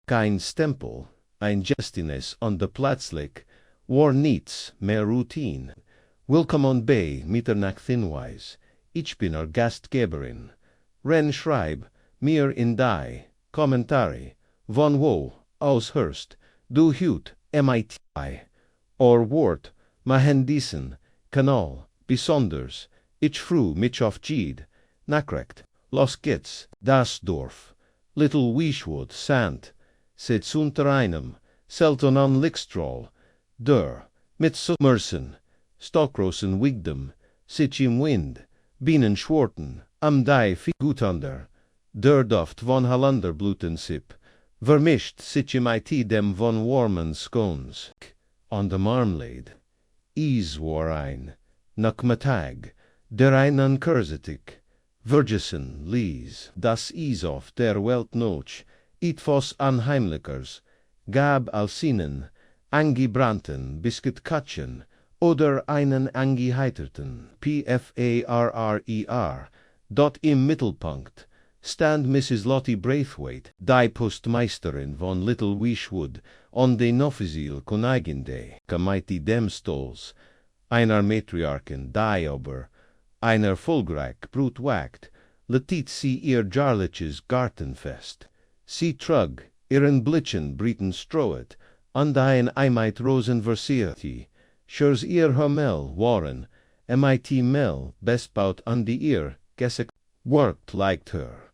Kein Stempel, ein Geständnis plötzlich, war nichts mehr Routine. Willkommen bei Mitternachtshinweis. Ich bin Gastgeberin. Wren schreib mir in die Kommentare, von wo aus hörst du Hut MIT, or Wort, machen diesen Kanal besonders. Ich freu mich auf Jede Nachricht. Los geht's, das Dorf. Little Wishwood, St. Sitzt unter einem seltenen Lichtstrahl, der mit Sommersen, Stockrosen Wigdom, sich im Wind, Bienenschwarten, am die Figutander, der Duft von Hollanderblütensipp, vermischt sich im IT dem von warmen Scones, on the Marmalade. Is war ein, nach Mittag, der einen Kursetik, Vergessen ließ, das Is auf der Welt noch, etwas Anheimlichers, gab als ihnen angebrannten Biskuitkatschen oder einen angeheiterten PFARRER. Dort im Mittelpunkt stand Mrs. Lottie Braithwaite, die Postmeisterin von Little Wishwood, on den offiziell Konigende, Kamaiti dem Stolz, einer Matriarchen, die aber einer folgreich Brut wagt, letit sie ihr jarliches Gartenfest. Sie trug ihren Blitchen Briten stroet, an ein Eimeit Rosen versierti, schurs ihr Hummel waren, MIT Mel bestbaut an die ihr, gesek, workt leicht her.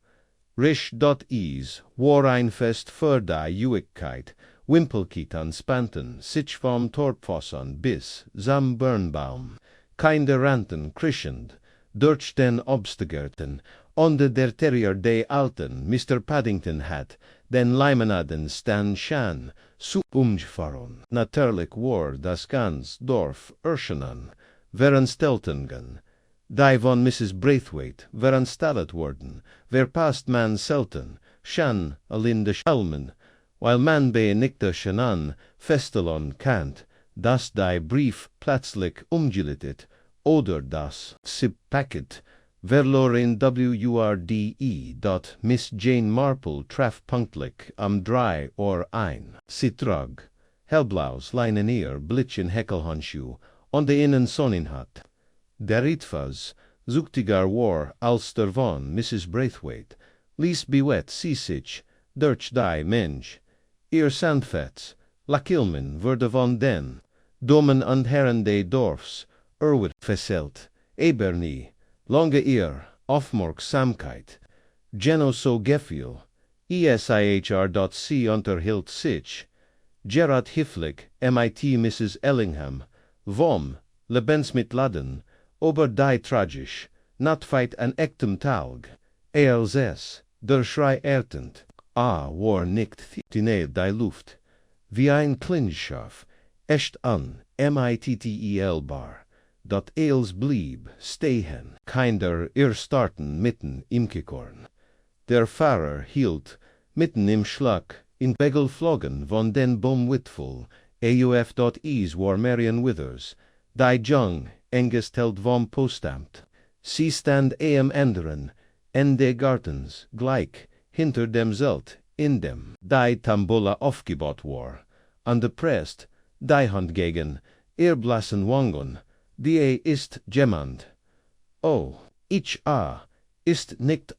Risch dot is, war ein Fest für die Juigkeit, Wimpelkiet an Spanten, sich vom Torpfoss an bis, sam Birnbaum, kein der Ranten krischend, durch den Obstgärten, onde der Terrier de Alten, Mr. Paddington hat, den Leimenaden Stan Schan, zu umgefahren. Natürlich war das ganz Dorf erscheinen, während Steltungen, die von Mrs. Braithwaite veranstaltet wurden, verpasst man selten, Schan allein de Schalmen, weil man bei nickte Schanan feststellen kann, dass die Brief plötzlich umgelitet oder das Packet verloren WURDE. Miss Jane Marple traf punktlich am 3 Uhr ein. Sie trug hellblaues Leinenier Blitzen Häkelhandschuh und de innen Sonnenhut. Der etwas züchtiger war als der von Mrs. Braithwaite, ließ bewett sie sich durch die Mensch. Ihr Sandfets, Lakilmen wurde von den Domen und Herren des Dorfs erwit verselt, ebernie, lange ihr Aufmerksamkeit, Geno so gefiel, ESIHR.C unterhielt sich, Gerard Hifflich, MIT Mrs. Ellingham, vom Lebensmitladen, ober die tragisch, natfeit an echtem Tag, ELS, der Schrei ertend, war nicht die Luft, wie ein Klinschaf, echt an, MITTEL bar. Dat eels blieb stehen, kinder erstarten mitten im Kikorn. Der Fahrer hielt mitten im Schlag, in Begel flogen von den Boomwitful, AUF.is war Marian Withers, die Jung, engestelt vom Postamt. Sie stand am anderen Ende Gartens, gleich hinter dem Zelt, in dem die Tambola aufgebaut war, an der Prest, die Hand gegen erblassen Wangen, die ist jemand. Oh, ich ist nicht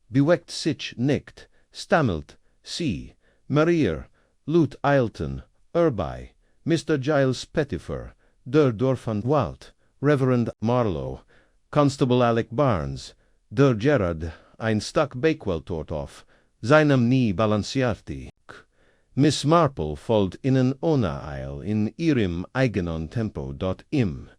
bewegt sich nicht, stammelt sie, Maria, Lut eilten, erbei, Mr. Giles Pettifer, der Dorfanwalt, Reverend Marlowe, Constable Alec Barnes, der Gerard, ein Stock Bakewell-Tort auf, seinem nie balancierte. Miss Marple folgt ihnen ohne Eil in ihrem eigenen Tempo dort im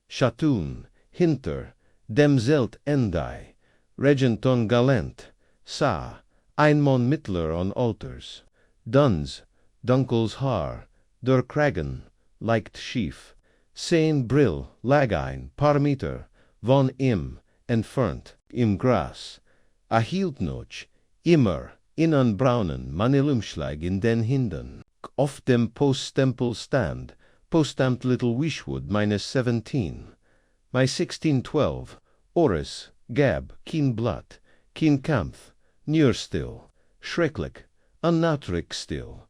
Schatten hinter dem Zelt Endei, Regenton galant, sah ein Mann mittler an Alters, Duns, dunkels Haar, der Kragen leicht schief, sein Brill lag ein paar Meter von ihm entfernt im Gras, hielt noch immer einen braunen Manilumschlag in den Händen. Auf dem Poststempel stand, Postamt Little Wishwood, -17. My 1612, Oris, gab, kein Blatt, kein Kampf, nur still, schrecklich, unnatrig still.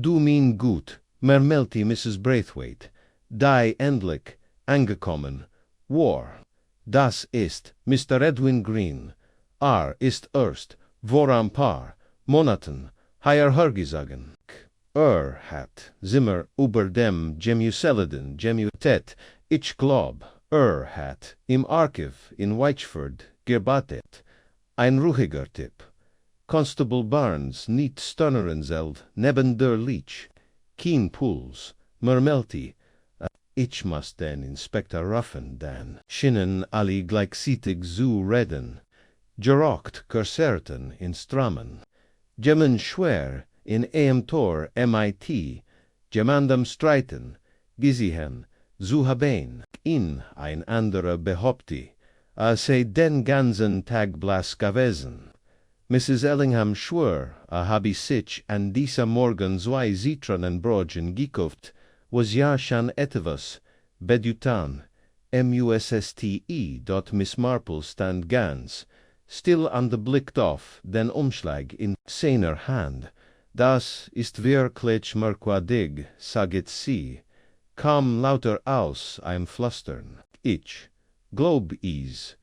Du mein gut, mermelti Mrs. Braithwaite, die endlich angekommen, war. Das ist Mr. Edwin Green. Ist erst vor ein paar Monaten hergezogen. Hat Zimmer über dem Gemuseleden, ich glaub, hat im Archiv in Weichford gearbeitet. Ein ruhiger Typ. Constable Barnes niet stunnerenzeld neben der Leech. Keen Puls, mermelti. Ich muss den Inspektor ruffen, dan schinnen alle gleichzeitig zu reden. Gerocht Kurserten in Strammen. Gemmen schwer in Tor MIT, gemandem streiten, gesehen, zu haben, in ein anderer behaupti, sei den ganzen Tag blass gewesen. Mrs. Ellingham schwör, habe sich an dieser Morgen zwei Zitronen Brötchen gekauft, was ja schon etwas bedutan, MUSSTE. Miss Marple stand ganz, still an de Blick auf den Umschlag in seiner Hand. Das ist wirklich merkwürdig, saget sie, kam lauter aus einem Flüstern. Ich glaub is,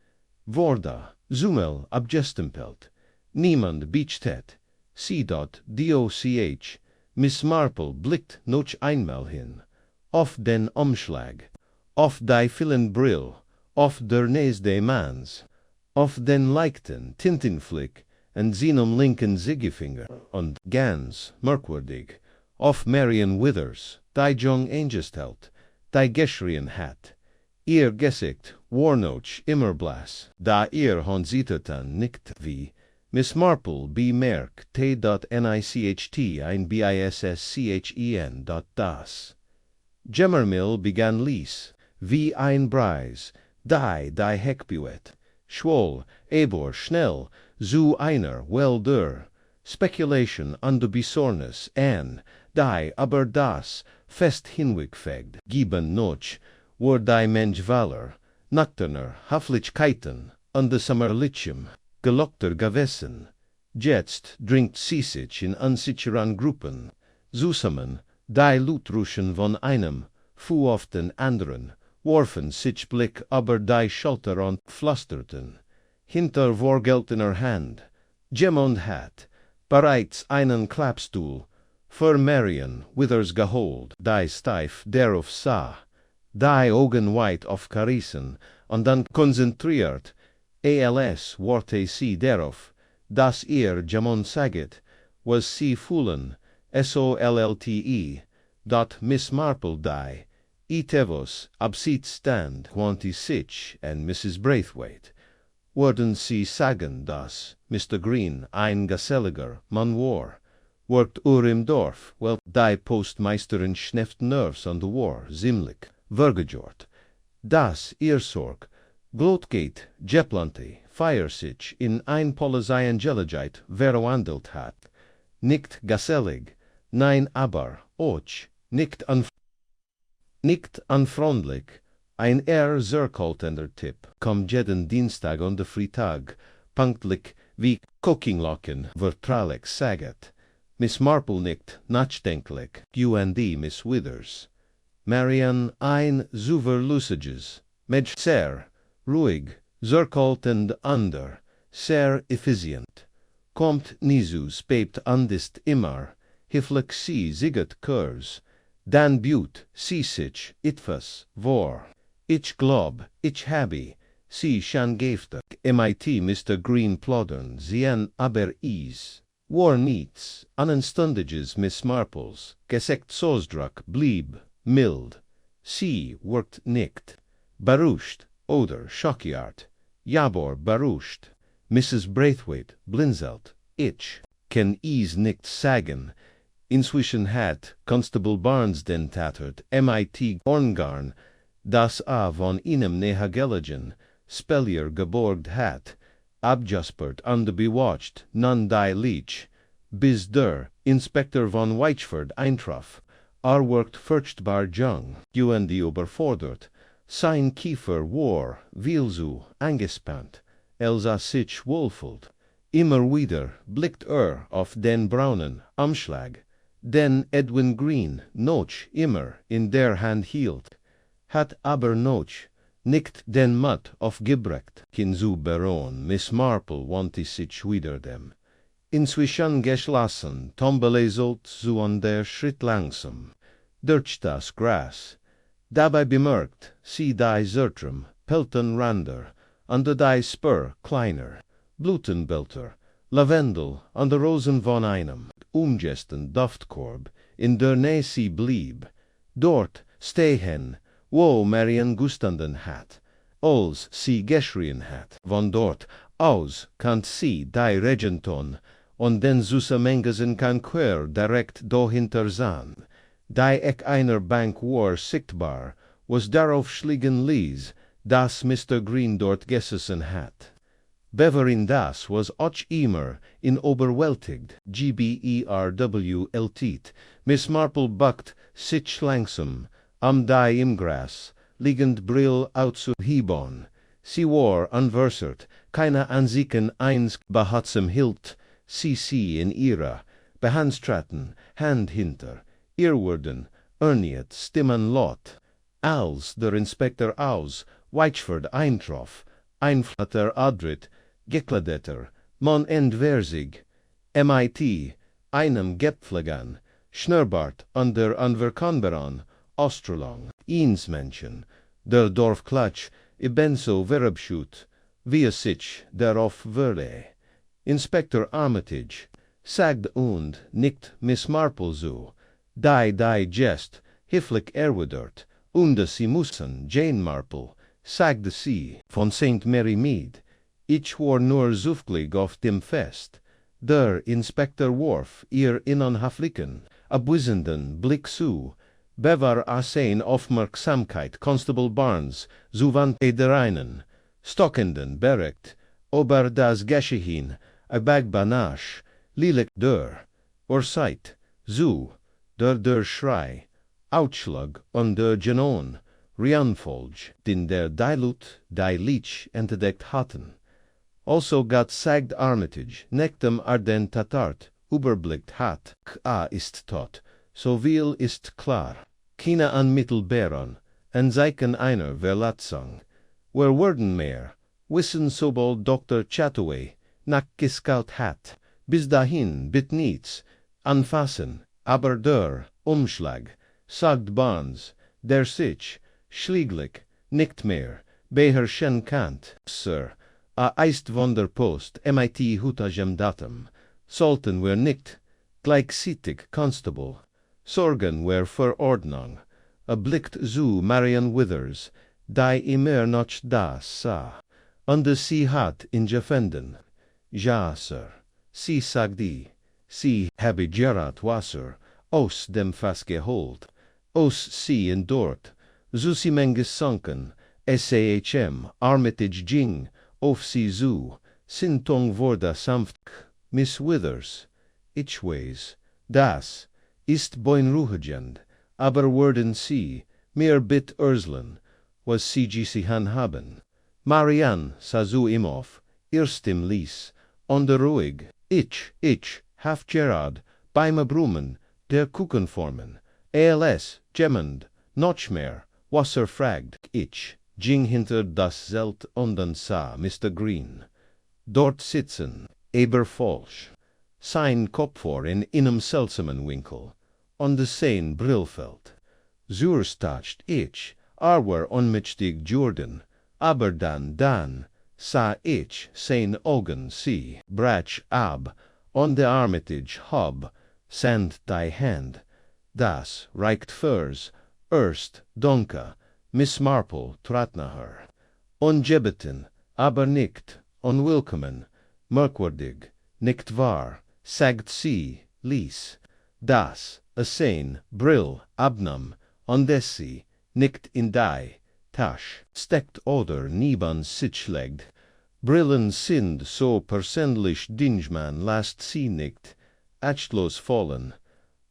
wurde Zummel abgestempelt. Niemand beachtet. Sie dort, DOCH. Miss Marple blickt noch einmal hin. Auf den Umschlag. Auf die vielen Brill. Auf der Nase des Manns. Auf den leichten Tintenflick an seinem linken Zeigefinger. Und ganz merkwürdig. Auf Marion Withers, die jung Angestellte, die geschrien hat. Ihr Gesicht war noch immer blass, da ihr Honzitertan nicht wie Miss Marple bemerkt T.NICHT ein BISSCHEN. Das. Gemmermill begann lies, wie ein Preis, die Heckbuet, schwoll, ebor, schnell, zu einer, well der, Speculation an de Besorgnis, an, die aber das, fest hinwegfegt, geben noch, war die Mensch Valor, nocturner, Haflichkeiten, an de Sommerlichem, gelockter gewesen. Jetzt dringt sie sich in unsicheren Gruppen, zusammen, die Lutruschen von einem, fu auf den anderen, warfen sich Blick über die Schulter und flüsterten, hinter vorgeltener Hand, Gemond hat, bereits einen Klappstuhl, für Marion Withers geholt, die steif darauf sah, die Augen weit aufgerissen und dann konzentriert, als warte sie darauf, dass ihr Gemond saget, was sie fühlen, SOLLTE, dot Miss Marple die, Itevos absit stand, quanti sich and Mrs. Braithwaite. Würden sie sagen, dass Mr. Green ein geselliger Mann war, worked im Dorf, well, die Postmeisterin schneft nervs an de war, ziemlich, vergejort, dass ihr Sorg, Glotgate, Jeplante, feier sich in ein Polizeiangeligkeit verwandelt hat, nicht gesellig, nein aber, och, nicht unfreundlich, ein zirkeltender Tipp, kommt jeden Dienstag und de Freitag, punktlich wie Kokkinglocken, vertraulich saget. Miss Marple nicht nachdenklich, und Miss Withers. Marian ein zuverlässiges, med sehr ruhig, zirkeltend ander, sehr effizient. Kommt nie spät andist immer, hifflich sie siget kurs, dan büt sie sich etwas vor. Ich glaub, ich habe, sie schon gefter, MIT Mr. Green plaudern, sien aber is. War niets, anenstundiges Miss Marples, gesekt Sosdruck blieb, mild. Sie workt nicht. Baruscht, oder schockiert. Jabor baruscht. Mrs. Braithwaite blinzelt. Ich kann is nicht sagen. Inzwischen hat Constable Barnes den Tatert, MIT Orngarn, das von ihnen nehagelegen, Spellier geborgt hat, abjaspert und bewatcht, non die Leech, bis der Inspektor von Weichford eintraf, workt furchtbar jung, und überfordert, sein Kiefer war, vielzu, angespannt, sich wohlfühlt, immer wieder blickt auf den braunen Umschlag, den Edwin Green noch immer in der Hand hielt, hat aber noch nicht den Mut aufgebracht, zu Baron Miss Marple wandte sich wieder dem. Inzwischen geschlossen, tombeleiselt so an der Schritt langsam, durch das Gras. Dabei bemerkt sie die Zentrum, Peltenrander, under die Spur kleiner, Blutenbelter, Lavendel an der Rosen von einem umgesten Duftkorb, in der Nähe sie blieb. Dort stehen, wo Marian gestanden hat, als sie geschrien hat. Von dort aus kann sie die Regenton und den Zusammenhängen kann quer direkt dahinter sehen. Die Eck einer Bank war sichtbar, was darauf schliegen ließ, dass Mr. Green dort gesessen hat. Beverin das was auch immer in overwältigt, gberwlt. Miss Marple buckt sich langsam, am die im Gras, liegend Brill auszuheben. Sie war unversert, keine Ansichten eins behutsam hielt, sie in ihrer Behandstraten, Hand hinter, Earwürden, erniet, Stimmen laut. Als der Inspektor aus Weichford eintroff, einflatter adrit, gekleideter, man entversig, MIT, einem Gepflegan, Schnurrbart an der unverkannbaren Osterlang, Menschen, der Dorfklatsch, ebenso verabschut, wie es sich darauf würde. Inspektor Armitage, sagt und nickt Miss Marple zu, die Jest, hifflich erwidert, und sie müssen, Jane Marple, sagte sie, von St. Mary Mead, ich war nur zufällig auf dem Fest. Der Inspektor warf ihr innenhaflichen, abwissenden Blick zu, bewahr sein Aufmerksamkeit Constable Barnes, zuwandte der einen, stockenden Bericht, über das Geschehen, Banach, lilik der, Orseit, zu, der Schrei, Outschlag und der Genon, Rianfolge, den der Dilut, die Leech entdeckt hatten. Also Gott sagt Armitage, nektem arden tatart, überblickt hat, ist tot, so viel ist klar. Keine unmittelbaren, Anzeichen einer Verletzung. Wir werden mehr, wissen sobald Dr. Chataway nachgeschaut hat. Bis dahin bitt nichts, anfassen, aber der Umschlag, sagt Barnes, der sich, schlieglich, nicht mehr, beherrschen kann, Sir. Ist von der Post, MIT hutagem Datum, sollten wir nicht, gleichzeitig Constable, sorgen wir für Ordnung, blickt zu Marian Withers, die immer noch das sah, und sie hat ihn gefunden. Ja, Sir, sie sagte, sie habe Gerard Wasser aus dem Fass geholt, aus sie in dort, Zusammen gesunken, SAHM, Armitage ging, auf sie zu, Sintung wurde sanft, Miss Withers, ich weiß, das ist beunruhigend, aber werden sie, mir bitt Urslen, was sie gesehen haben. Marianne sah zu ihm auf, erstem ließ, und ruhig, ich, half Gerard, beim Brummen, der Kuchenformen, ALS, gemmend, noch mehr, Wasser fragt, ich, ging hinter das Zelt und dann sah Mr. Green, dort sitzen, falsch, sein Kopf war in einem seltsamen Winkel, und sein Brillfeld. Zuerst ich, war unmächtig Jordan, aber dann, sah ich sein Augen sie, brach ab, und der Armitage hob, sand die Hand, das reicht fürs, erst, Donka, Miss Marple trat naher. Ungebeten, aber nicht, unwillkommen, merkwürdig, nicht wahr, sagt sie, ließ, das, sein Brill abnahm, und sie, nicht in die Tasche steckt oder neben sich legt. Brillen sind so persönlich Dinge, lasst sie nicht achtlos fallen.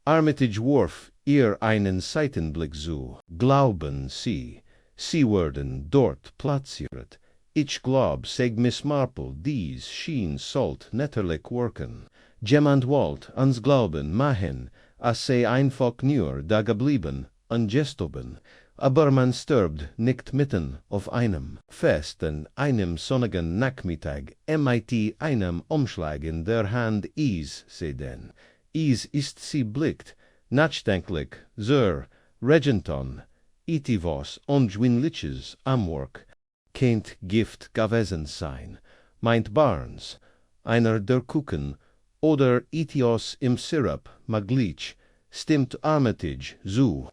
Armitage warf ihr einen Seitenblick zu, glauben sie, sie werden dort platziert, Ich glaub, seg Miss Marple, dies schien sollt netterlich worken. Jemand wollt ans Glauben machen, as sei einfach nur da geblieben, ungestoben. Aber man stirbt nicht mitten auf einem festen, einem sonnigen Nachmittag, mit einem Umschlag in der Hand se denn. Ist sie blickt, nachdenklich, zur Regenton, itivos onschwinliches am Work, keint Gift gewesen sein, meint Barnes, einer der Kuchen, oder itios im Syrup, maglich, stimmt Armitage zu.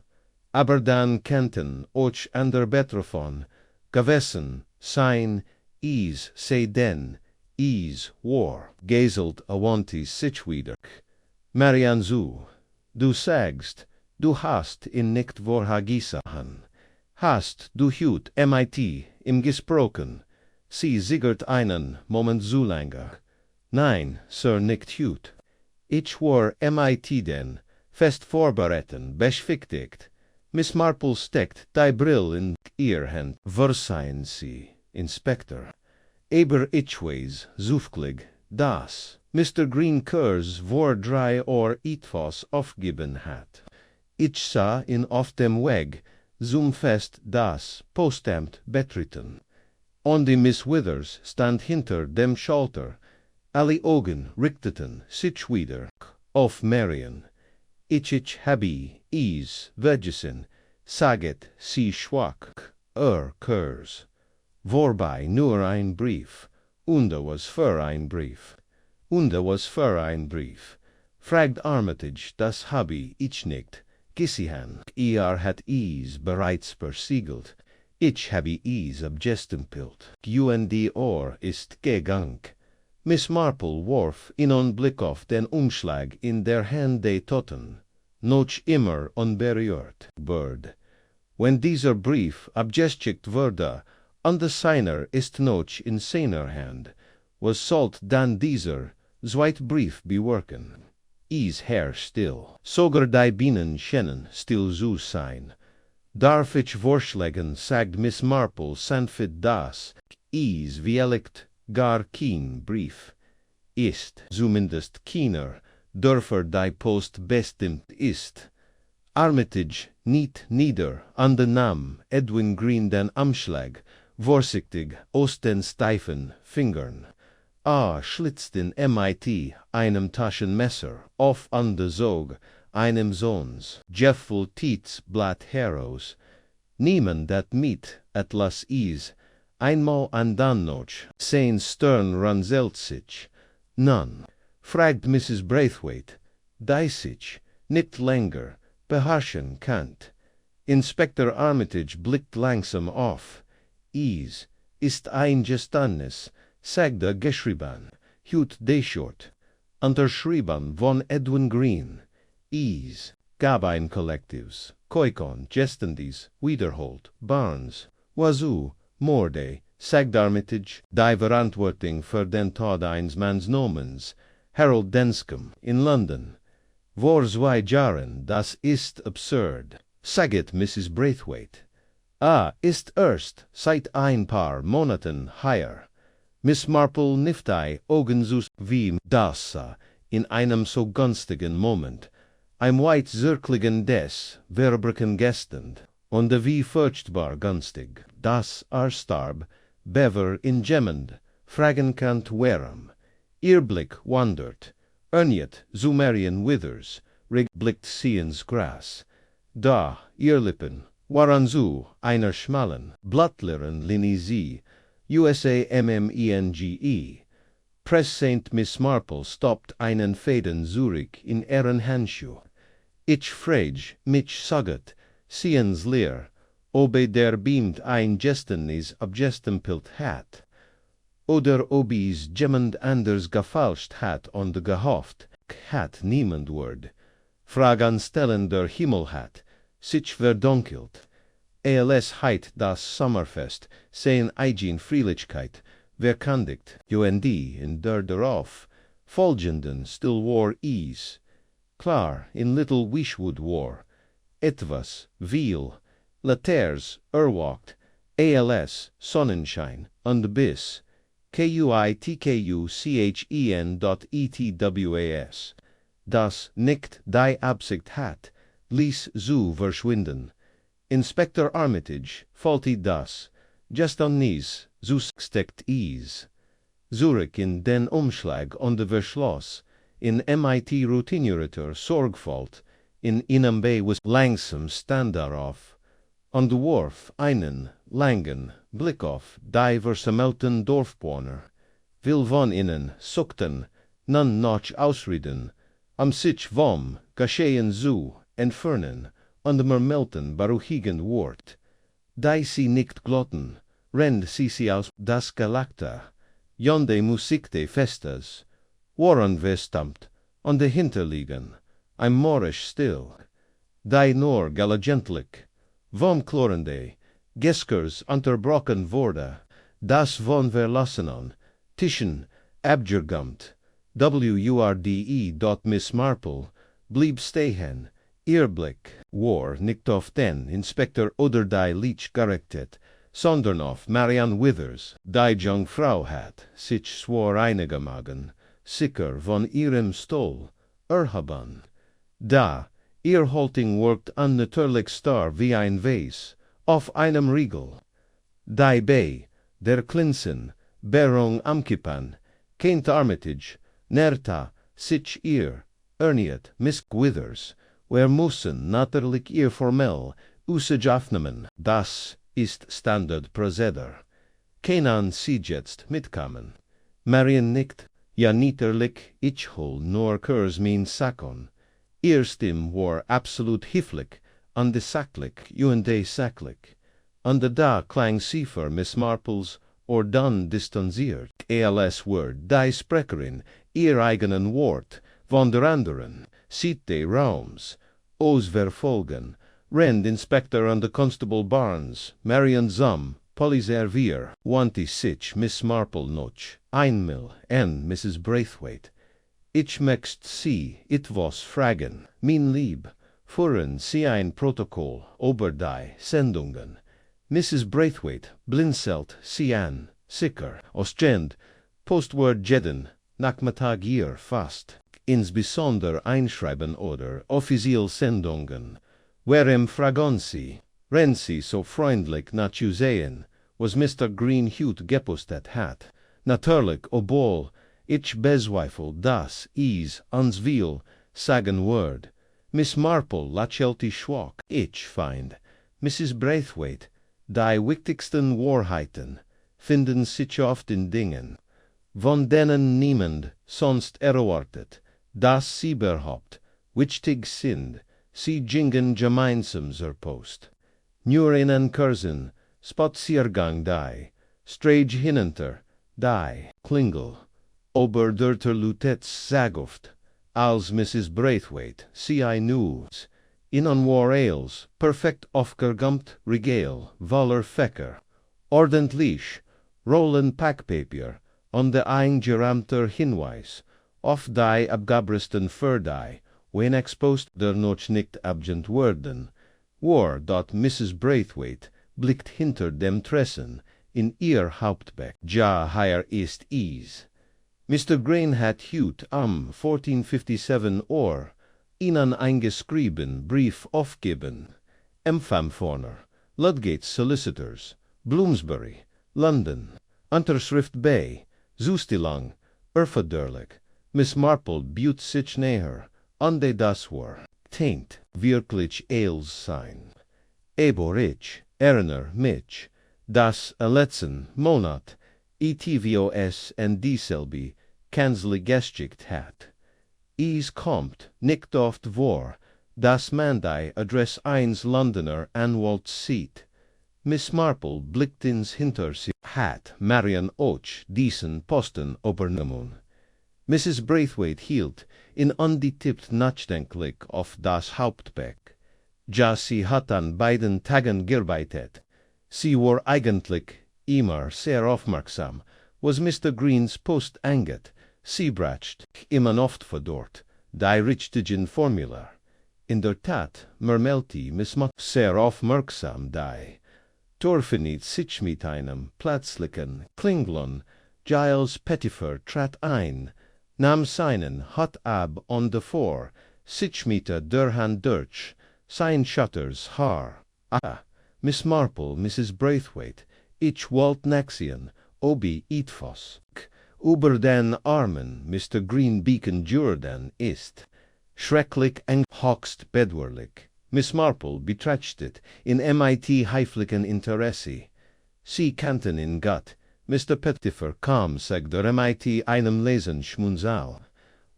Aber dann kennten och ander betrofon, gewesen, sein, se denn, war, gezelt awanti sichwider. Marian zu, du sagst, du hast in nicht vorhagisahan, hast du hut mit im gesprochen, sie siegert einen Moment zu langer. Nein, Sir, nicht hut. Ich war mit denn, fest vorbereiten, beschwichtigt. Miss Marple steckt die Brill in ihr Hand, verseien sie, Inspector. Aber ich weiß, zufällig, dass Mr. Green Curse vor 3 etwas aufgeben hat. Ich sah ihn auf dem Weg zum Fest das Postamt betreten. Und die Miss Withers stand hinter dem Schalter. Alle Augen richteten sich wieder auf Marian. Ich habe vergessen, saget sie schwach, Kurs. Vorbei nur ein Brief, und was für ein Brief. Fragt Armitage, das habe ich nicht gesehen. Hat bereits versiegelt. Ich habe abgestempelt. Ist gegangen. Miss Marple warf einen Blick auf den Umschlag in der Hand des Toten, noch immer unberührt. Bird. Wenn dieser Brief abgeschickt wurde, und der Signer ist noch in seiner Hand, was sollt dann dieser zweite Brief bewirken? Herr still. Sogar die Bienen scheinen still zu sein. Darf ich vorschlagen, sagt Miss Marple sanft, dass vielleicht gar kein Brief ist, zumindest keiner, dörfer die Post bestimmt ist. Armitage nicht nieder an den Namen Edwin Green den Umschlag, vorsichtig aus den steifen Fingern. Schlitzten mit einem Taschenmesser auf an der Sog einem Sohns, Jeffel Tietz Blatt heraus. Niemand dat mit etwas einmal an dann noch, sein Stern ranzelt sich. None. Fragt Mrs. Braithwaite, die sich nicht länger beherrschen kann. Inspector Armitage blickt langsam auf. Ist ein Geständnis, sagt er geschrieben, hut deshort, unterschrieben von Edwin Green. Gab ein Kollektivs, Koikon, Gestendis, wiederholt, Barnes, Wazoo, Morde, sagt Armitage, die Verantwortung für den Tod eines Manns Nomens, Harold Denscombe, in London. Vor 2 Jahren, das ist absurd, sagt Mrs. Braithwaite. Ist erst seit ein paar Monaten her. Miss Marple niftai Augensus wie das in einem so günstigen Moment, ein weit zirkligen des Verbrücken gestend, und wie furchtbar günstig, dass starb, bever in Gemmend, fragen kannt warum. Ihr Blick wandert, Erniet zu Marian Withers, blickt sie ins Gras. Da, ihr Lippen, waren zu einer schmalen, blattleeren Linie sie, USAMMENGE. Press St. Miss Marple stoppt einen Fäden zurück in ihren Handschuh. Ich frage mich saget, siehen's leer, ob der beamt ein Geständnis abgestempelt hat, oder ob jemand anders gefälscht hat und gehofft hat niemand word. Fragen stellen der Himmel hat sich verdunkelt. Heit das Sommerfest, sein eigen Freilichkeit, verkündigt, UND in der darauf folgenden still war klar in Little Wishwood war, etwas, viel, letters, erwacht, als, Sonnenschein, und bis, kuitkuchen.etwas, das nicht die Absicht hat, ließ zu verschwinden. Inspector Armitage, faulty das, just on knees, zu steckt is. Zurück in den Umschlag und Verschloss, in MIT Routinerator Sorgfalt, in Inambay was langsam stand darauf. On de Wharf einen, langen, Blick auf, die versammelten Dorfbewohner. Will von ihnen, suchten, nun noch ausreden, am sich vom, geschehen zu, entfernen, und mermelten beruhigend Wort. Die sie nicht glotten, rennt sie aus das Galacta, jonde Musik de Festas, woran wir stammt, und dahinter liegen, ein Moorisch still, die nur galagentlich, vom Chlorende, Geskers unterbrochen wurde, das von Verlassenen, Tischen, abgergamt, Miss-Marple, blieb stehen, ihr Blick, war nicht auf den Inspektor oder die Leech gerichtet, sondern auf Marianne Withers, die Jungfrau hat, sich zwar einigermaßen, sicher von ihrem Stol, erhaben. Da, ihr Haltung wirkt unnatürlich starr wie ein Vase, auf einem Riegel. Die bei, der Klinsen, Berung am Kippen, kennt Armitage, Nerta, sich ihr, erniet, Miss Withers, wir müssen natürlich ihr formell, Usage aufnehmen, das ist Standardprozedere. Kenan sie jetzt mitkommen. Marian nickt, ja niterlich, ich hol nur kurs min Sakon. Ihr Stimm war absolut hifflich, und de sacklich, de sacklich. Und da klang sie für Miss Marples, or dann distanziert, als Word, die Sprecherin, ihr eigenen Wort, von der anderen, sieht de Raums, os verfolgen, Rend Inspector und Constable Barnes, Marian Zum, Poliservier, wanti sich Miss Marple noch, einmal, en Mrs. Braithwaite. Ich möcht sie, etwas fragen, mein Lieb, führen Sie ein Protokoll über die Sendungen. Mrs. Braithwaite blinzelt sie an, sicher, Ostend, Postwort jeden, Nachmittag hier fast, insbesondere einschreiben oder offiziell Sendungen. Werem fragen Sie, wenn Sie so freundlich nachzusehen, was Mr. Greenhute gepostet hat. Natürlich, obwohl ich bezweifle, dass is uns will sagen wird. Miss Marple lächelt schwach. Ich find, Mrs. Braithwaite, die wichtigsten Wahrheiten finden sich oft in Dingen, von denen niemand sonst erwartet, dass sie überhaupt wichtig sind. Sie gingen gemeinsam zur Post. Nur einen kurzen Spaziergang die, Strage hinunter, die Klingel, ober der Lutet sagoft, als Mrs. Braithwaite, sie news, innen war Ales, perfekt aufgergamt Regale, voller Fächer, ordentlich, Rollen Packpapier, und der eingerahmter Hinweis, auf die abgabresten Fördei, when exposed der noch nicht abgent werden, war dort Mrs. Braithwaite blickt hinter dem Tressen in ihr Hauptbeck, ja hier ist is. Mr. Green hat heut am 1457 ihnen eingeschrieben Brief aufgeben. Empfang vorner, Ludgate Solicitors, Bloomsbury, London, Unterschrift bei, Zustilang, erforderlich, Miss Marple büht sich näher, ande das war, taint, wirklich els sein. Eborich, Erner, mich, das letzten Monat, ETVOS en dieselbe, kanzli geschickt hat. Is kommt, nicht oft vor, dass man die Adress eines Londoner Anwalt sieht. Miss Marple blickt ins hinter sie, hat Marian auch diesen Posten übernommen. Mrs. Braithwaite hielt in undetippt nachdenklich auf das Hauptbeck. Ja, sie hat an beiden Tagen gearbeitet. Sie war eigentlich immer sehr aufmerksam, was Mr. Greens Post angeht. Sie bracht immer oft vor dort, die richtigen Formular. In der Tat murmelte Miss Marple sehr aufmerksam die. Torfinit sich mit einem plötzlichen Klinglon, Giles Pettifer trat ein, nahm seinen Hut ab on the four, sich mit der Hand durch, sein Shutters Haar. Ah, Miss Marple, Mrs. Braithwaite, ich wollt Naxion, obi etwas. Über den Armen Mr. Greenbeacon Jordan ist, schrecklich eng hochst bedwerlich. Miss Marple betrachtet in mit heiflichen Interesse. Sie kannten in Gott, Mr. Pettifer kam sagt der mit einem Lesen schmunzal.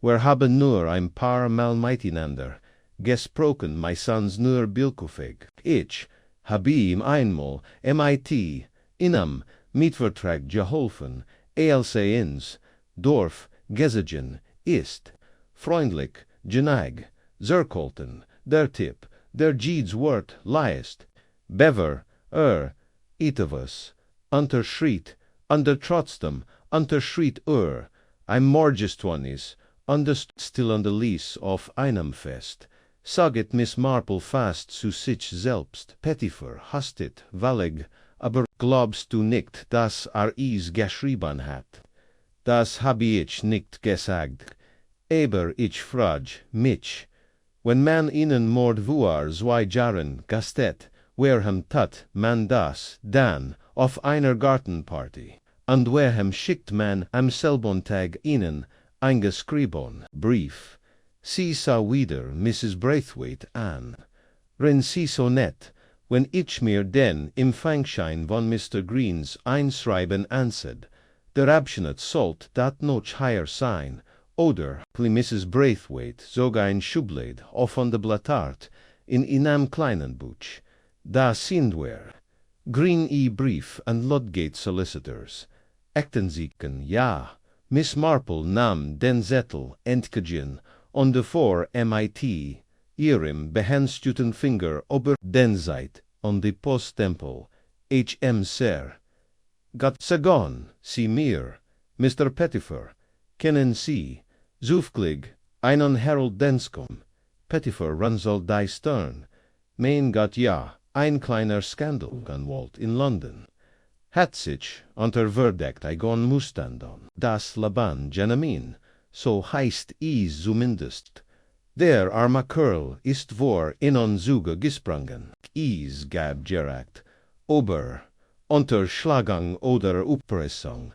Wir haben nur ein paar Mal miteinander gesprochen, my sons nur bilkufig. Ich hab ihm einmal mitinem Mietvertrag geholfen, als ins Dorf gezogen ist. Freundlich, genag, zerkolten, der Tipp, der Jeedswort leist, bever, etwas, unterschritt, trotzdem, unterschritt ein Morgestwanis, still on the lease of einem Fest, saget Miss Marple fast zu sich selbst, Pettifer, hastet, wallig, aber glaubst du nicht, dass is geschrieben hat? Das hab ich nicht gesagt, aber ich frag mich, wenn man ihnen Mord vor 2 Jahren gastet, werhem tat man das dann auf einer Gartenparty, und werhem schickt man am selben Tag ihnen eingeschrieben Brief. Sie sah wieder Mrs. Braithwaite an. Ren sie so nett, wenn ich mir den im Fangschein von Mr. Greens einschreiben ansed, der Abschnitt sollt dat noch higher sein, oder pli Mrs. Braithwaite zog ein Schublade auf on de Blattart in einem kleinen Buch. Da sind wir. Green Brief an Ludgate Solicitors. Echten Sieken, ja. Miss Marple nahm den Zettel entgegen und vor mit ihrem behandschuhten Finger über den Seid und die Poststempel Sir. Gott sagen Sie mir, Mr. Pettifer, kennen Sie zufällig einen Harold Denscombe? Pettifer runzelt die Stirn. Mein Gott, ja, ein kleiner Skandal ganwollt in London. Hat sich unter Verdacht eigon Mustandon, das Laban Genamin, so heißt zumindest. Der arme Kerl ist vor in Zuge gesprungen. Gab Gerakt, Unterschlagung oder Uppressung.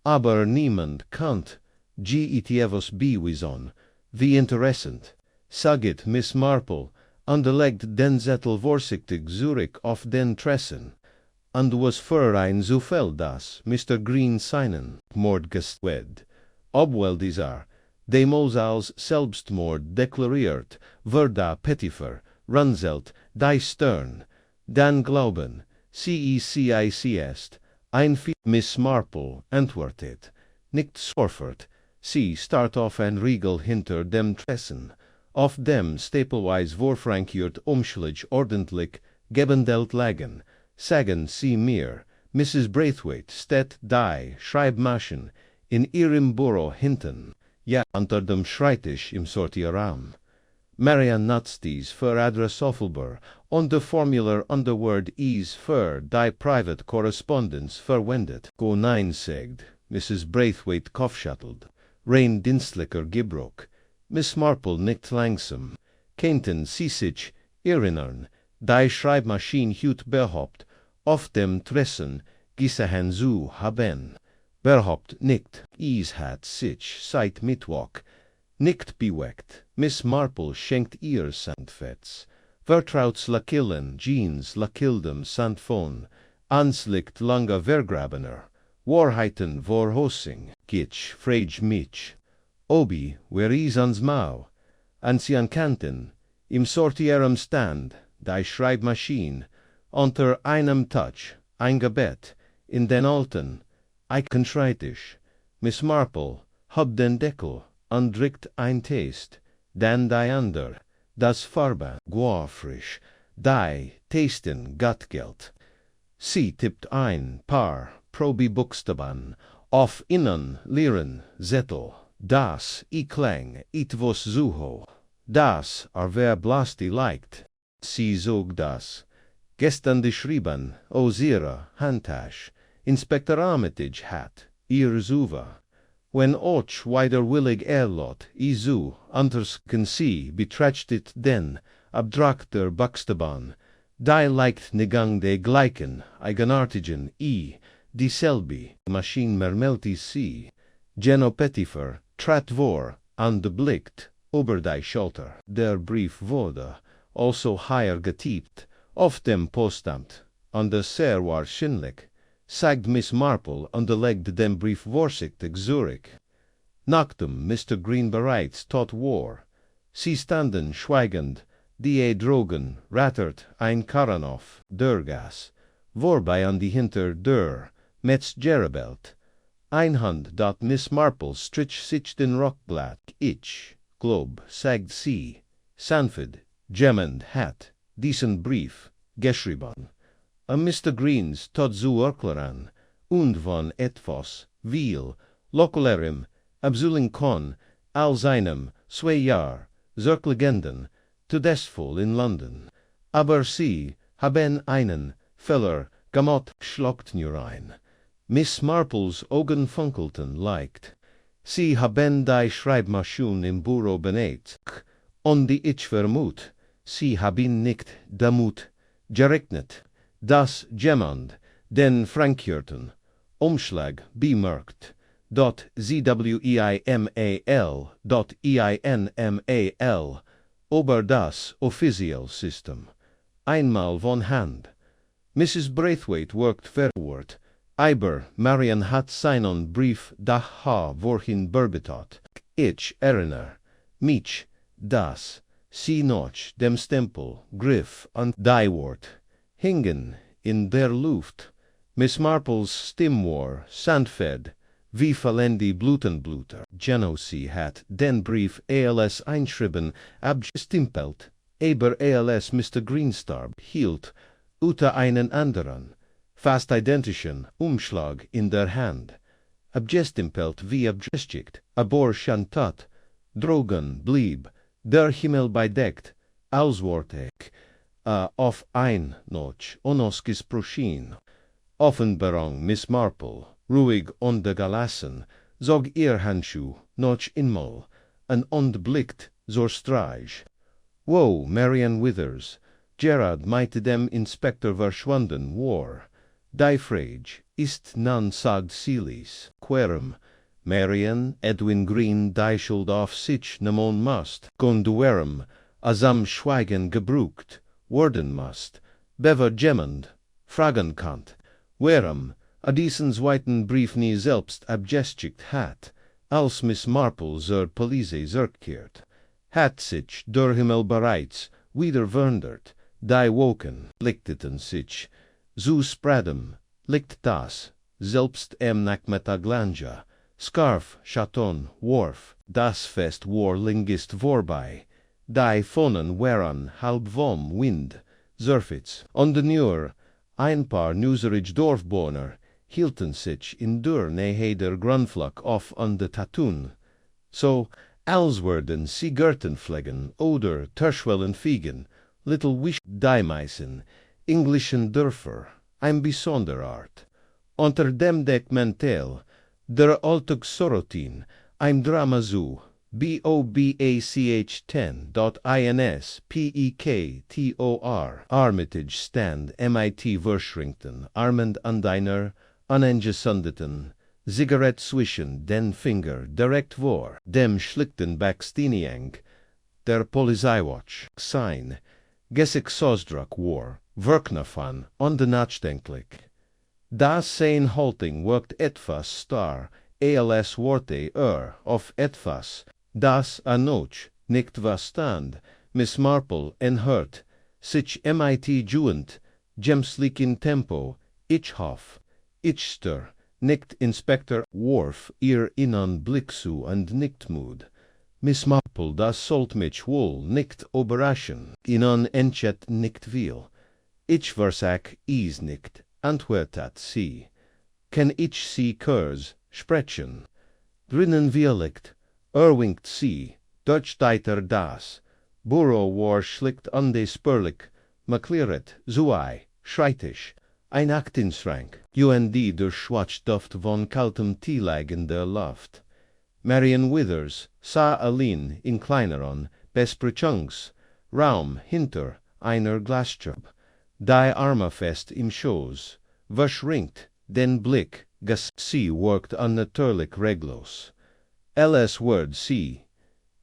Aber niemand kannt etwas beweisen, wie interessant, saget Miss Marple, und legt den Zettel vorsichtig zurück auf den Tressen. Und was für ein Zufall, dass Mr. Green seinen Mord gestwed, obwohl dieser demals als Selbstmord deklariert, wurde Pettifer, runzelt, die Stirn, dann glauben, ist, ein Miss Marple antwortet, nicht sofort, sie start auf ein Riegel hinter dem Tressen, auf dem stapelweise vorfrankiert Umschlag ordentlich gebendelt lagen, sagen Sie mir, Mrs. Braithwaite steht die Schreibmaschine in ihrem Büro hinten, ja unter dem Schreibtisch im Sortierraum. Marian nutzt dies für Adressoffelbar und der Formular Underword is für die Private Correspondence verwendet. Go nein sagt, Mrs. Braithwaite kopfschüttelt, rein dienstlicher Gebruch. Miss Marple nickt langsam. Kennten Sie sich erinnern, die Schreibmaschine hut behauptet, auf dem Tressen gesehen zu haben. Behauptet nicht, hat sich seit Mittwoch nicht bewegt. Miss Marple schenkt ihr Sandfetz. Vertrauts lakillen, Jeans lakildem Sandfon, anslicht langer Vergrabener, Wahrheiten vor Hossing, Gitsch, frage mich. Obi, wer is ans Mau? An sie an Kanten, im Sortierem Stand, die Schreibmaschine, unter einem Touch, eingebett, in den alten, Eichenschreibtisch. Miss Marple, hab den Deckel, und drückt ein Test, dann die ander, das Farbe, guafrisch, die Testen Gottgeld. Sie tippt ein paar Probi-Buchstaben auf innen leeren Zettel. Das klang etwas zu hoch. Das wer blasti leicht. Sie sog das. Gestern geschrieben, o Ihre Handtasche, Inspektor Armitage hat, ihr Suva. When och widerwillig erlot, izu, anders can see, betracht it den, abdrakter Buxteban, die leicht negang de gleichen, eigenartigen, dieselbe, Maschine mermelti sie, Geno Petifer, trat vor, an de Blikt, ober die Schulter, der Brief wurde, also higher getippt, auf dem Postamt, an der sehr wahrscheinlich, sagt Miss Marple, underlegd dem Brief Vorsichtig Zurich. Nachdem Mr. Green bereits tot war, sie standen schweigend, die drogen, rattert ein Karren auf, der Gas, vorbei an die Hinterdeur, met's Gerabelt. Ein Hand dat Miss Marple strich sich den Rockblatt, ich, glob, sagt sie, sanford, gemmend hat, diesen Brief, geschrieben. A Mr. Greens tot zu erklären, und von etwas, viel, lokalerem, abzulen kon, all seinem, 2 Jahr, zurückliegenden, todesfall in London. Aber sie haben einen Feller gemacht, schluckt nur ein. Miss Marples Augen funkelten leicht. Sie haben die Schreibmaschine im Büro benutzt, und ich vermute, sie haben nicht damit gerechnet, dass jemand den frankierten Umschlag bemerkt, zweimal, über das Official-System. Einmal von Hand. Mrs. Braithwaite worked forward, aber Marian hat seinen Brief daher vorhin bearbeitet. Ich erinnere mich, dass sie noch dem Stempel, Griff und die Wort hingen in der Luft. Miss Marples Stimme war sanftfed, wie fallende Blutenbluter. Genosse hat den Brief als einschrieben abgestempelt, aber als Mr. Greenstarb hielt unter einen anderen, fast identischen Umschlag in der Hand. Abgestempelt wie abgeschickt, aber chantat, drogen blieb, der Himmel bedeckt, als wollte auf ein Notch onoskis proschien. Offenbarung Miss Marple, ruhig und gelassen, zog ihr Handschuh noch einmal und blickt zur Streich. Wo Marian Withers, Gerard meinte dem Inspektor verschwunden war. Die Frage ist nun sagt Silis, querum Marian Edwin Green die Schuld auf sich nehmen must, conduerem, as am Schweigen gebrucht worden must, bever jemand fragen kannt, warum diesen zweiten Brief nie selbst abgeschickt hat, als Miss Marple zur Polizei zurückkehrt, hat sich der Himmel bereits wieder verwundert, die Woken lichteten sich, zu spradem licht das, selbst Nachmittaglanja, Scarf, Chaton, Worf, das Fest war längst vorbei, die Fonnen waren halb vom Wind, Surfitz, und nur ein paar nüserige Dorfbewohner hielten sich in der Nähe der Grundfläche auf an der Tatun. So, als würden sie Gärten pflegen oder Terschwellen fegen, little wish Daimeisen, englischen Dörfer, ein besonderer Art. Unter dem Deckmantel der Alltagssorotin, ein Drama zu, BOBACH10.INS PEKTOR Armitage Stand MIT Verschränkten Armand an deiner unangesundeten Zigarette zwischen den Finger direkt vor dem schlichten Backstiniang der Polizeiwatch sein Gesichtsausdruck war Wirknafan und nachdenklich. Das sein Halting wirkt etwas starr, als Worte auf etwas, das noch nicht verstand, Miss Marple enhört, sich MIT juend, gemslichen Tempo, ich hoff, ichster, nicht Inspektor Worf ihr innen Blick zu und nicht Mut. Miss Marple, das sollt mich wohl nicht überraschen, innen entschet nicht viel. Ich versag is nicht, antwortet sie. Kann ich sie kurz sprechen? Drinnen liegt, winkt sie, Deutschdeiter das, Büro war schlicht undespürlich, makliert, zuei, schreitisch, ein Aktenschrank, und der Schwachduft von kaltem Teelag in der Luft. Marian Withers sah allein in kleineren, Besprechungs, Raum hinter einer Glasscheibe, die Arme fest im Schoß, verschränkt, den Blick, sie worked unnatürlich reglos. Ls Word sie,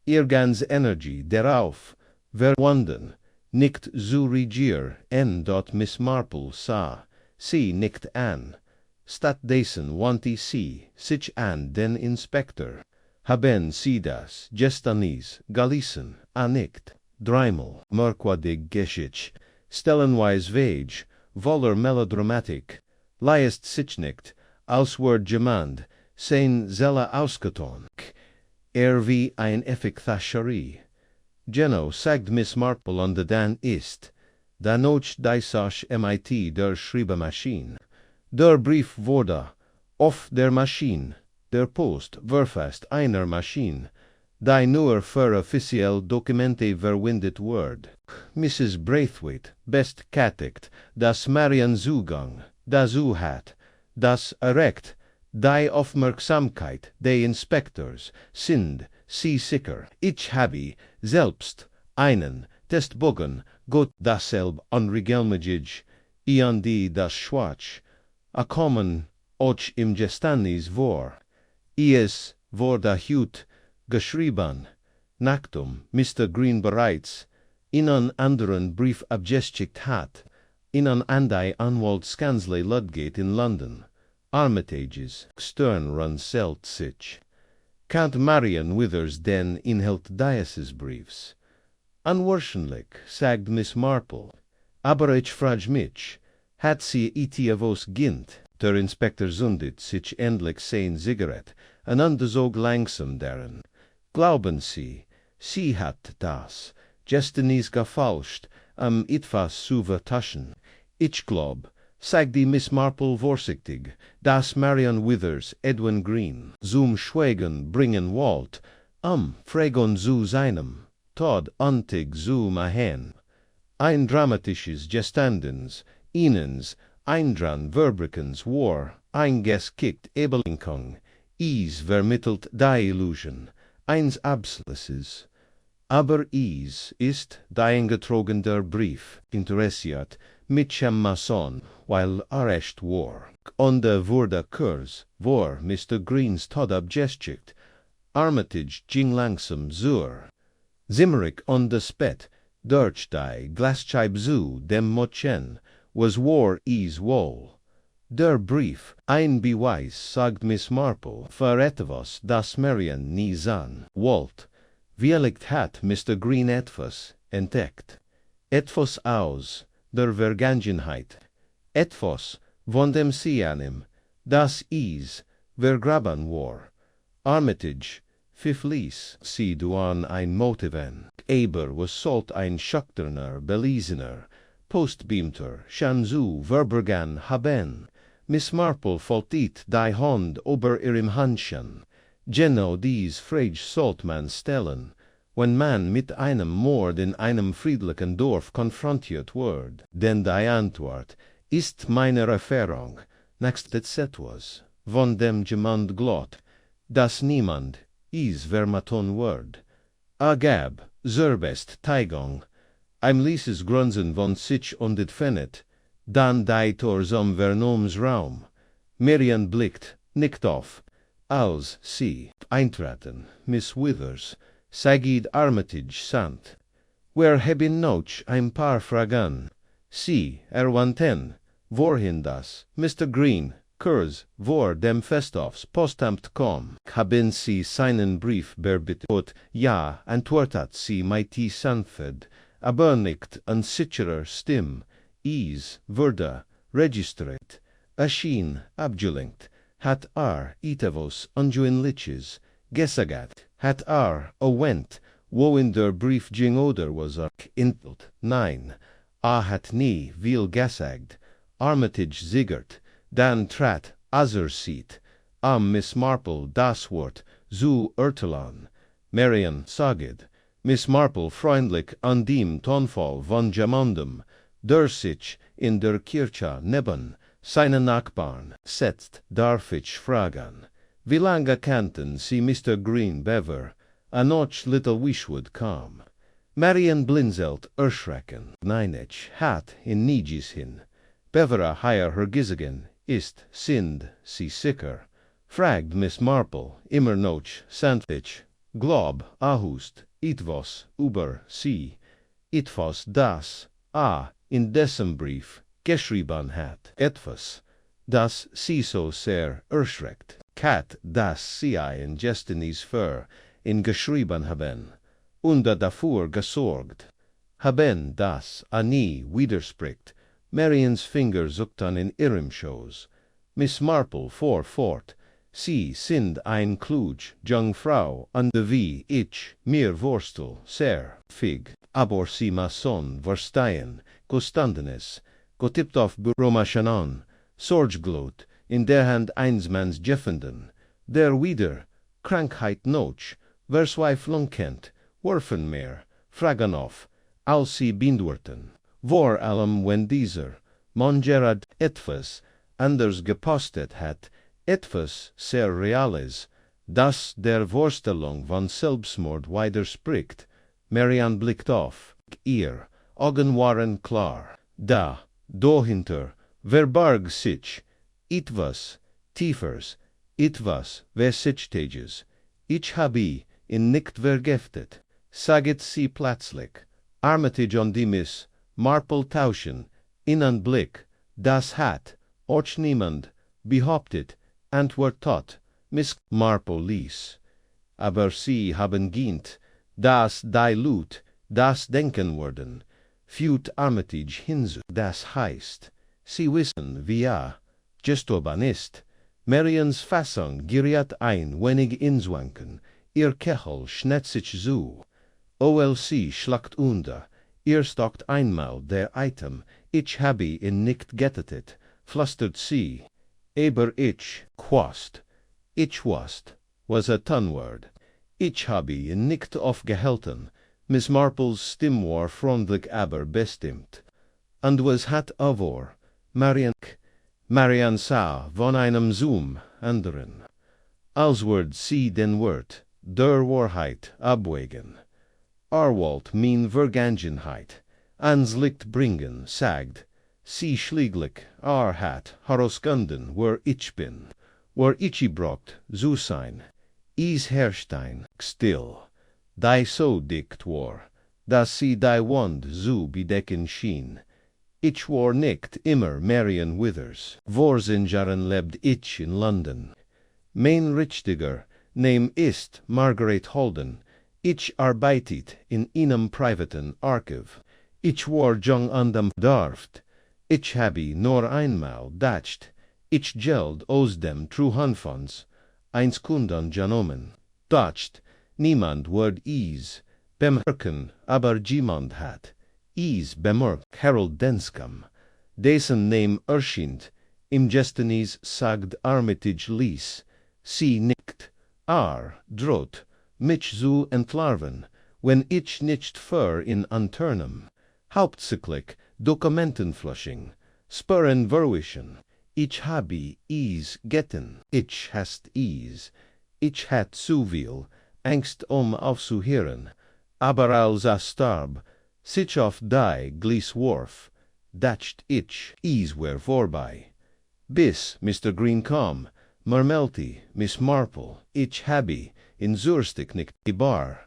ihr ganz Energie darauf, verwunden, nicht zu regier, dort Miss Marple sah, sie nicht an. Stattdessen wandte sie sich an den Inspektor. Haben Sie das Geständnis gelesen? Nicht. Dreimal, merkwürdig geschickt, stellenweise vage, voller Melodramatik, leist sich nicht, als wird jemand sein Seele ausgetan, wie ein Effektascherie. Geno sagt Miss Marple und dann ist, da noch die Sache mit der Schreibmaschine. Der Brief wurde auf der Maschine, der Post verfasst einer Maschine, die nur für offiziell Dokumente verwendet wird. Mrs. Braithwaite bestätigt, dass Marian Zugang dazu hat, das Recht, die Aufmerksamkeit des Inspektors sind sie sicher. Ich habe selbst einen Testbogen got dasselbe unregelmäßig, und das Schwarz, kommen auch im Geständnis vor. Es wurde heute geschrieben, nachdem Mr. Green bereits in einen anderen Brief abgeschickt hat, an die Anwalt Scansley Ludgate in London. Armitages, Stern runs selt sich. Count Marian Withers den Inhalt dieses Briefs. Unwahrscheinlich, sagt Miss Marple, aber ich frage mich, hat sie etwas gint? Der Inspektor zündet sich endlich sein Zigarett und untersog langsam daran. Glauben Sie, sie hat das Geständnis gefälscht, etwas zu vertuschen? Ich glaub, sagt die Miss Marple vorsichtig, dass Marian Withers Edwin Green zum Schweigen bringen wollt, fragen zu seinem Tod antig zu machen. Ein dramatisches Geständnis, ihnen eindran Verbrekens war, eingeskickt Ebelinkung, vermittelt die Illusion, eins Abschlusses. Aber ist der eingetragene Brief interessiert mit dem Mason, weil echt war. Und wurde Kurs, war Mr. Greens Tod abgeschickt. Armitage ging langsam zur. Zimmerig on das Bett, durch die Glasscheibe zu dem Mädchen, was war wohl. Der Brief, ein Beweis, sagt Miss Marple, für etwas, das Marian nie sahen wollt. Vielleicht hat Mr. Green etwas entdeckt. Etwas aus der Vergangenheit. Etwas von dem sie an ihm, das vergraben war. Armitage verließ sie durch ein Motiven. Aber was sollt ein schüchterner, belesener Postbeamter schon zu verbergen haben? Miss Marple faltit die Hand über ihrem Handchen. Genau dies Frage sollt man stellen, wenn man mit einem Mord in einem friedlichen Dorf konfrontiert wird. Denn die Antwort ist meine Erfahrung, nächst etwas, von dem jemand glaubt, dass niemand vermaton wird. Gab, best Teigung, ein lieses Grunzen von sich und entfernet, dann die Tor zum Vernomsraum. Marian blickt nicht auf, als sie eintraten. Miss Withers, sagid Armitage sant. Wir haben noch ein paar Fragen. Sie erwähnten, wohin das Mr. Green, Kurs, vor dem Festhofs Postamt kom. Haben Sie seinen Brief bearbeitet? Ja, antwortet sie mit sanft, aber nicht an sicherer Stimme. Wurde registriert, erschien abgelenkt, hat etwas unjuinliches gesagt, hat erwähnt, wohin der Brief ging oder was intelt. Nein, hat nie viel gesagt. Armitage siegert, dann trat sieht, Miss Marple das Wort zu urteilen. Marian saged, Miss Marple freundlich an dem Tonfall von jemandem, der sich in der Kirche neben seinen Nachbarn setzt, darf ich fragen, wie lange kannten Sie Mr. Greenbeaver, a noch little wishwood come? Marian blinzelt erschrecken, neinech hat in niegis hin. Bevera higher her gizigen, ist, sind, sie sicker. Fragt Miss Marple, immer noch, sandwich, glob, ahust, etwas, über, sie, etwas, das, in dessen Brief, geschrieben hat, etwas, das sie so sehr erschreckt, kat, das sie in Geständnis für, in geschrieben haben, und dafür gesorgt, haben das, nie widerspricht, Marians Finger zuckten in ihrem Schoß. Miss Marple fuhr fort, Sie sind ein kluge Jungfrau, und wie ich mir vorstel, sehr fig, aber Sie müssen verstehen, gestandenes, getippt auf Büroangestellte, Sorgglut, in der Hand eines Manns Jeffenden, der wieder, Krankheit noch, Verzweiflung kennt, werfen mehr, fragen auf, als sie bindwerten. Vor allem wenn dieser, Gerard etwas anders gepostet hat, etwas sehr Reales, das der Vorstellung von Selbstmord widerspricht. Marian blickt auf, ihr Augen waren klar. Dahinter, verbarg sich, etwas Tiefers, etwas Versichtiges. Ich habe ihn nicht vergiftet, saget sie plötzlich. Armitage und die Miss Marple tauschen, in einen Blick, das hat, och niemand, behauptet, antwortet, Miss Marple ließ. Aber sie haben gint, dass die Lut, das denken worden, führt Armitage hinzu, das heißt, sie wissen, wie gestorben ist. Marians Fassung geriet ein wenig ins Wanken, ihr Kechel schnetzt sich zu. OLC schlagt unter, ihr stockt einmal der Item, ich habe ihn nicht getötet, flüstert sie. Aber ich quast, ich was a Tunwort. Ich habe ihn nicht aufgehalten. Miss Marples Stimme war freundlich aber bestimmt. Und was hat aber Marian sah von einem zum anderen. Als wird sie den Wort der Wahrheit abwägen. Wollt min Vergangenheit ans Licht bringen, sagt, sie schläglich hat herausgefunden, wer ich bin, wer ich braucht zu sein. Is Herrstein still, die so dicht war, dass sie die Wand zu bedecken schien. Ich war nicht immer Marian Withers. Vor 10 Jahren lebt ich in London. Mein richtiger Name ist Margaret Holden. Ich arbeitet in einem privaten Archiv. Ich war jung an dem Dorf. Ich habe nur einmal dacht, ich geld aus dem Truhanfons, eins Kunden genommen. Dacht, niemand wird is bemerken, aber jemand hat is bemerkt. Harold Denscombe, dessen Name erscheint, im Geständnis sagt Armitage ließ, sie nicht, droht, mich zu entlarven, wenn ich nicht für ihn anturnem. Hauptsächlich Dokumentenflushing, Spuren verwischen. Ich habe is getten, ich hast is. Ich hat zu viel Angst aufzuhören, aber als starb, sich auf die Glies warf, dacht ich, is were vorbei. Bis Mr. Green kam, murmelte Miss Marple, ich habe in Zurstig nicht gebar.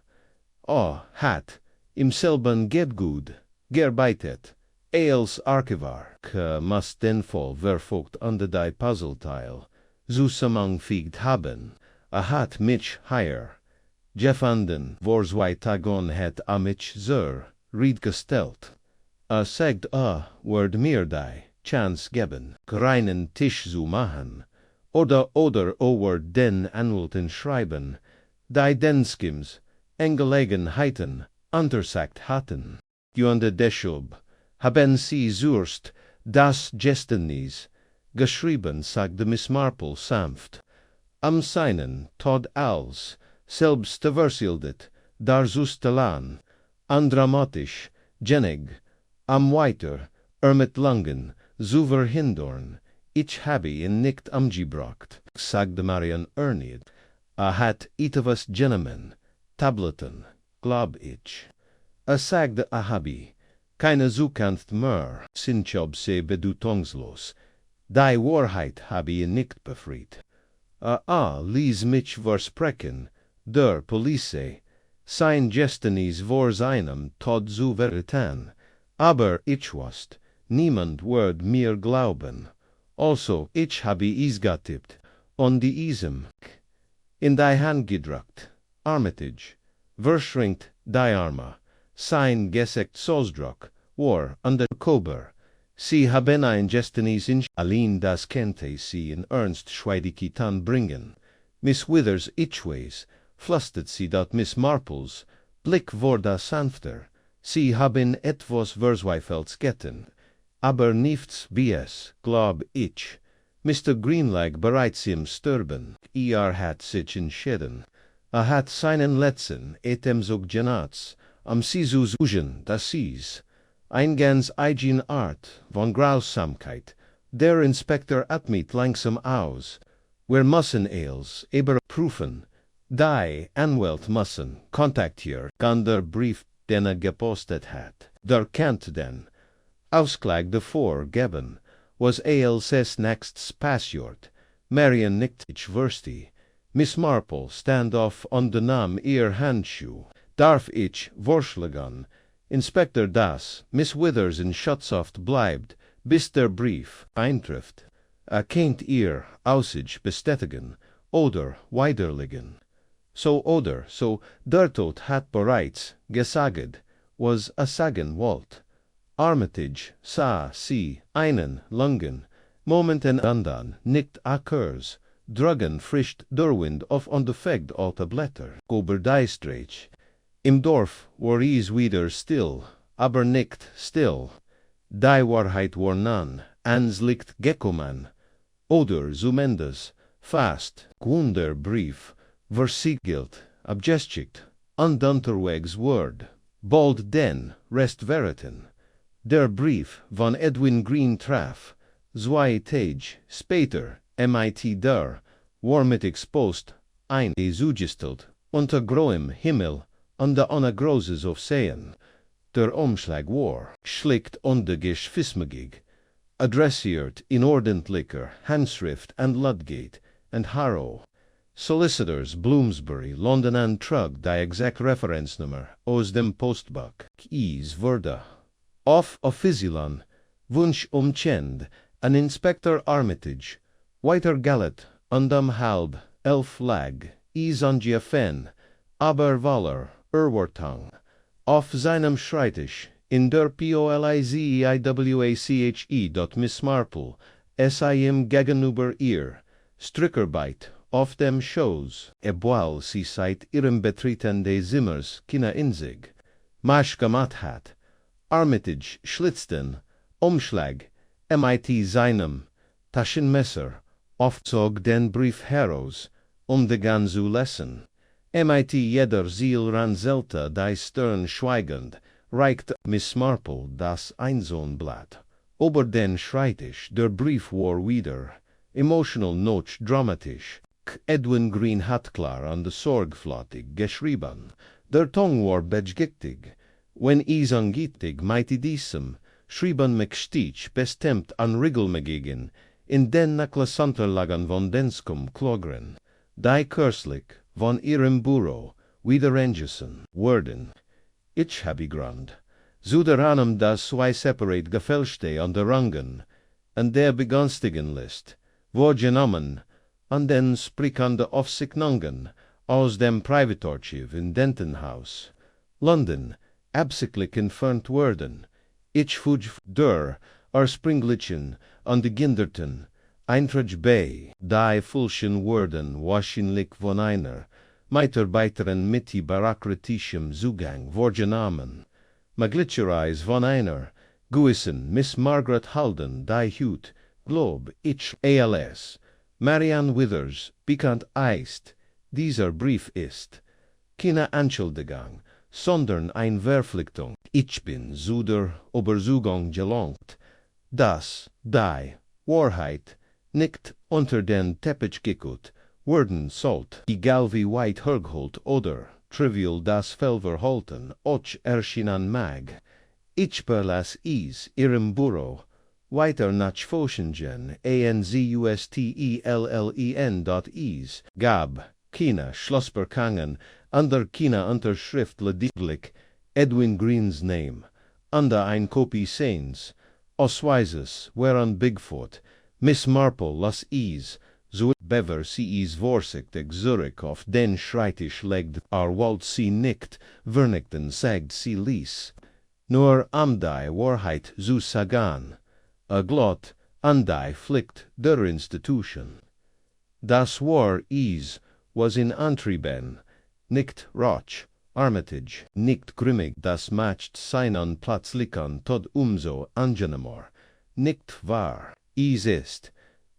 Hat im selben Gebgut gearbeitet, als Archivar, muss den Fall verfolgt unter die Puzzleteil, zusammengefügt haben, hat mich hier, gefunden, vor 2 Tagen hat mich sehr Ried gestellt. Sagt wird mir die Chance geben, reinen Tisch zu machen, oder wird den Anwälten schreiben, die Denskims Angelegenheiten untersagt hatten. Junde deshalb haben sie zuerst das Geständnis geschrieben, sagte Miss Marple sanft. Am seinen Tod als selbst versildet, dar Zustellan, andramatisch, genig, am weiter, Mit Langen, zuver hindorn, ich habe ihn nicht umgebracht, sagte Marian Ernid. Hat etwas Gentlemen, Tableten, glaub ich. Sagte habe, keine Zukunft mehr, sind ob sie bedeutungslos. Die Wahrheit habe ihn nicht befreit. Lies mich versprechen, der Police, sein Geständnis vor seinem Tod zu veritan. Aber ich wusste, niemand wird mir glauben. Also, ich habe es getippt, und die Isem in die Hand gedruckt. Armitage, verschränkt die Arme, sein Gesichtsausdruck war undercover. Sie haben ein Geständnis in allein das konnte sie in Ernst Schweidigkeit bringen. Miss Withers itchways, flüstert sie dat Miss Marples Blick wurde sanfter. Sie haben etwas verzweifelt getan, aber nichts BS, glaub ich. Mr. Greenlag bereits im Sterben, hat sich entschieden. Hat seinen letzten Atemzug genutzt, sie zu suchen, dass sie's. Ein ganz eigen Art von Grausamkeit. Der Inspektor atmet langsam aus. Wir müssen els überprüfen. Die Anwalt müssen kontaktieren, kann der Brief, den gepostet hat. Der Kant den Ausklag davor geben, was ses nächstes passiert. Marian nickt ich versti. Miss Marple stand auf und nahm ihr Handschuh. Darf ich vorschlagen, Inspektor, dass Miss Withers in Schutzhaft bleibt, bis der Brief eintrifft. Kennt ihr Aussicht bestätigen oder widerlegen? So der Tod hat bereits gesagt, was sagen wollt. Armitage sah sie einen langen Momenten andan, nicht akkurs, dragen frischt der Wind auf unbefleckt alte Blätter, über die Straße. Im Dorf war es wieder still, aber nicht still. Die Wahrheit war nan, ans Licht gekommen, oder zumindest fast, der Brief, versiegelt, abgestschickt, und unterwegs word. Bald den Rest verraten. Der Brief von Edwin Green traf, 2 Tage später, MIT der, war mit exposed, ein zugestelt, unter grauem Himmel, und der Anagroses auf Seen. Der Umschlag war schlicht untergeschwissmigig, adressiert in ordentlicher Handschrift and Ludgate and Harrow. Solicitors, Bloomsbury, London trug die exact Referenznummer aus dem Postbuch. Kies wurde auf Officielan, Wunsch umchend, an Inspector Armitage, weiter gallet, und halb 11 lag, fen, aber Waller, Erwartung, auf seinem Schreibtisch, in der Polizeiwache dot Miss Marple, sim gegenüber ihr, Strickerbeit, auf dem Schoß, obwohl sie seit ihrem Betreten des Zimmers keine Inzig, Masch gemacht hat. Armitage schlitzten, Umschlag, MIT seinem Taschenmesser, aufzog den Brief heraus, den zu lesen. MIT jeder Ziel ranzelte die Stirn schweigend, reichte Miss Marple das Einzelblatt. Über den Schreibtisch, der Brief war wieder, emotional note dramatisch. Edwin Green hat klar und sorgfältig geschrieben. Der Ton war beschgittig. Wenn es angittig meinte diesem, schrieben mich stich bestimmt an regelmäßigen, in den Nachlassunterlagen von Denskum Klogren. Die kürzlich von ihrem Büro wieder eingeschrieben wurden. Ich habe Grund, zu der Annahme, dass 2 separate Gefälschte an der Rangen, an der begünstigen List, vorgenommen, an den sprechende Aufsichtungen aus dem Privatarchiv in Denton House, London, absichtlich entfernt wurden. Ich fuge der Springlichen an die Ginderten, Eintracht bei, die Fulschen wurden wahrscheinlich von einer Mitarbeiterin mit bürokratischem Zugang vorgenommen. Möglicherweise von einer gewissen Miss Margaret Halden, die Hut, glaub ich, als Marianne Withers bekannt ist. Dieser Brief ist keine Anschuldigung, sondern eine Verpflichtung. Ich bin zu der Überzeugung gelangt, die, Wahrheit, nicht unter den Teppich gekut, worden sollt, egal wie weit hergeholt oder trivial das Verhalten och erschienen mag. Ich perlas ihrem Büro, weiter nach Foschingen, anzustellen.is, gab, China, Schlossberkangen, under China Unterschrift lediglich, Edwin Green's name, under ein Kopie Sains, Ausweises, whereon Bigfoot, Miss Marple las so bever vorsichtig Zurich auf den Schreibtisch legt, wollt sie nicht vernichten, sagt sie ließ, nur die Wahrheit zu sagen, glott an die Pflicht der Institution. Das war was in Antrieben, nicht Roch, Armitage, nicht grimmig, das macht seinen plötzlichen Tod umso angenehmer, nicht wahr, ist,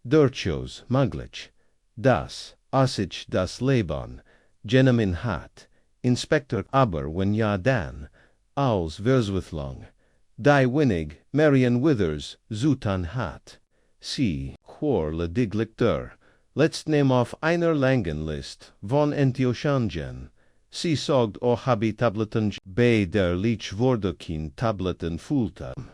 durchaus möglich, dass sich das Leben genommen hat, Inspektor, aber wenn ja dann, als Verswithlung, die wenig Marian Withers zutan hat, sie, quor lediglich der, letztnem auf einer langen List von Entioschangen, sie sagt Habitabletten bei der Lichwordokin Tabletten Fultam.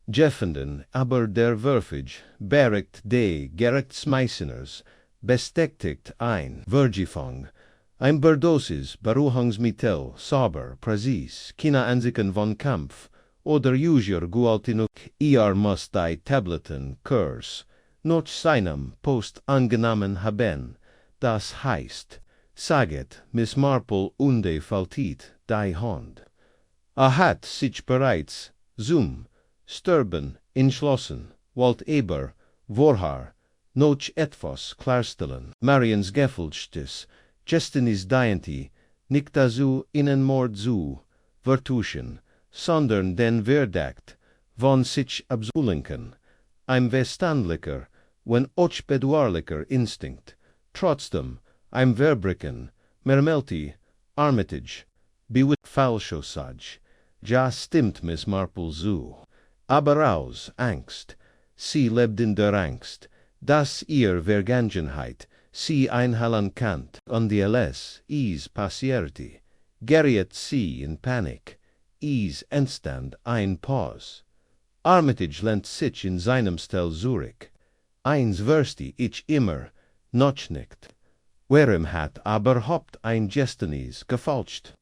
Jeffenden, aber der Würfig, berigt de Gerechtsmeißners, bestektigt ein Vergifung, ein Berdosis, Beruhungsmittel, sauber, präzis, keine Ansichten von Kampf, oder usier gualtinuk, muss die Tabletten Kurs, noch seinem Post angenommen haben, das heißt, saget Miss Marple unde faltit die Hand. Hat sich bereits, sterben, entschlossen, wollt aber, vorher, noch etwas klarstellen. Marians Gefälschtes, Gestenis Dienti, nicht dazu ihnen Mord zu vertuschen, sondern den Verdacht von sich abzulenken, ein verstandlicher, wenn auch bedauerlicher Instinkt, trotzdem, ein Verbrechen, Mermelti, Armitage, bewit Falschosage, ja stimmt Miss Marple zu. Aber aus Angst, sie lebt in der Angst, dass ihr Vergangenheit sie einhalten kann, und die alles passierte, geriet sie in Panik, entstand ein Pause. Armitage lehnt sich in seinem Stil zurück. Eins wüsste ich immer, noch nicht. Warum hat aber Haupt ein Geständnis gefälscht?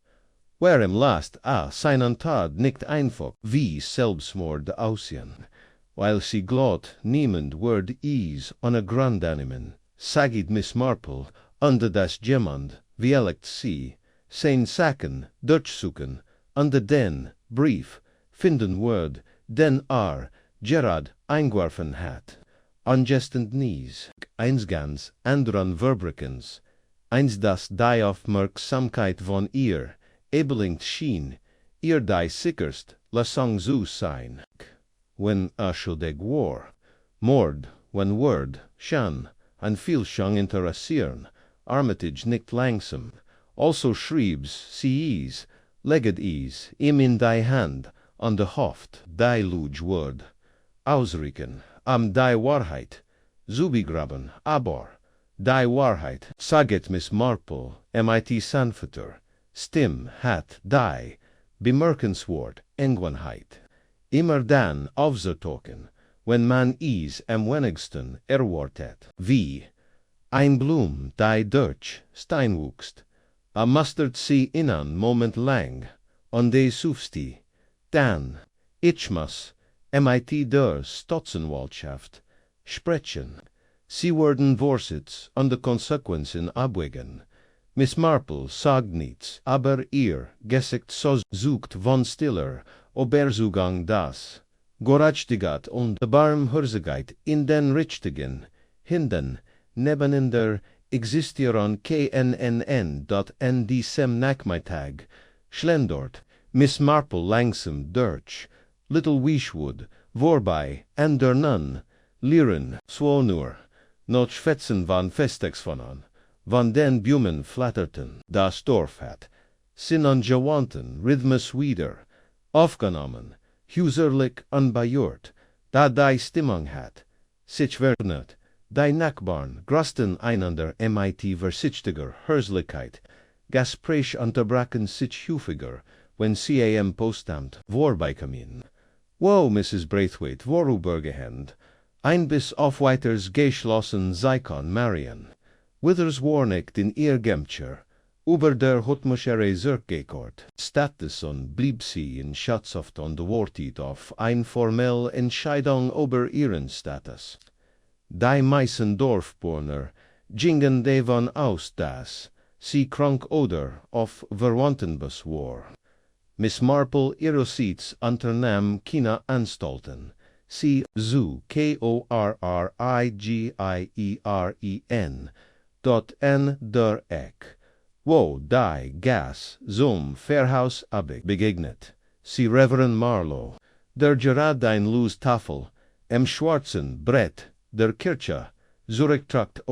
Warum lasst seinen Tod nicht einfach wie Selbstmord aussehen? Weil sie glaubt, niemand wird ohne Grund annehmen, sagit Miss Marple, unter das jemand, vielleicht sie, sein Sachen durchsuchen, unter den Brief finden wird, den Gerard eingeworfen hat. Ungeständnis, eins ganz anderen Verbrechens, eins das die Aufmerksamkeit von ihr, ebelingt schien, ihr die sicherst Lassung zu sein. Wenn schuldig war, Mord, wenn Word, schon, an Vielschung interessieren, Armitage nicht langsam, also schriebs sie leget ihm in die Hand, an de Hoft, die Luge Word, ausrieken, die Wahrheit, zubegraben, aber, die Wahrheit, saget Miss Marple, mit sanfter, Stimm hat die bemerkenswert Engwanheit. Immer dann aufzutoken, wenn man am wenigsten erwartet, wie ein Blum, die durch Stein wuchst, mustert sie innen Moment lang, und de sufsti, dann, ich muss, mit der Stotzenwaldschaft, sprechen, sie werden Vorsitz und de Konsequenzen abwägen. Miss Marple sagt nichts, aber ihr Gesicht sucht von stiller Oberzugang das Gerechtigkeit und Barmherzigkeit in den richtigen Hinden neben der existieren KNNN, in diesem Nachmittag schlendert Miss Marple langsam durch Little Wishwood, vorbei an der Nun, Lieren, nur, noch Fetzen van Festexfonnen, van den Blumen flatterten, das Dorf hat, sinangewanten Rhythmus wieder, aufgenommen, huserlich unbeirrt, da die Stimmung hat, sich vernet, die Nachbarn grasten einander mit versichtiger Hörslichkeit, Gespräch unterbrachen sich häufiger, wenn sie am Postamt vorbeikamen. Wo, Mrs. Braithwaite, vorübergehend, ein bis auf weiters geschlossen Seikon Marian, withers warnigt in ihr Gemcher, über der Hutmuschere zurückgekehrt, Statusson blieb sie in Schatzhaft und wartet auf ein formell Entscheidung über ihren Status. Die meisten Dorfbewohner gingen davon aus, dass sie krank oder auf Verwandtenbus war. Miss Marple ihrerseits unternahm keine Anstalten, sie zu Korrigien .n der Eck, wo die Gas zum Verhaus begegnet, sie Reverend Marlowe, der gerade ein Lustafel am schwarzen Brett der Kirche zurücktragt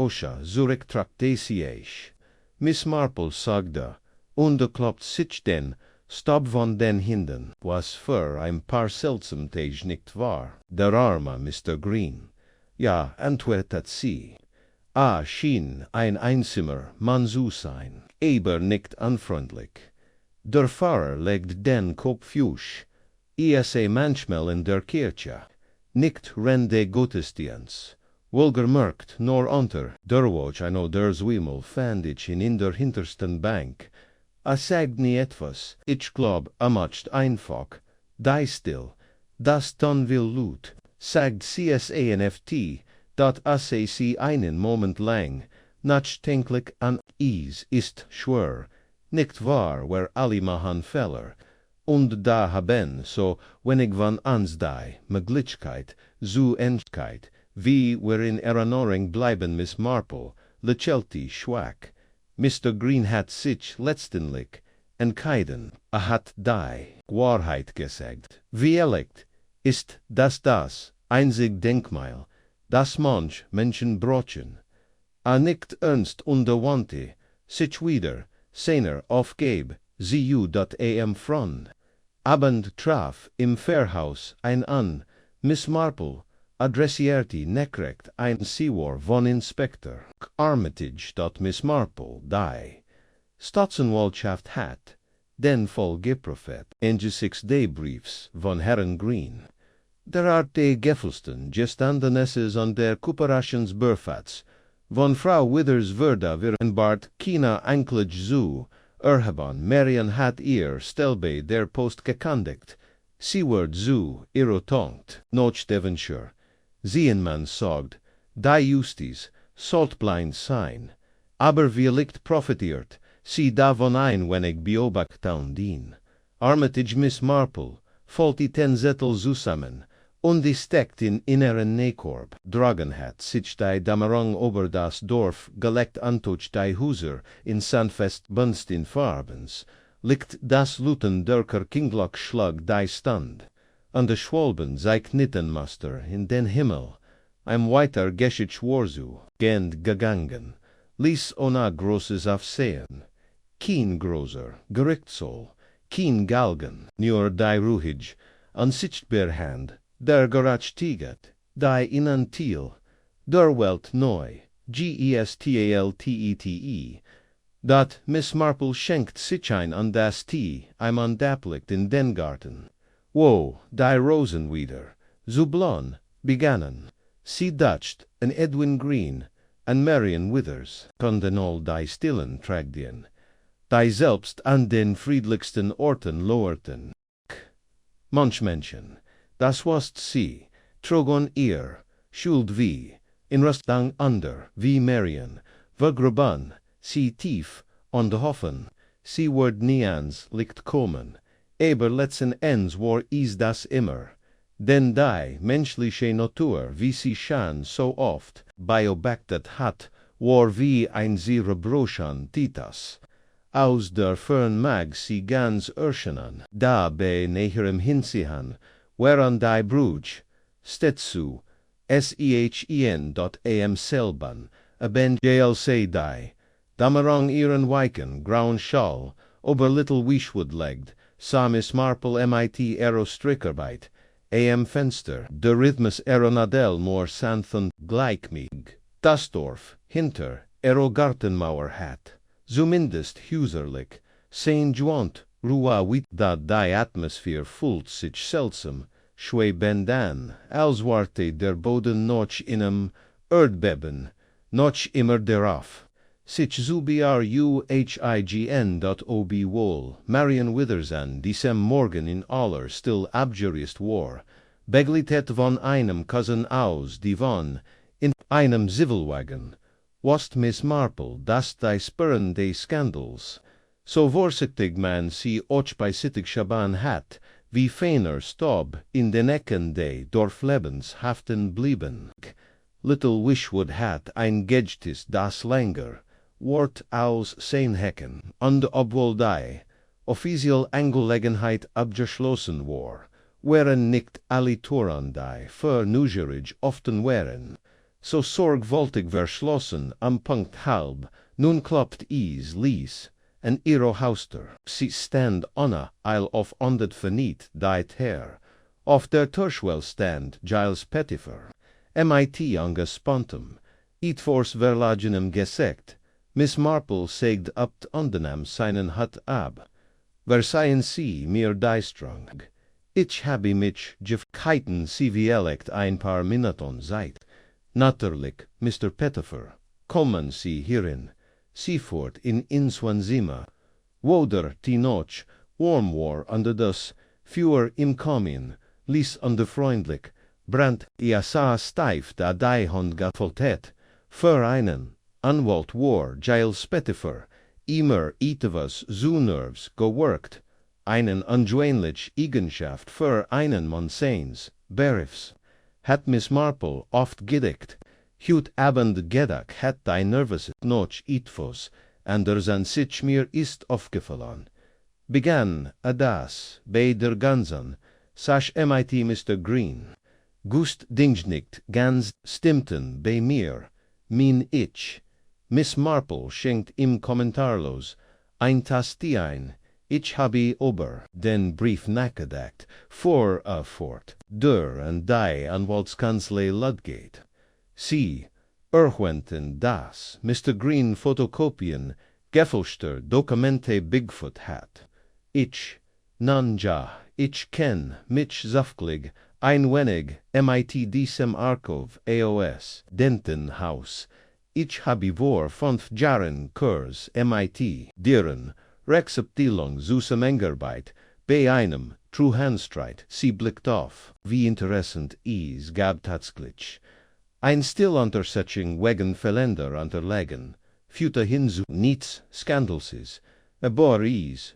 Desiech. Miss Marple sagte, und klopft sich den Stopp von den Hinden, was für ein paar seltsam Tage nicht war. Der arme Mr. Green. Ja, antwortet sie. Schien ein Einzimmer Mann zu sein, aber nicht unfreundlich. Der Pfarrer legt den Kopf fusch, manchmal in der Kirche, nicht rende Gottesdienst, wohlgemerkt nur unter der Watch der Zwiemel fand ich in der hintersten Bank. Sagt nie etwas, ich glaub, macht einfach, die still, das dann will Lut, sagt CSANFT, dat sie einen Moment lang, nachdenklich an ist schwer, nicht wahr, wer alle machen Fehler, und da haben so wenig von uns die Möglichkeit zu Endkeit, wie wir in Erinnerung bleiben Miss Marple, lächelte schwach. Mr. Green hat sich letztendlich entschieden, hat die Wahrheit gesagt. Wie ehrlich ist das einzig Denkmal, das manch Menschen brochen, nicht ernst unterwandte, sich wieder, seiner aufgeb, am Front. Abend traf im Verhaus ein an, Miss Marple, adressierte neckrecht ein Seawar von Inspector Armitage dot Miss Marple, die Staatsanwaltschaft hat, den vollgeprüft, in 6 Briefs von Herrn Green. Der Art de Geffelsten, Geständnisses an der Kooperationsberfats, von Frau Withers würde wir Bart keine Anklage zu erheben, Marian hat ihr Stelbe der Post gekündigt, sie wird zu ihrer Taucht, Notch Devonshire. Siehenmann sagt, die Justiz sollt blind sein, aber wie licht profitiert, sie davon ein wenig beobachtung dien. Armitage Miss Marple, folgt die 10 Zettel zusammen, und die steckt in inneren Nähkorb. Dragen hat sich die Dämmerung über das Dorf gelegt antuch die Häuser in sandfest bunsten Farbens, liegt das Luten der Kinglockschlag die Stand. An de Schwalben sei Knittenmaster in den Himmel, ein weiter Geschich Warzu, gend gegangen, ließ ona Großes aufsehen. Kein großer Gerichtssaal, kein Galgen, nur die ruhig, unsichtbar Hand, der Geratsch tiget, die Inantil, der Welt neu, Gestaltete, dat Miss Marple schenkt sich ein an das Tee, ein daplicht in den Garten. Wo, die Rosen wieder, zu blond, begannen, sie dacht an Edwin Green, an Marian Withers, konnten all die Stillen tragdien, die selbst an den friedlichsten Orten loerten. Manch Menschen, das was sie, trogon ihr, schuld wie, in Rustang under, wie Marian, vergraben, sie tief, und hoffen, sie wird nians licht kommen, aber letzten Endes war das immer, denn die menschliche Natur, wie sie schon so oft beobachtet hat, war wie ein Cerebroschen Titas. Aus der Fern mag sie ganz erscheinen, da bei näherem Hinsehen, während die Brüch, stetzu, SEHEN.am selben, ben JLC die, Dämmerung ihren weichen, grauen Schal, über Little Wishwood legt, sah Miss Marple mit Strickarbeit, am Fenster, de Rhythmus Nadel more Santhen gleich mich. Das Dorf, hinter, Gartenmauer hat, zumindest huserlich, St. Juant, Rua wit dat die Atmosphäre fühlt sich seltsam, schwe bendan, als warte der Boden noch inem Erdbeben, noch immer darauf. Sich zubiruhign.ob wohl, Marion Withersan, diesem Morgen in aller still abjuriest war, beglitet von einem Cousin aus, die von, in einem Zivilwagen, was Miss-Marple, das die Spurren des Skandals, so vorsichtig man sie auch bei sittig Schaban hat, wie feiner Staub in den Ecken des Dorflebens haften blieben. Little Wishwood hat ein Gedchtis das länger, wort aus Seinhecken, und obwohl die offiziell Angelegenheit abgeschlossen war, wären nicht alle Toren die vernünftig often wären, so sorgfältig verschlossen am Punkt halb, nun klopft lies, en ihre Hauster, sie stand onna eil of ondet verniet dit her, of der Turschwell stand Giles Pettifer, MIT angespontem, fors verlagenem gesekt, Miss-Marple sägt abt ondernem seinen Hut ab, verseien sie mir deistrang. Ich habe mich gefkeiten sie wie elect ein paar Minuten Zeit. Natürlich, Mr. Pettifer, kommen Sie hierin, Sie fort in Inswanzima, woder die Noch warm war under das Feuer im Kamin, ließ under freundlich, brandt sah steif da die Hund gefoltet, für einen Anwalt war Giles Pettifer, immer etwas zu nervs geworkt, einen ungewohnlich Eigenschaft für einen Monseins, Beriffs, hat Miss-Marple oft gedeckt, Hut abend gedacht hat die nervöse noch etwas, anders an sich mir ist aufgefallen. Begann das bei der ganzen, sach MIT Mr. Green, gust dings nicht ganz stimmten bei mir, min ich, Miss-Marple schenkt im kommentarlos, ein Tasti ein, ich habe ober den Brief nachgedacht, fort, der und die Anwaltskanzlei Ludgate. Sie, erwähnten das Mr. Green Fotokopien, gefälschter Dokumente Bigfoot hat. Ich, ich kenn mich saftlig, ein wenig, MIT diesem Archiv AOS, Dentenhaus. Ich habe vor 5 Jahren Kurs MIT, deren Rexabteilung Zusammenarbeit, bei einem Treuhandstreit, sie blickt auf, wie interessant gab tatsächlich. Ein Stilluntersetzung wegen Verländer unterlegen, führte hin zu nichts Skandalses, aber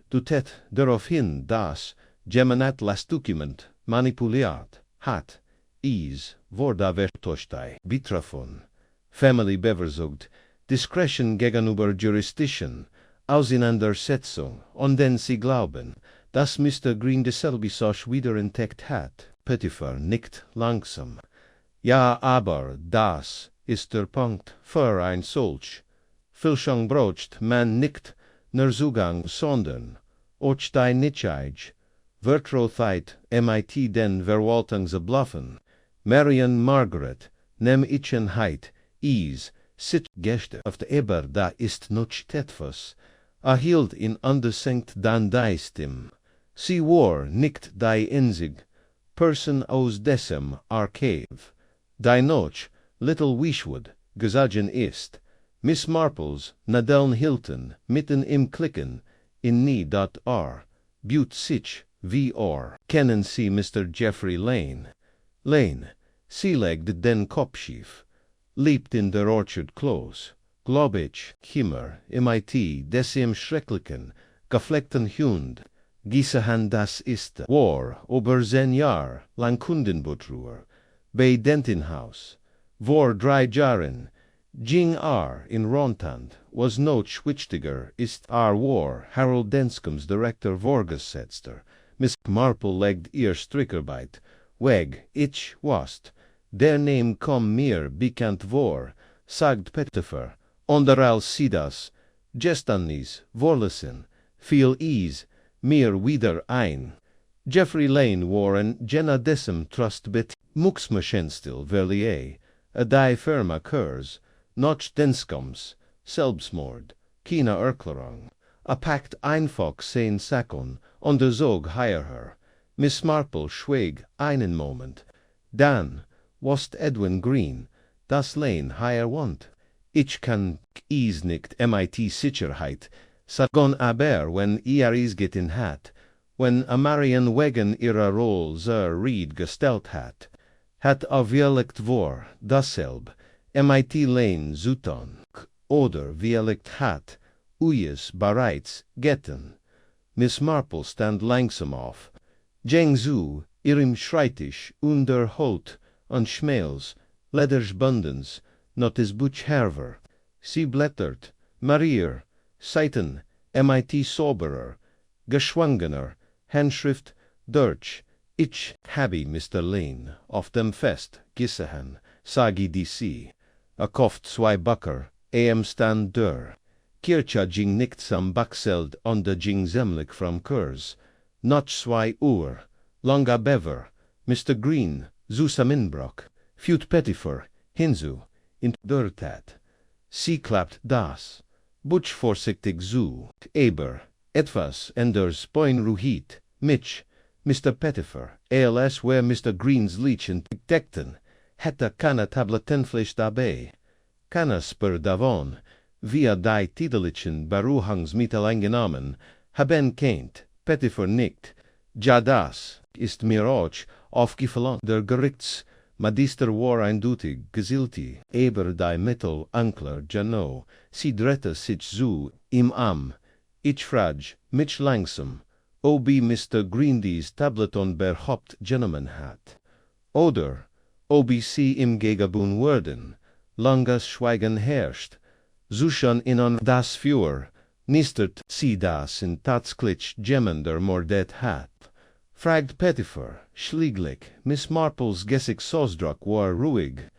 dutet darauf hin, dass Geminat das Dokument manipuliert hat, wurde vertuscht betroffen. Family bevorzugt, Discretion gegenüber Juristischen, Auseinandersetzung, und denn sie glauben, dass Mr. Green dieselbe Sache wieder entdeckt hat. Pettifer nickt langsam. Ja, aber das ist der Punkt für ein solch. Fälschung braucht man nicht nur Zugang, sondern auch die Nichtheit. Vertrautheit MIT den Verwaltung zu bluffen. Marion Margaret, nem Ichenheit, sit Gäste auf der Eber, da ist noch etwas. Erhielt in andersenkt dan die Stimme. Sie war nicht die einzig Person aus diesem Archiv. Die noch, Little Wishwood, gesagen ist, Miss-Marples Nadeln Hilton, mitten im Klicken, in nie.r, Butte sich, V.R. Kennen Sie Mr. Geoffrey Lane? Lane, sie legt den Kopf schief, lebt in der Orchard Close, glaub ich, Kimmer, MIT, des schrecklichen, gefleckten Hund, Gießehan das ist, war, über 10 Jahr, lang Kundenbutruer, bei Dentenhaus, vor 3 Jahren, ging in Rontant, was noch wichtiger ist war, Harold Denskums Direktor vorgesetzter, Miss Marple legt ihr Strickerbyte, weg, ich wast, der Name komm mir bekannt vor, sagt Pettifer, onderal sie das, gestanis, vorlesen, fiel mir wieder ein. Geoffrey Lane war en Jenna decem trust bet muxmachenstil verlier, a die firma curs, noch denskums, selbstmord, kina erklärung, a pact einfach sein Sakon, on der Zog hire her, Miss Marple schweig einen Moment, dann, was Edwin Green, das Lane hire want. Ich kann is nicht MIT Sicherheit, sagon aber wenn is getin hat, when a Marian Wegen ihrer Roll zur Reed gestellt hat a Vielicht vor, dasselb, MIT Lane Zuton, oder Vielicht hat, Uyes bereits getten. Miss Marple stand langsam auf. Jeng zu, ihrem Schreibtisch, unterholt, an Schmäls, Ledersbundens, not is Butch Herver. Sie blättert, Marier, Seiten, MIT Soberer, geschwangener, Handschrift, Deutsch, ich habe Mr. Lane auf dem Fest gesehen, sagi DC, a Kopf zwei Backer, stand der, Kircha ging nicht sam Backseld on de ging zemlich from Kurs, noch 2 Uhr, longa bever, Mr. Green, zu sam Inbrock, Fut Pettifer, hinzu, in der Tat. Sie klappt das, Butch vorsichtig zu, aber, etwas enders Poin Ruhit, Mitch, Mr. Pettifer, als where Mr. Green's Leechen detecten, hätte keine Tablettenfleisch dabei, keine spur davon, via die titelischen Beruhungsmittel eingenommen, haben kennt, Pettifer nicht, ja das, ist mir auch aufgefallen, der Gerichtsmagister war eindeutig gesilti, aber die Mittel ankler Jano, sie drehte sich zu, ihm am, ich frage, mich langsam, ob Mr. Greendy's Tableton berhaupt Gentleman hat, oder ob sie im Gegabun werden, langes Schweigen herrscht, Zuschan inon das Führer, nistert sie das in tatsächlich jemender mordet hat. Fragt Pettifer, schlieglich, Miss Marples Gessig Ausdruck war ruhig.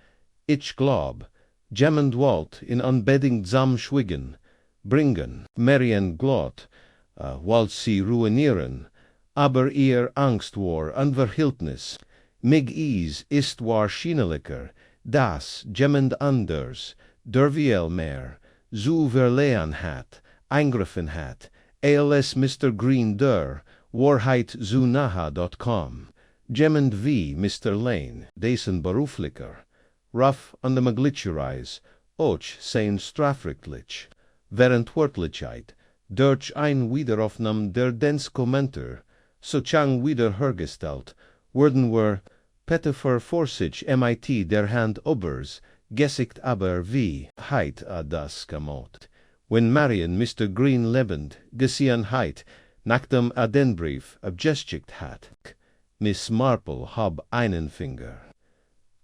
Ich glaub, jemand wollt in unbedingt schwiegen, bringen, Marian glot, wollt sie ruinieren, aber ihr Angst war Unverhältnis. Mig ist wahrscheinlicher, dass jemand anders, der viel mehr, zu verlehen hat, eingriffen hat, als Mr. Green der, Wahrheit zu nahe.com. Jemand wie Mr. Lane, dessen beruflicher, rough an de Maglitschereis, och sein strafrechtlich, Verantwortlichkeit, durch ein Wiederaufnahme der Denskommenter, so chang wieder hergestellt, wurden wir, Pettifer Vorsich MIT der Hand Obers, gesickt aber wie heit a das gemot. Wenn Marian Mr. Green lebend gesehen heit, nach dem Adenbrief abgeschikt hat, Miss Marple hab einen Finger.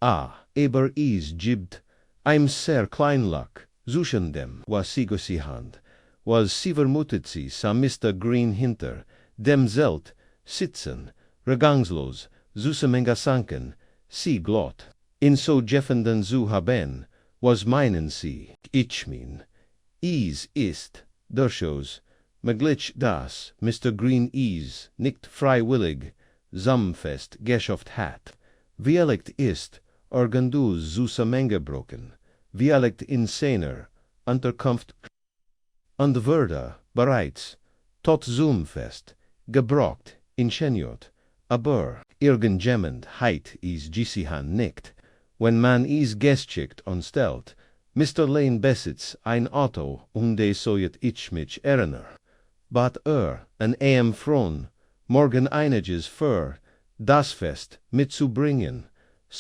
Aber is gibt, ein sehr kleinlack, zwischen dem, was sie gesehen, was sie vermutet sie, sa Mr. Green hinter, dem Zelt, sitzen, regangslos, zusammengesunken, sie glott. In so jeffenden zu haben, was meinen sie, ich mein, is ist, durchaus, möglich das, Mr. Green is, nicht freiwillig, samfest geschafft hat, vielleicht ist, irgendus zusammengebrochen, vielleicht in seiner Unterkunft und wurde bereits, tot zoomfest, gebraucht, ingeniert, aber irgendjemand heit is gesihan nicht. Wenn man is geschickt und stellt, Mr. Lane besitzt ein Auto de sojet ich mich erinnere. Bat an fron, morgen einiges für, das Fest mitzubringen,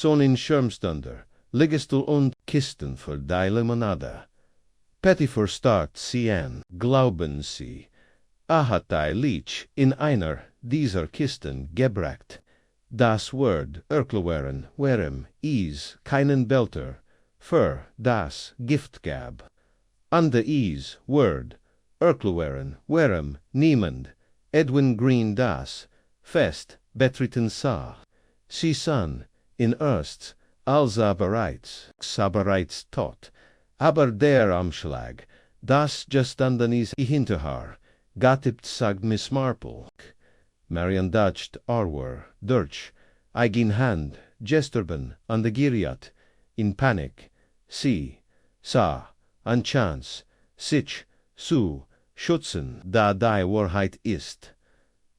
in Schirmstunder, Liegestel und Kisten für die Limonade. Pettifer starrt sie an, glauben sie, hat die Leech in einer dieser Kisten gebracht. Das Wort erklären, warum is keinen Belter für das Gift gab. An der is Wort erklären, warum niemand Edwin Green das Fest betreten sah. Sie sahen in erst, als bereits tot, aber der Anschlag, das gestanden ist hinter haar, gattibt sagt Miss Marple. Marian dacht arwer, durch, eigen hand, gesterben, an de giriat, in panic, sie, sa, an chance, sich, su, schutzen, da die Wahrheit ist.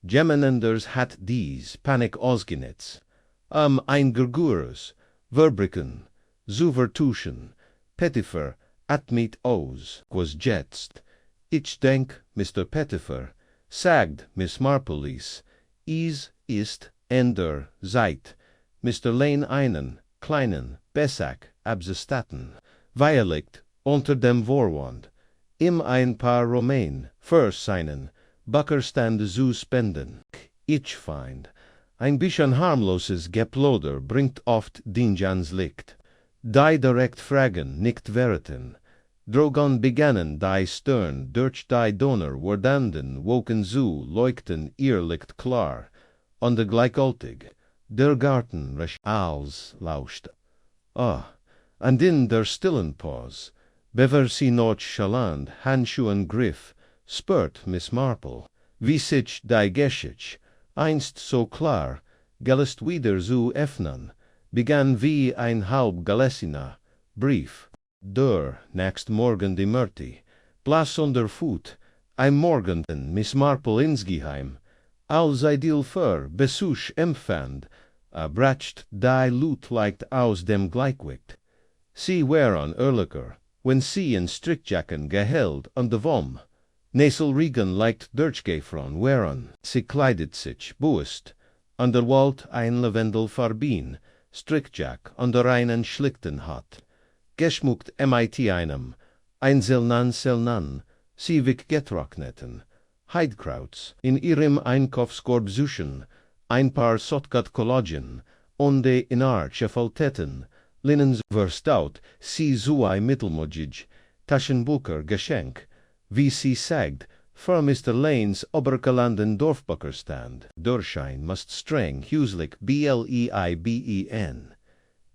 Gemenenders hat dies, panic ausgenetzt, ein Gergures, Verbricken, Zuvertuschen, Pettifer, Atmit aus, was jetzt. Ich denk, Mr. Pettifer, sagt Miss Marple, ist, ender, seid, Mr. Lane einen, kleinen, Besack, abzestatten, Violicht, unter dem Vorwand, ein paar Romain, verseinen, Buckerstand zu spenden. Ich find, ein bisschen harmloses Geploder bringt oft Dinjans Licht. Die direkt fragen, nicht verraten. Drogon begannen die stern, durch die Donner wordanden, woken zu, leuchten Irrlicht klar, und der gleichaltig, der Garten recht als lauschte. And in der stillen Pause, bever sie nonchalant, Handschuhen griff, spürt Miss Marple, wie sich die Geschichte, einst so klar, gelest wieder zu öffnen, begann wie ein halb gelesener Brief. Der nächst Morgen die Myrti, blass under Fut, ein Morgenten Miss Marple insgeheim, als ideal für Besuch empfand, bracht die Lut leicht aus dem Gleichgewicht. Sie waren ehrlicher, wenn sie in Strickjacken geheld an de Wom. Näselregen leicht durchgefroren waren, sie kleidet sich, bewusst, an der Wald ein Lavendelfarbin, Strickjack an der einen schlichten hat. Geschmuckt mit einem, ein Selnan, sie wick getrockneten, Heidkrauts, in ihrem Einkaufskorb suchen, ein paar Sotgat Kollagen, onde in Arche Faltetten, Linens verstaut, sie so ein Mittelmodjig, Taschenbucher Geschenk, wie sie sagt, für Mr. Lanes Obergelanden Dorfbackerstand, Durchschein must streng, huslich, Bleiben.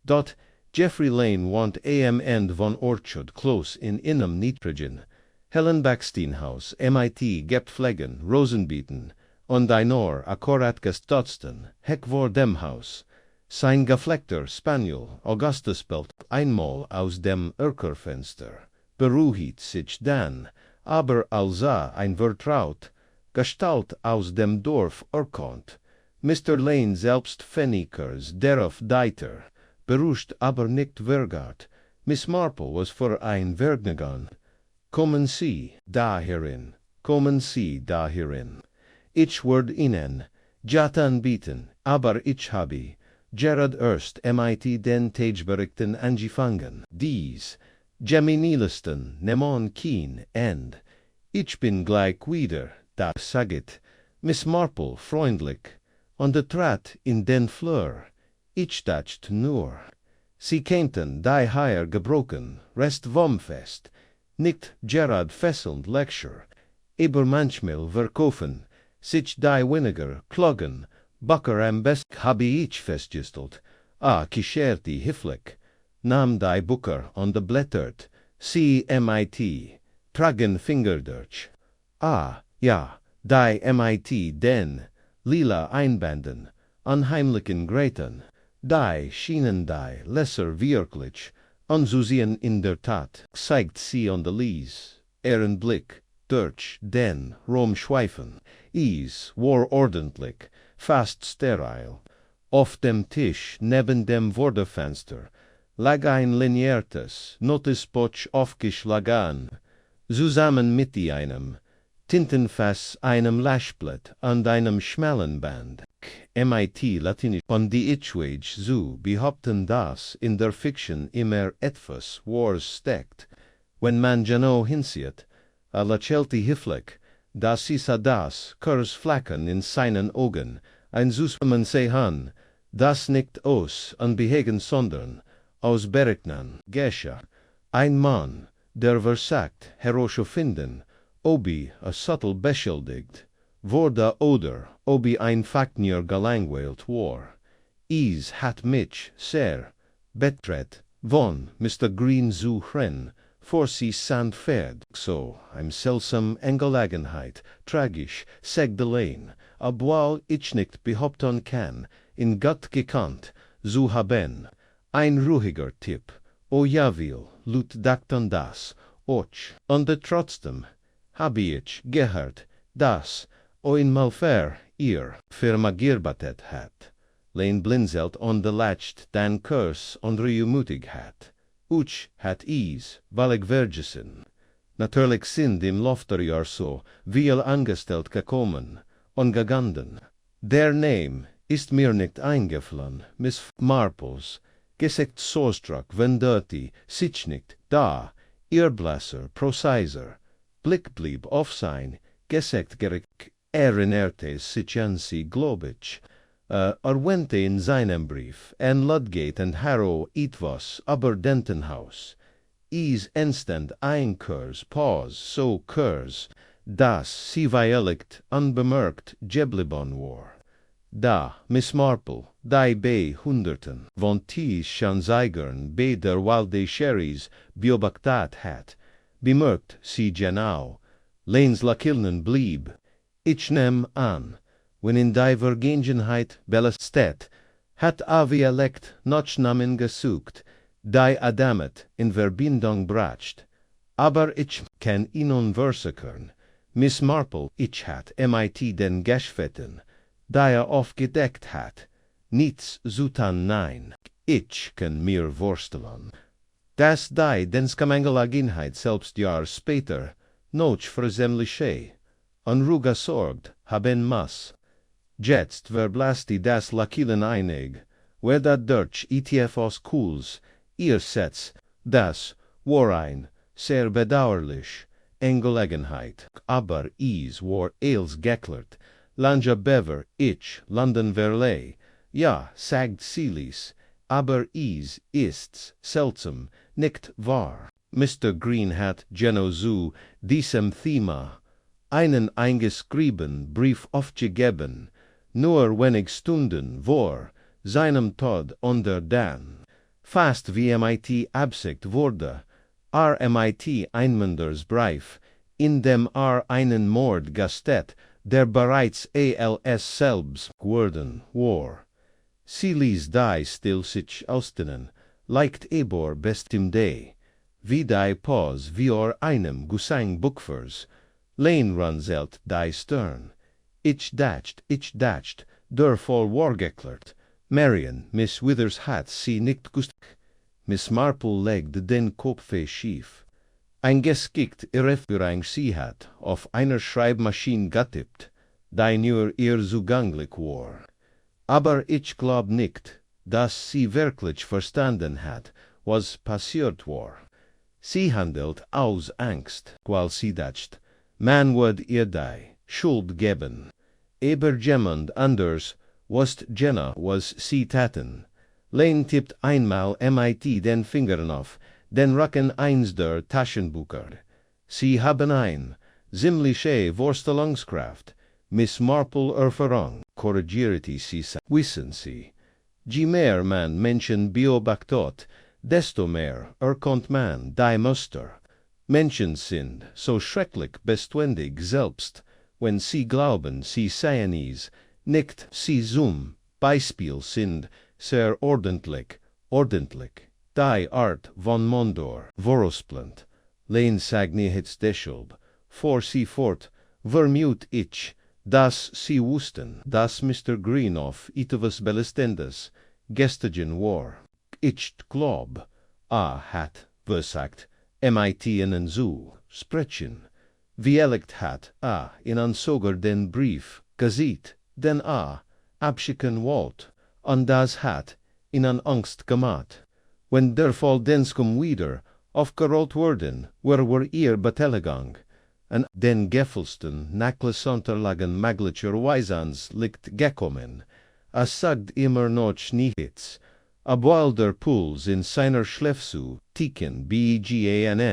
Dort Geoffrey Lane want am End von Orchard close in Innem Nitrogen, Helen Backsteinhaus, MIT Gepflegen, Rosenbieten, und einor akkurat gestotzten, Heck vor dem Haus, sein gefleckter Spaniel, Augustus Belt, einmal aus dem Erkerfenster, beruhigt sich dann, aber alsa ein vertraut, Gestalt aus dem Dorf erkannt, Mr. Lane selbst Pfennigers, darauf deiter, beruhigt aber nicht vergart, Miss Marple was für ein Vergnügen. Kommen Sie da hierin, Ich werd Ihnen, Jatan bieten, aber ich habe, Gerard erst mit den Tageberichten angefangen, dies, Geminilisten, nemon keen, and, ich bin gleich wieder, da saget, Miss Marple freundlich, und trat in den Flur, ich dacht nur, sie kämten die Heier gebroken, rest womfest, nicht Gerard fesselnd Lecture, aber manchmal verkaufen, sich die weniger, kloggen, Bakker am best habe ich festgestelt, kischerti hifflich, nahm die Bucker on de Blättert, mit, tragen Fingerdurch. Ja, die mit den, lila Einbanden, unheimlichen Gräten, die schienen die, lesser wirklich, anzusehen in der Tat, zeigt sie on de Lies, Blick, durch den Romschweifen, war ordentlich, fast sterile. Auf dem Tisch neben dem Vorderfenster lag ein liniertes Notizbuch aufgeschlagen, zusammen mit einem Tintenfass, einem Laschblatt und einem schmalen Band. MIT Latinisch von die Itchwage zu behaupten, dass in der Fiction immer etwas Wahres steckt, wenn man genau hinsieht, lächelte hifflich, das ist das Kursflacken in seinen Augen, ein Susman sehen, das nicht aus Unbehagen, sondern aus Berechnung, Gescher, ein Mann, der versagt, herauszufinden, obi a subtle beschuldigt, wurde oder obi ein Faknier gelangweilt war. Hat mich sehr betret, von Mr. Green zu Wren, vor sie Sandpferd, so, ein seltsam Angelegenheit, tragisch, seg de Lane, obwohl ich nicht behaupten kann, in Gott gekannt zu haben. Ein ruhiger Tipp, o jawohl, Lut dachten das, och, und trotzdem habe ich gehört, dass ein Malfair ihr vermagirbatet hat. Lane blinzelt on de latcht dan kurs onder je mutig hat. Uch hat is, weil ich vergessen. Natürlich sind im Lofterjahr so viel angestellt gekommen und gegangen. Der Name ist mir nicht eingefallen, Miss-Marples, gesagt so struck, wenn dirty, sich nicht, da, Irrblasser, Prociser, Blick blieb auf sein, gesagt gerig, erinnerte sich an sie, glaub ich. Wente in seinem Brief, en Ludgate and Harrow etwas, aber Dentenhaus. Is instant ein Kurs, Pause, so Kurs, dass sie weiligt, unbemerkt, geblieben war. Da, Miss Marple, die bei Hunderten, von Tees Schanzeigern bei der Walde Sherries beobachtet hat, bemerkt sie genau, Lanes Lakilnen blieb. Ich nehm an, wenn in Divergenheit belastet, hat Avielekt Notchnamen gesucht, die Adamet in Verbindung bracht. Aber ich kann Ihnen versichern, Miss Marple, ich hat MIT den Geschwetten, die aufgedeckt hat, nichts zu tun, nein, ich kann mir vorstellen, dass die den Skamengelageinheit selbst Jahr später noch versemmliche, unruhig sorgt haben muss. Jetzt verblasti das Lakilen einig, wer dat Deutsch ETF aus Kuls, ihr Setz, das war ein sehr bedauerlich Angelegenheit, aber is war eils geklert, Lanja Bever, ich, London Verley, ja, sagt Silis, aber is ist's seltsam, nicht wahr. Mr. Green hat Geno zu diesem Thema einen eingeschrieben Brief aufgegeben, nur wenig Stunden vor seinem Tod unter dan, fast wie MIT Absicht wurde, MIT Einmünders Brief, in dem einen Mord gastet, der bereits als selbst geworden war. Sie ließ die still sich ausdehnen, leicht ebor bestimde, wie die Pause wie einem Gesang Buchvers, Lane ranzelt die Stern. Ich dacht, der voll war geklert. Marion, Miss Withers hat sie nicht gust. Miss Marple legte den Kopf schief. Ein geschickt Irreführung sie hat auf einer Schreibmaschine getippt, die nur ihr zugänglich war. Aber ich glaub nicht, dass sie wirklich verstanden hat, was passiert war. Sie handelt aus Angst, weil sie dacht, man wird ihr die Schuld geben. Aber jemand anders, was Jenna was sie taten. Lane tippt einmal MIT den Finger auf, den Rücken eins der Taschenbucher. Sie haben ein ziemliche Vorstellungskraft. Miss Marple Erfahrung, korrigierte sie, wissen Sie. Je mehr man Menschen beobachtet, desto mehr erkennt man die Muster. Menschen sind so schrecklich beständig selbst, wenn sie glauben, sie seien es, nicht sie zum Beispiel sind sehr ordentlich. Die Art von Mondor, Vorosplent, Lane sagni hits deschulb, for sie fort, vermute ich, dass sie wussten, dass Mr. Green auf etwas Belestendes gestigen war. Ich glaub, hat versagt, MIT in zu sprechen. Viellicht hat in sogar den Brief gesieht, den abschicken wollt, und das hat ihnen Angst gemacht. Wenn der Fall denskum wieder aufgerollt worden, war ihr Beteiligung an den gefälsten Nachlassunterlagen möglicherweise ans Licht gekommen. Sagt immer noch nichts, obwohl der Puls in seiner Schlefsu ticken began.miss.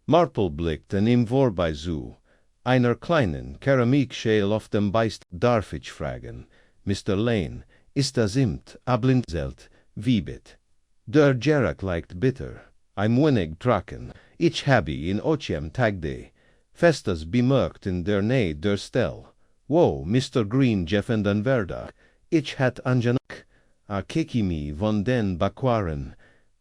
Marple blickte ihm vorbei zu, einer kleinen Keramikschale auf dem Beist. Darf ich fragen, Mr. Lane, ist das Imt ablinzelt, wie bit? Der Gerak leicht bitter, ein wenig trocken. Ich habe in ochem Tagde, festes bemerkt in der Nähe der Stelle, Wo, Mr. Green Jeff en den Verda, ich hat angenak, a kekimi von den Bakwaren,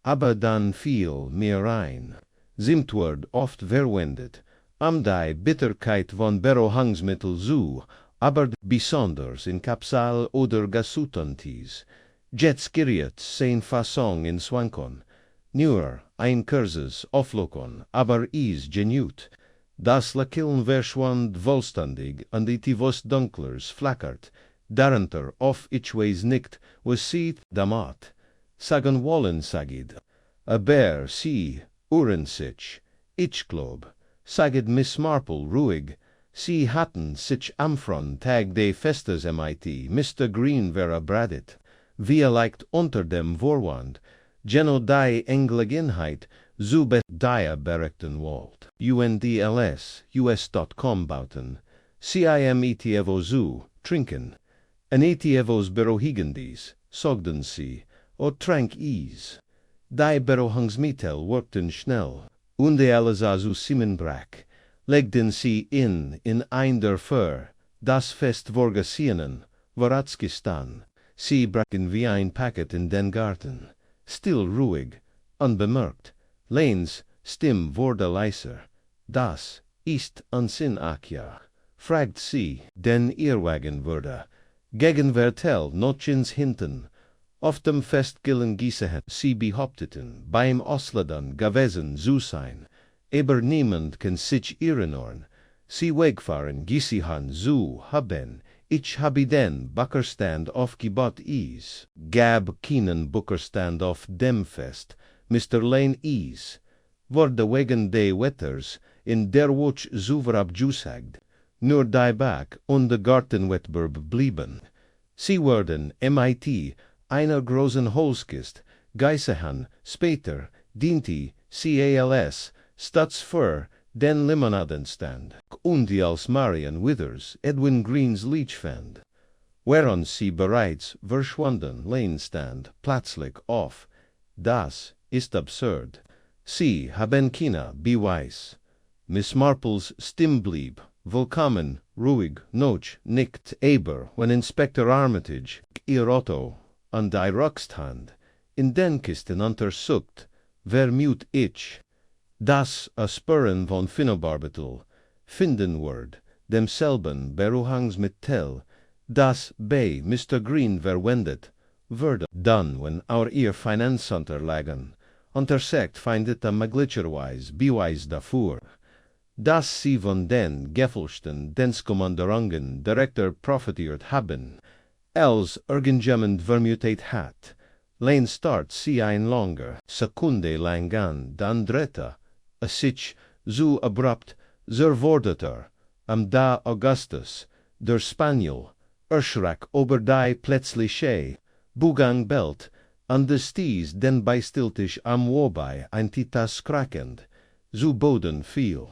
aber dann fiel mir ein. Simtword oft verwendet, die Bitterkeit von Berohangsmittel zu, aber besonders in Kapsal oder Gasutantis. Jetskiriet sein Fassung in Swankon, nur ein Kurses Auflokon, aber is genut. Das Lakiln verschwand vollständig und die Tivos Dunklers flackert, darunter auf itchways nickt, was sieht damat. Sagen wollen sagid, a bear see Urensich, Ichklob, sagid Miss Marple ruhig, sie hatten sich amfron tag de festes mit, Mr. Green vera bradit, wie leicht unter dem Vorwand, geno die Englegenheit, zu die berechten wollt. UNDLS, US.com bauten, CIM etievo zu, trinken, en etievos berohigendis, sogden sie, o trank is. Die Berohangsmittel workten schnell, und alles zu Simmenbrack, legten sie in ein der Föhr, das fest vorgesehenen, Voratzgestan, sie brachen wie ein Packet in den Garten, still ruhig, unbemerkt, Lanes Stimm wurde leiser, das ist Unsinn Akja, fragt sie, den Irrwagen würde, gegenwärtig notchens hinten, auf dem Festgillen Gießehen, sie behaupteten, beim Ausladern gewesen zu sein, aber niemand kann sich erinnern, sie wegfahren Gießehen zu haben, ich habe den Buckerstand aufgebaut is, gab keinen Buckerstand auf dem Fest, Mr. Lane is, wurde wegen de Wetters in der Watch zuverab jusagd, nur die Back und de Gartenwettbewerb blieben. Sie wurden mit einer großen Holzkist, Geißehen, später, diente CALS, Stutz für den Limonadenstand, und die als Marian Withers Edwin Greens Leech fand. Während sie bereits verschwunden Lane-Stand plötzlich auf. Das ist absurd. Sie haben keine Beweis. Miss Marples Stimm blieb, vollkommen ruhig, noch nicht, aber wenn Inspector Armitage ihr Auto an die Ruckstand in den Kisten untersucht, vermut ich, dass a Spuren von Phenobarbital finden wird, demselben Beruhangsmittel, das bei Mr. Green verwendet würde. Dann, wenn ihr Finanzunterlagen untersagt, findet möglicherweise Beweis dafür, dass sie von den gefälschten Dienstkommanderungen direkter profitiert haben, als irgendjemand vermutet hat. Lane start sie ein langer Sekunde lang an, dann drehte sich so abrupt, wurde da Augustus, der Spaniel, erschrak über die plötzliche Bugang belt, und stieß den Beistiltisch am wobei ein Titas krakend, zu Boden fiel.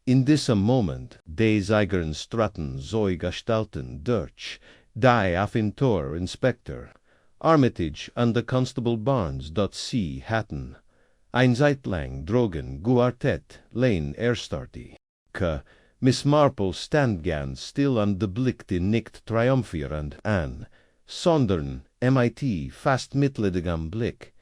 In diesem Moment, des eigenen Straten so gestalten durch, die Affintor Inspector, Armitage und der Constable Barnes dort sie hatten, ein Zeitlang drogen Guartet Lane erstarti. Miss Marple stand ganz still und blickte nicht triumphierend an, sondern mit fast mitleidigem Blick.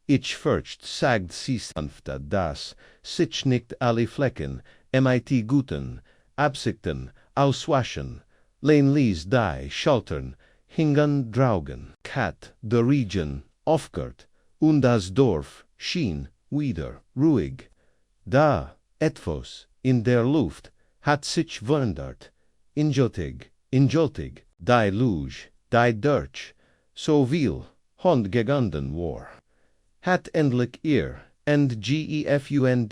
Ich fürcht, sagt sie sanfte, dass sich nicht alle Flecken mit guten Absichten auswaschen. Lane ließ die Schultern hingen draugen. Kat der Region aufgehört, und das Dorf schien wieder ruhig. Da etwas in der Luft hat sich verändert. Injoltig, die Luge, die durch, so viel Hund gegangen war, hat endlich GEFUNDEN.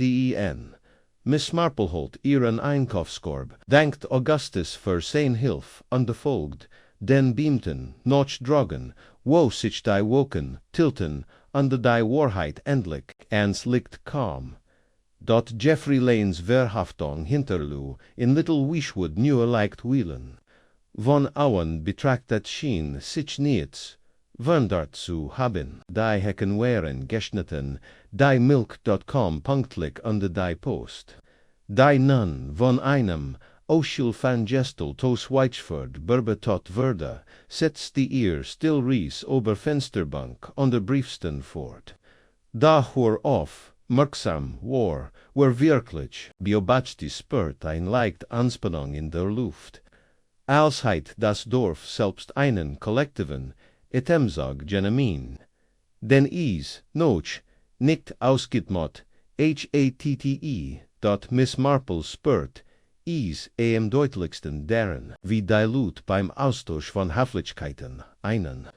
Miss Marple holt ihren Einkaufskorb, dankt Augustus für sein Hilf und folgt den Beamten noch drogen, wo sich die Woken tilten und die Wahrheit endlich ans Licht kam. Dort Geoffrey Lanes Verhaftung hinterlu in Little Wishwood nur leicht wheelen. Von Auen betrachtet schien sich nichts verändert zu haben. Die Hecken waren geschnitten, die Milk.com pünktlich unter die Post. Die nun von einem Oschil van Gestel tos Weichford Berbe tot Verda, setzt die ear still ries ober Fensterbank on der Briefsten fort. Da hoor auf, merksam, war, wer wirklich, biobachti spürt ein leicht Anspannung in der Luft. Als heit das Dorf selbst einen kollektiven, etemzog genemin. Den is, noch, nicht ausgitmot, HATTE, dot Miss Marple spürt, is am deutlichsten deren, wie dilut beim Austausch von Höflichkeiten, einen.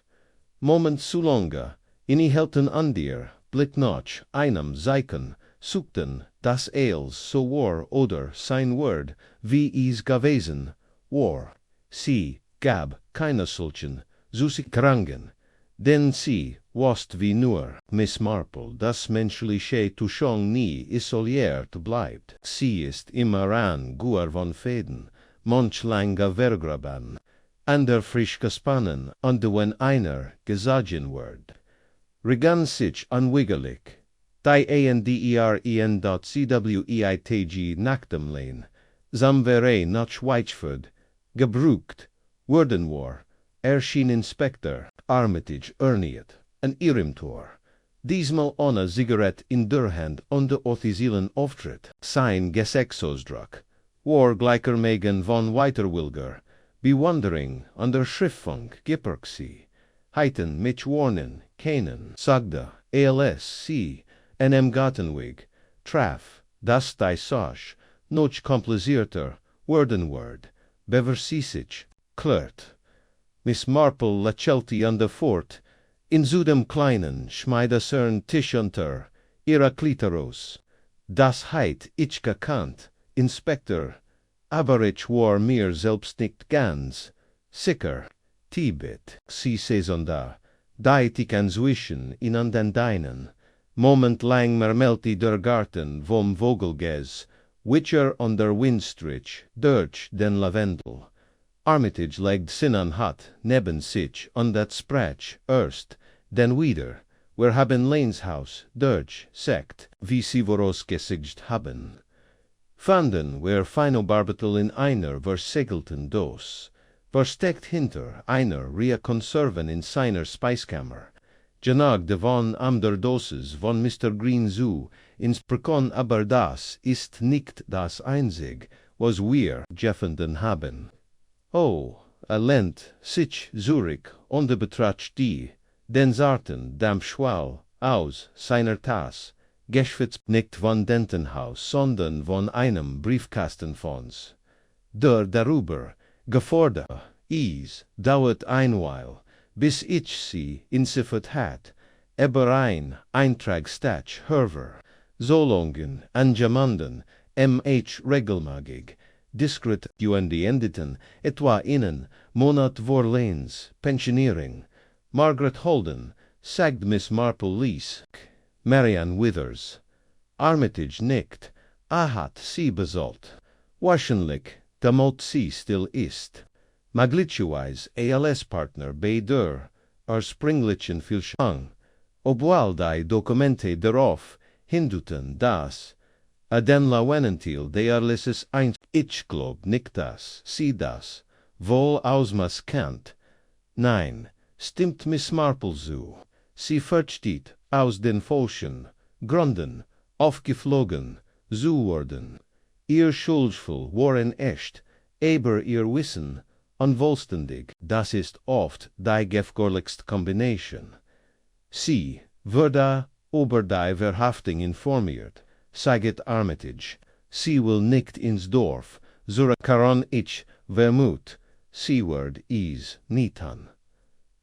Moment zu lange, innehielten an dir, blick noch, einem Zeichen, suchten, das als so war oder sein Word, wie is gewesen, war. Sie gab keine solchen, süße Kranken, denn sie wast wie nur Miss Marple, das menschliche Tuschong nie isoliert bleibt. Sie ist immer an Guar von Fäden, manch lange vergraben, an der frisch gespannen, und wenn einer gesagen wird. Regan sich unwiggerlich, die anderen.cweitg nacktem lehn, samvere nach Weichford, gebruikt, worden war, erschien Inspector Armitage erniet, een Irmtor, diesmal ohne Zigarette in der Hand und der offiziellen Auftritt, sein Gesetzesdruck, war gleichermaßen von Weiterwilger, bewondering an der Schriftfunk gipperk sie, heiten mich warnen, keinen, sagde, als sie, en Gartenweg, traf, das die Sache, noch komplizierter, worden word, beversissig, klert. Miss Marple lächelte an der Fort, in zudem kleinen, schmeidesern Tisch unter, ihrer Klitoros. Das heit ich gekannt, Inspektor, aber ich war mir selbst nicht ganz sicher. Tibet, sie saisonda, deit ich inzwischen in an den Deinen. Moment lang mermelte der Garten vom Vogelges, Witcher on der Windstrich, durch den Lavendel. Armitage legd sinan hat, neben sich, on dat sprach, erst, den wieder, wir haben Lehnshaus, durch, sekt, wie sie voraus gesigt haben. Fanden, wir Feinobarbetel in einer versegelten Dos, versteckt hinter einer Ria Konserven in seiner Speiskammer. Genagde von am der Doses von Mr. Green Zoo ins Prekon, aber das ist nicht das einzig, was wir jeffenden haben. Oh, lent sich Zurich und betracht die, den zarten Dampfschwall aus seiner Tasse, geschwitzt nicht von Dentenhaus, sondern von einem Briefkastenfonds. Der darüber gefordert is, dauert einweil, bis ich sie inziffert hat, aber ein Eintragstach Herver, Solongen, Anjamanden, regelmäßig, diskret endeten, etwa innen, Monat Vorlens, Pensionering, Margaret Holden, sagd Miss Marple Lees, Marianne Withers. Armitage nickt, hat sie besollt. Wahrscheinlich, damit sie still ist. Maglitschuweis ALS-Partner bei der, springlichen Filschang, obwohl die Dokumente darauf hinduten, dass, den Lawenentil derlisses eins, ich glaub nicht das, sie das, wohl ausmaß kennt. Nein, stimmt Miss Marple zu, sie versteht aus den falschen Gründen, aufgeflogen, zu worden. Ihr Schuldvoll waren echt, aber ihr Wissen, unvollständig, das ist oft die gefährlichste Kombination. Sie wurde über die Verhaftung informiert, sagt Armitage, sie will nicht ins Dorf, zurückkehren ich vermut, sie wird is nitan.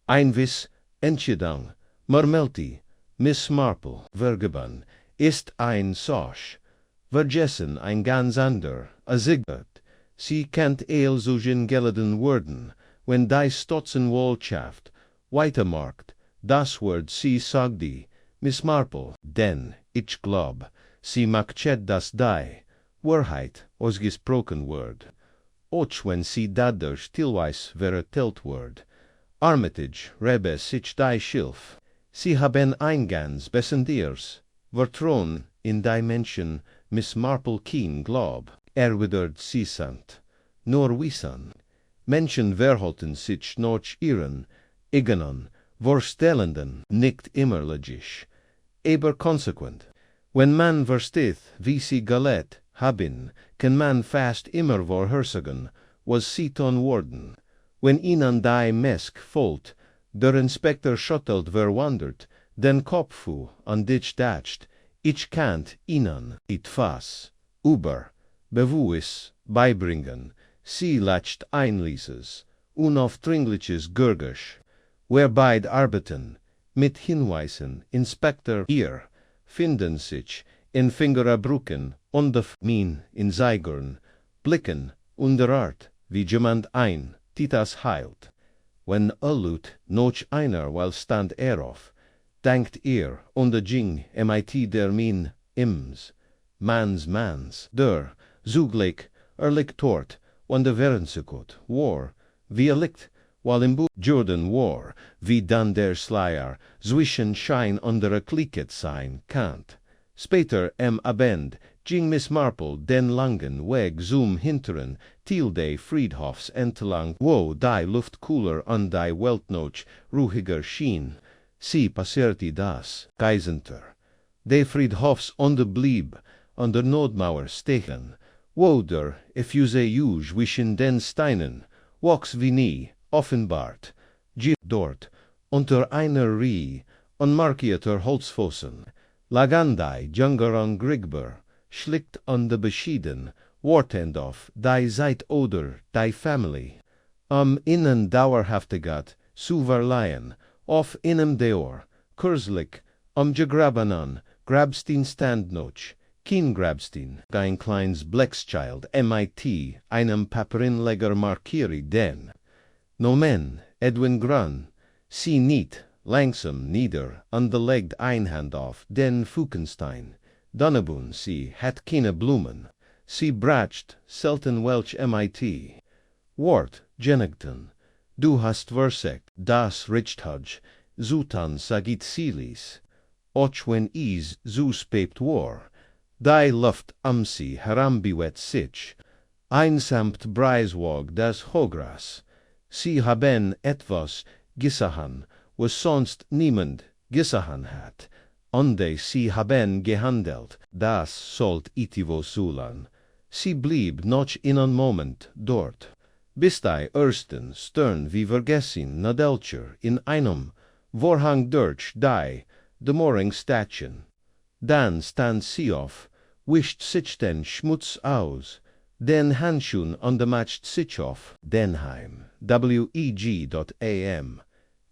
Einwiss, Entscheidung, murmelte Miss Marple, vergeben, ist ein Sosch, vergessen ein ganz ander, Sigbert. Sie kennt solchen geleden worden, wenn die Stotzenwohlschaft weitermarkt, das Wort sie sagte, Miss Marple, denn, ich glaub, sie machet das die, Wahrheit, ausgesprochen wird. Och wenn sie dadurch stillweis vertellt wird. Armitage, rebe sich die Schilf, sie haben eingans bessendiers, vertrauen in die Menschen, Miss Marple keen glaub, erwidert sie sant. nor wisan. Menschen verhalten sich noch ihren eigenen Vorstellungen nicht immer logisch, aber konsequent. Wenn man versteht, wie sie gelebt haben, kann man fast immer vorhersagen, was sie tun worden. Wenn ihnen die Mesk folgt, der Inspektor schottelt verwandert, den Kopf an dich dacht, ich kann ihnen etwas über Bewusst beibringen, sie leicht einlieses, unaufdringliches Gürgisch, wobei arbeiten, mit Hinweisen, Inspektor hier, finden sich in Fingerabdrücken und Min in Zeigern, Blicken und der Art, wie jemand ein Titas heilt. Wenn allut noch einer weil stand auf, denkt und jing mit der Min ims, mans, der, zugleich, liegt dort, und der Währendsekut, war, wie liegt, while im Jordan war, wie dann der Schleier zwischen Schein und der Klicket sein kann. Später Abend ging Miss Marple den langen Weg zum hinteren Teil des Friedhofs entlang, wo die Luft kühler und die Welt noch ruhiger schien. Sie passierte das Geisenter. Der Friedhofs blieb an der Nordmauer stehen, wo der effuse Juge zwischen den Steinen wuchs wie nie, offenbart, dort, unter einer Rie, unmarkierter Holzpfosten, lagen die jüngeren Grigber, schlicht und beschieden, wartend auf die Zeit oder die Familie, ihnen Dauerhaftigkeit zu verleihen, auf ihnen Deur, kürzlich, gegrabenen, Grabstein stand noch, kein Grabstein, ein kleines Bleckschild, mit einem Paperinleger markiere den. Nomen, Edwin Grun, sie niet, langsam nieder, und legt ein Hand auf den Fukenstein. Donnebun, sie hat keine Blumen, sie bracht selten welch mit. Wort, Jennington, du hast versagt, das Richthudge, Zutan sagit silis, och wenn is zuspept war, die Luft sie herambiwet sich, einsamt Breiswog das Hogras, sie haben etwas gesahen, was sonst niemand gesahen hat, und sie haben gehandelt, das sollt itivo sulan. Sie blieb noch einen Moment dort, bis die ersten stern wie vergessen Nadelcher in einem Vorhang durch die Morning Statuen. Dann stand sie auf, wischt sich den Schmutz aus, den Handschuhen und macht sich auf, Denheim, WEG.am.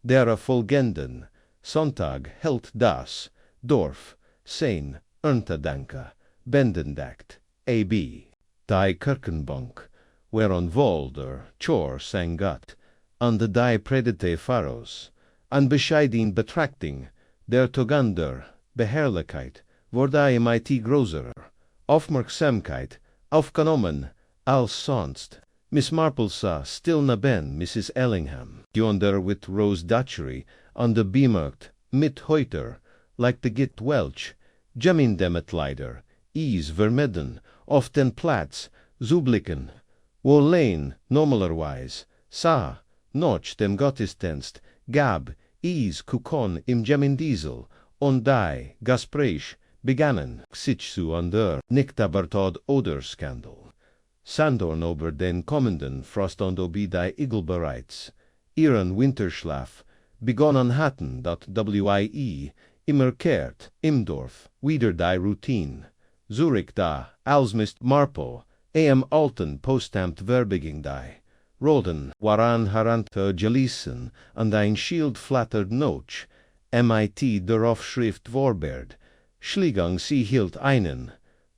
Der folgenden Sonntag hält das Dorf sein Erntedanke, Bendendakt, AB. Die Kirchenbank, whereon wohl der Chor sangat, und die predete Pharos, an bescheiden Betrachtung der Togander Beherrlichkeit, wurde mit größerer Aufmerksamkeit aufgenommen als sonst. Miss Marple sah still neben Mrs. Ellingham, yonder with Rose Datchery, on the bemerkt, mit heute, like the Git Welch, Gemindemetleider, is vermidden, auf den Platz, zublicken, wo Lane normalerweise, sah, noch dem Gottesdienst, gab, is Kukon im Gemindiesel, und die Gespräch begannen, sich zu der nicht aber tot oder Skandal. Sandorn über den kommenden Frost und obi die Igel bereits, ihren Winterschlaf, begonnen hatten, dat WIE immer kehrt, im Dorf, wieder die Routine. Zurich da, als Miss Marple, alten Postamt verbeging die. Roden, waran herante gelesen, und ein Schild flattert noch, mit der Aufschrift Vorberd, Schligang sie hielt einen,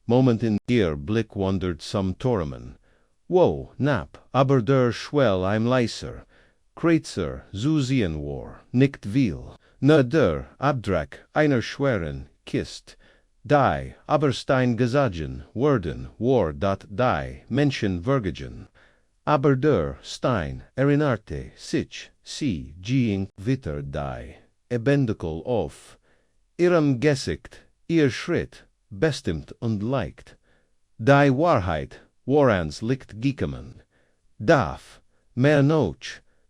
Moment in ihr Blick wandert some Tormen. Wo, nap, aber der Schwell ein leiser, Kreutzer, Susien war, nicht viel, ne der, Abdrack, einer schweren, Kist, die, aber stein gesagen, worden, war dat die, Menschen vergegen, aber der, Stein, erinnerte, sich, sie, ging, witter die, ebendikel auf, ihrem Gesicht, ihr Schritt, bestimmt und leicht. Die Wahrheit, warans liegt gekommen, darf, mehr noch,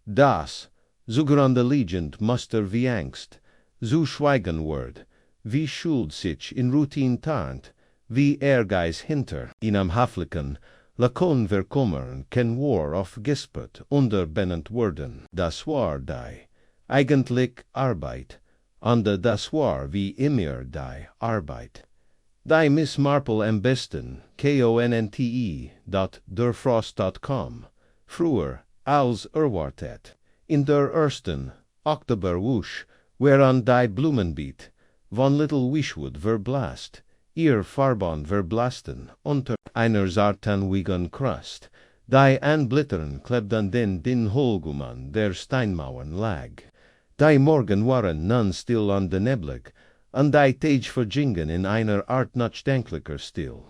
das, so grande Legend muster wie Angst, so schweigen word, wie Schuld sich in Routine tarnt, wie Ehrgeiz hinter, in am Haflichen, Lakon verkommern, ken war auf gispert, unterbennend worden, das war die, eigentlich Arbeit, ander das war wie immer die Arbeit. Die Miss-Marple am besten, konte.derfrost.com, früher, als erwartet, in der ersten, Oktoberwusch, wherean die Blumenbeet, von Little Wishwood verblasst, ihr Farben verblasten, unter einer zartanwigen Krust, die anblittern klebt an den Holgumann der Steinmauern lag. Die Morgen waren nun still an den Neblig, an die Tage vergingen in einer Art nachdenklicher Stil.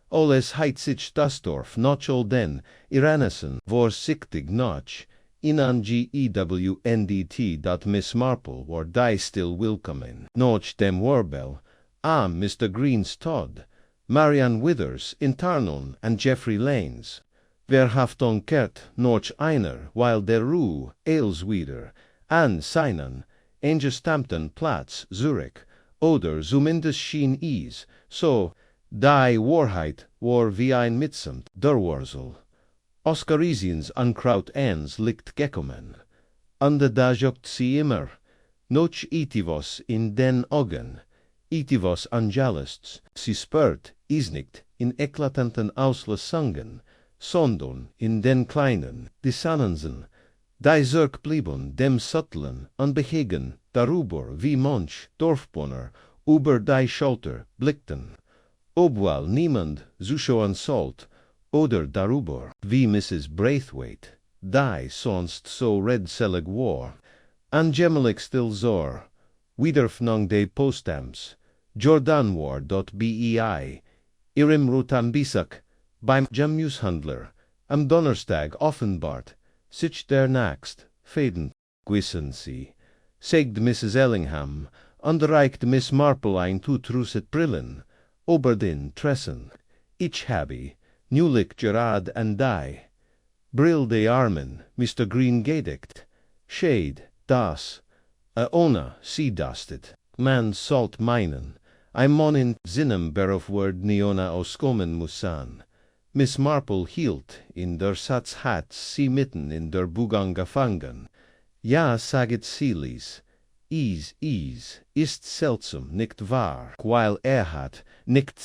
Alles heit sich das Dorf, noch all den, Iranissen, vorsichtig noch, inan gewndt dat Miss Marple war die still willkommen, noch dem Warbel, am Mr. Green's Todd, Marian Withers in Tarnon and Geoffrey Lanes. Wer haft onkert noch einer, weil der Ruhe, Eilswieder, an seinen, Angestammten Platz, Zurich, oder zumindest schien is, so, die Wahrheit war wie ein Mitsamt, der Wurzel. Oscarisiens Ankraut ans liegt gekommen, ande da jogt sie immer, noch itivos in den Augen, itivos angelists, sie spürt, is nicht, in eklatanten Auslassungen, sondern in den kleinen, Dissonanzen, die zurückblieben, dem Subtlen, unbehegen, darüber, wie manch Dorfbewohner, über die Schulter blickten, obwohl niemand so schauen sollt, oder darüber, wie Mrs. Braithwaite, die sonst so redselig war, angemelig still zor, wiederfnung de Postams, Jordanwar.bei, ihrem Rutambisak, beim Jammushandler, am Donnerstag offenbart, sich der Naxt, Fäden, wissen sie, sagt Mrs. Ellingham, und reicht Miss Marple ein Tutruset Brillen, ober den Tressen. Ich habe, nulich gerad an die, Brill de Armen, Mr. Green gedeckt, Shade, das, ohne sie dastet, man sollt meinen, ein Mann in Sinem berufword niona auskommen mussan. Miss Marple hielt in der Satzhat sie mitten in der Bugang gefangen. Ja, saget Silis, ist seltsam, nicht wahr, weil hat, nicht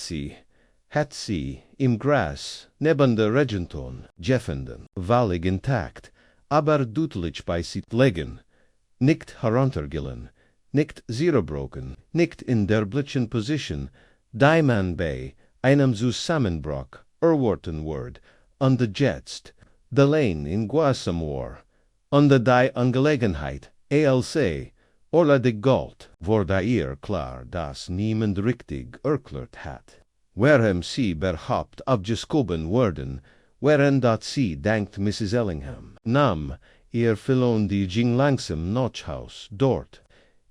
hat sie, im Gras, neben der Regenton, jeffenden, wallig intakt, aber deutlich bei sich legen, nicht heruntergillen, nicht zerbrochen, nicht in der blitschen Position, die man bei einem Zusammenbruch erwarten wird, und jetzt, de Lane in Guasam war, und die Angelegenheit, ALC, oder de Gold, wurde ihr klar, dass niemand richtig erklärt hat. Warum sie überhaupt abgeschoben wurden, während dat sie, denkt Mrs. Ellingham, nahm ihr Filon die ging langsam Notchhaus, dort,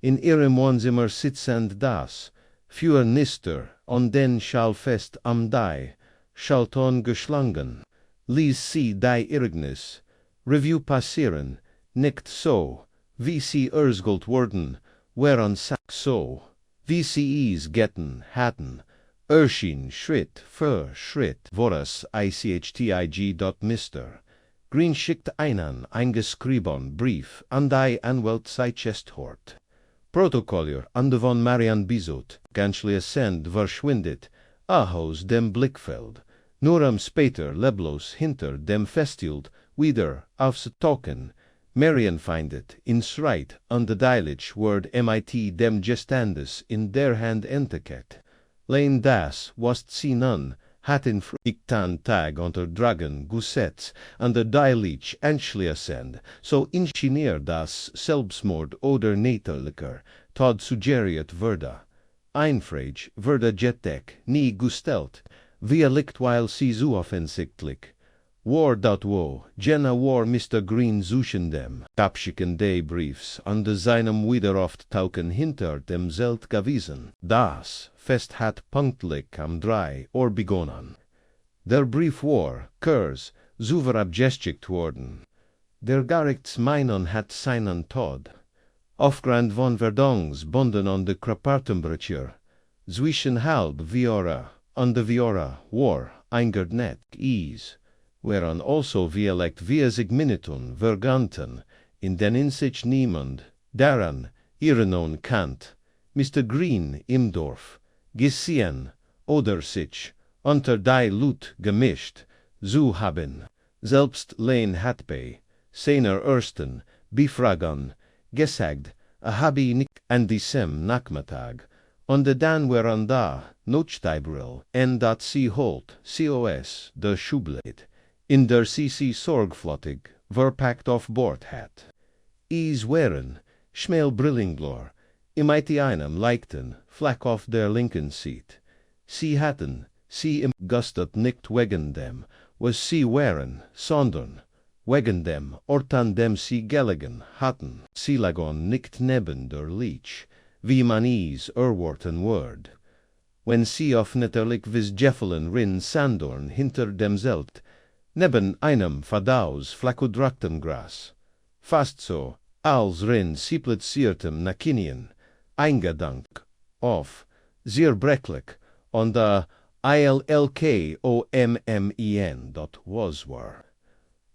in ihrem Wohnzimmer sitzend das, für Nister, und den Schallfest am die, Schalton geschlagen, ließ sie die Irrgnis, Review passieren, nicht so, wie sie erzgult wurden, während so, wie sie es getten hatten, erschien Schritt für Schritt, voras ICHTIG. Green schickt einen eingeschrieben Brief an die Anwalt Seichesthort. Protokoller an de von Marian Bizot, ganzlich send verschwindet, aus dem Blickfeld, nur am später leblos hinter dem Festhielt, wieder aufzutauchen, Marian findet, in Sreit an de Deilich word MIT dem Geständnis in der Hand entdeckt. Lane das, was sie nun, hat in Frühtan Tag unter Dragon Gussetz an der Deilich anschließend, so ingenier das Selbstmord oder Näterlicher, Todd suggeriert würde. Einfrage würde jettek nie gestellt, wie liegt weil sie so offensichtlich. War dat wo, Jenna war Mr. Green suchendem, abschicken de Briefs, an de seinem Wiederauftauchen hinter dem Zelt gewiesen. Das Fest hat punktlich am 3 Uhr begonnen. Der Brief war, kurz, zuver abgeschikt worden. Der Garichts Meinon hat seinen Tod. Aufgrund von Verdongs bonden on de Krapartenbrücher, zwischen halb Viora, on de Viora, war, eingerd net, ease, whereon also vielect via sigminitun, verganten, in den insich niemand, daran, irenon Kant, Mr. Green im Dorf, gesehen, oder sich, unter die Lut gemischt, zu haben, selbst Lane Hatbey, seiner ersten, befragen, gesagt, habe ich nicht an diesem Nachmittag, und dann waren da, Notsteibril, en dat sie holt, COS, de Schublade, in der sie sorgfältig, verpackt auf Bord hat. Is waren, schmel Brillinglor, im einem leichten, flack auf der linken Seat. Sie hatten, sie im Gustet nicht wegen dem, was sie waren, sondern, wegen dem, ortan dem sie gelegen hatten, sie lagon nicht neben der Leech, wie man is erworten word. Wenn sie auf netterlich vis Jeffelen rin Sandorn hinter dem Zelt, neben einem Verdaus flackudraktem Gras. Fast so, als rin sie platziertem Nakinien, eingedank, auf, sehr brecklich, und der ILLKOMMEN dot was war.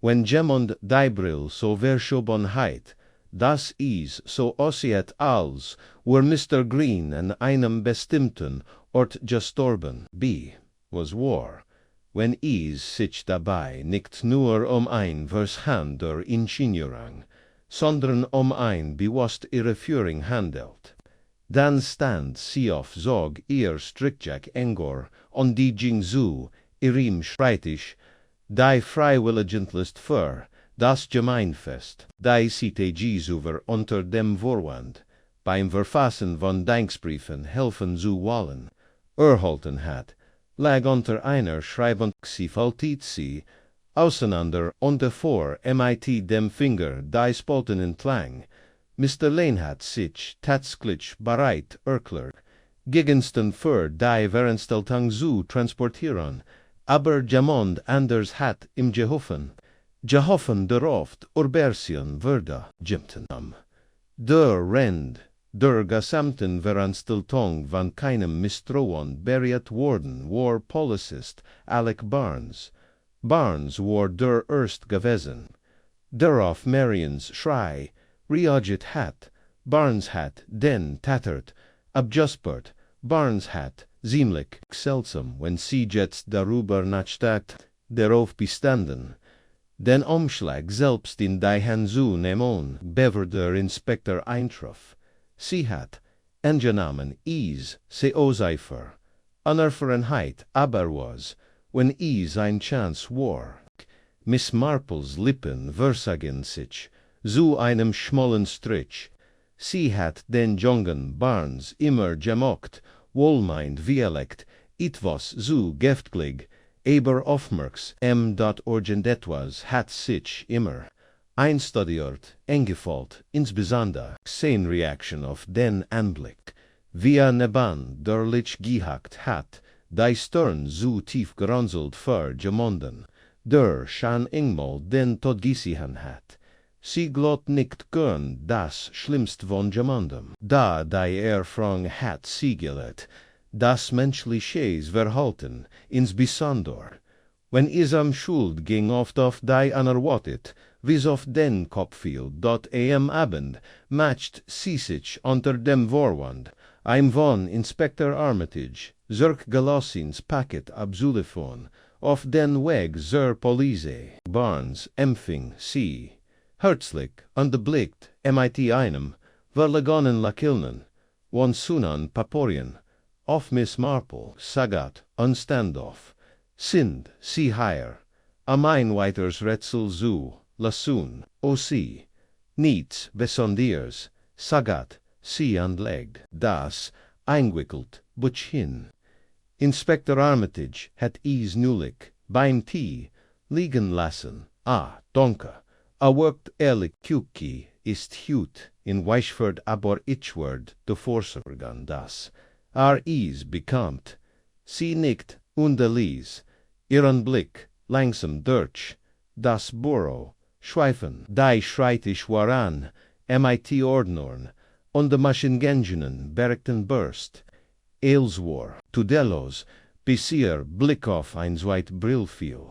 Wenn jemand Deibril so verschobenheit, das is so aussieht als were Mr. Green an einem bestimmten Ort gestorben, was war, wenn is sich dabei nicht nur ein Vershand der Ingenieurang, sondern ein bewusst Irreführung handelt. Dann stand sie auf Sog ihr Strickjack Engor und die Jingzu, irim Schreitisch, die freiwilligentlist für das Gemeinfest, die CTG zuver unter dem Vorwand, beim Verfassen von Danksbriefen helfen zu wollen, erhalten hat, lag unter einer Schreibung sie faltit sie, auseinander und davor mit dem Finger die Spalten entlang. Mr. Lane hat sich tatsächlich bereit erklärt, Gegenstand für die Veranstellung zu transportieren, aber jemand anders hat ihm geholfen darauf Urbersion würde gemten. Der Rend der gesamten Veranstellung von keinem Misstrauen berät worden war Polizist Alec Barnes. Barnes war der erst gewesen. Darauf Marians Schrei reagiert hat, Barnes hat den tattert, abgespert, Barnes hat, ziemlich seltsam, wenn sie jetzt darüber nachdacht, darauf bestanden, den Umschlag selbst in die Hand zu nehmen, bevor der Inspektor eintraf. Sie hat, angenommen is se Ozeifer, Unerfahrenheit aber was, wenn is ein Chance war. Miss Marples Lippen versagen sich, zu einem schmollen Strich. Sie hat den jungen Barnes immer gemocht, wohlmeint Dialekt, etwas zu geftglig, aber aufmerks, irgendetwas hat sich immer einstudiert, eingefallt, insbesondere Reaktion auf den Anblick, wie neban der Lich gehackt hat, die Stirn zu tief gerunzelt für jemanden, der schon einmal den Tod gesehen hat. Sie glaubt nicht gern das Schlimmste von jemandem, da die Frang hat sie gelehrt, das menschliches Verhalten, insbesondere, wenn es Schuld ging oft auf die unerwartet, wie's auf den Kopf fiel, dort am Abend matcht sie sich unter dem Vorwand, ein von Inspektor Armitage, zurückgelassens Paket abzulefern, auf den Weg zur Polizei. Barnes empfing sie herzlich und blickt mit einem verlegenen Lächeln, von Sunan Paporien, auf Miss Marple, sagat und standoff, sind sie hier, am ein weiters Rätsel zu lassen, o sie, nichts Besonderes, sagat sie anlegt, das eingewickelt Butchin. Inspektor Armitage hat is nulich beim Tee liegen lassen, danke. Wirkt ehrlich Kuki ist hut in Weichford aber Ichword de Vorsorgen das. Is bekannt. Sie nickt und Elise, ihren Blick langsam durch, das Büro, schweifen, die schreitig waran, mit ordnern, und de Maschinengenen, bergten burst, Eelswoor, Tudelos, bis ihr Blick auf ein zweit Brill fiel,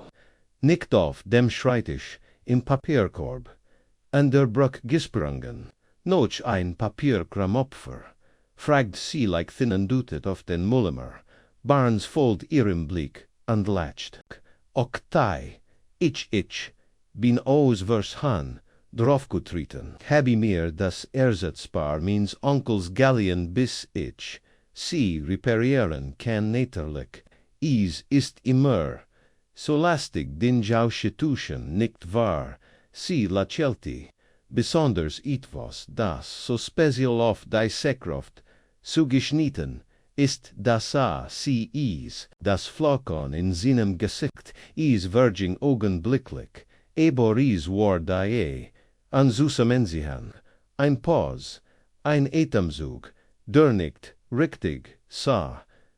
nicht auf dem Schreitisch, im Papierkorb, an der Brück gesprungen, noch ein Papierkramopfer, fragt sie like thin and dutet auf den Mullimer, Barnes fold ihrem Blick, und latcht, Oktei, ich, bin aus vers han, draufgetreten, hab I mir das Ersatzpaar means Onkels Gallion bis ich, sie reparieren kann näterlich, ist immer, so lastig den Jauschetuschen nicht wahr, sie lachelti, besonders etwas, das so speziell auf die Sekroft zugeschnitten ist, das sie das Flakon in seinem Gesicht verging augenblicklich, Eboris war dae, an Susamenzihan, ein Pause, ein Atemzug, nicht, richtig,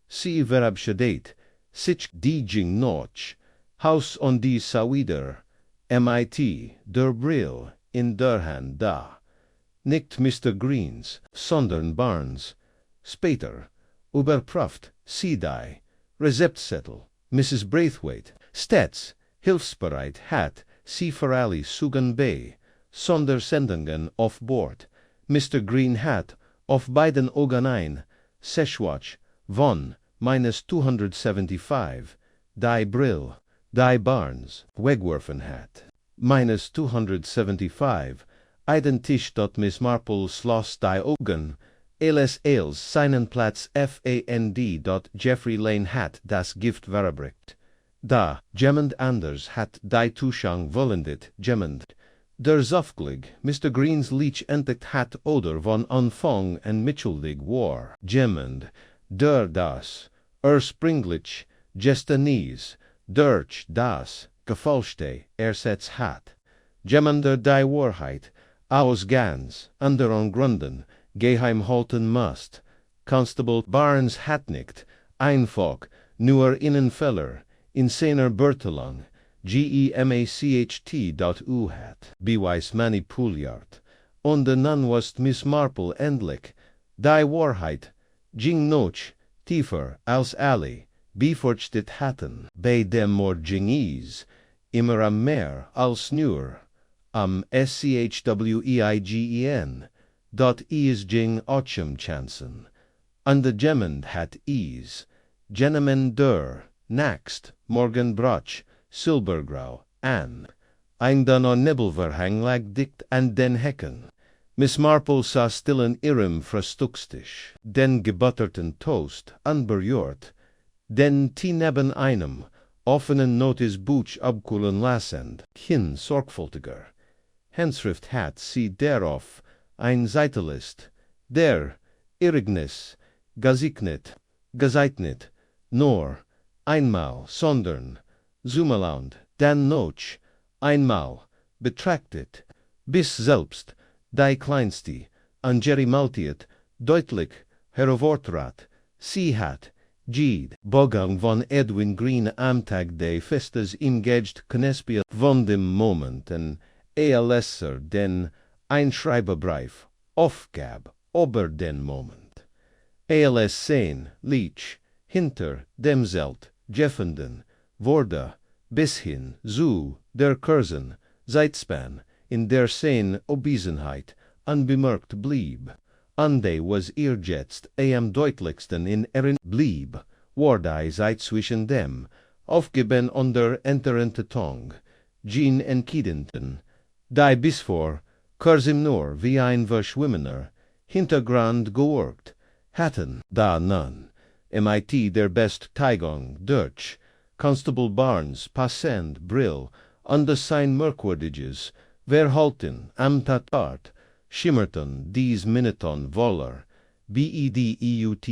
sie verabschiedet, sich diejing noch, Haus on die Sawider, mit, der Brill, in der Hand da, nicht Mr. Greens, sondern Barnes, später, überprüft, sie die, Rezeptzettel, Mrs. Braithwaite, stets, hilfsbereit hat, sie für alle Sugen bei, Sondersendungen auf Bord, Mr. Green hat, auf beiden Augen ein, Sechwatch, von, -275, die Brill, die Barnes, wegwerfen hat, -275, identisch dort Miss Marple schloss die Augen, als seinen Platz fand dort Geoffrey Lane hat das Gift verabreicht. Da, jemand anders hat die Tuschang vollendet, jemand, der Softglig, Mr. Greens Leech entdeckt hat oder von Anfang an mitschuldig war, jemand, der das, springlich, gestanies, durch das, gefälschte, ersetzt hat, jemand der die Wahrheit, aus ganz anderen Gründen, geheim halten must. Constable Barnes hat nicht, einfach, nur Innenfeller, in seiner Bertelung, gemacht.u hat, beweis manipuliert, und nun was Miss Marple endlich, die Wahrheit, ging noch, tiefer als alle, beforchtet hatten, bei dem Mord immer am mehr als nur, am schweigen, dort ging ochem chancen, und de jemand hat Gentleman der, next, morgen brach, silbergrau, an, ein dann Nibbelverhang lag dicht an den Hecken. Miss Marple sah still in ihrem Frühstückstisch, den gebutterten Toast, unberührt, den Tee neben einem, offenen Notizbuch abkühlen lassend, hin sorgfältiger. Handschrift hat sie darauf, ein Seitelist, der, Irignis, gezeichnet, nur, einmal, sondern, zumalaunt, dann noch, einmal, betrachtet, bis selbst, die kleinste, angerimaltiert, deutlich, hervortrat, sie hat, Bogang von Edwin Green am Tag des Festes im Gejst Knespia von dem Moment en lesser den Einschreiberbrief aufgab ober den Moment. Es sehen, Leech, hinter demselt, Jeffenden, wurde, bis hin, zu, der Kursen, Zeitspan, in der Sehn Obesenheit, unbemerkt blieb. Ande was ihr jetzt am deutlichsten in blieb, war die Zeit zwischen dem, aufgeben under enterente Tong, Jean entkiedenten, die bisvor, kurzem nur wie ein verschwimmener, Hintergrund geworkt, hatten, da nun, mit der best Teigung, durch, Constable Barnes, passend, Brill, under sein merkwürdiges, verhalten, am Tatort, schimmerten dies Minuton voller, bedeutung.c,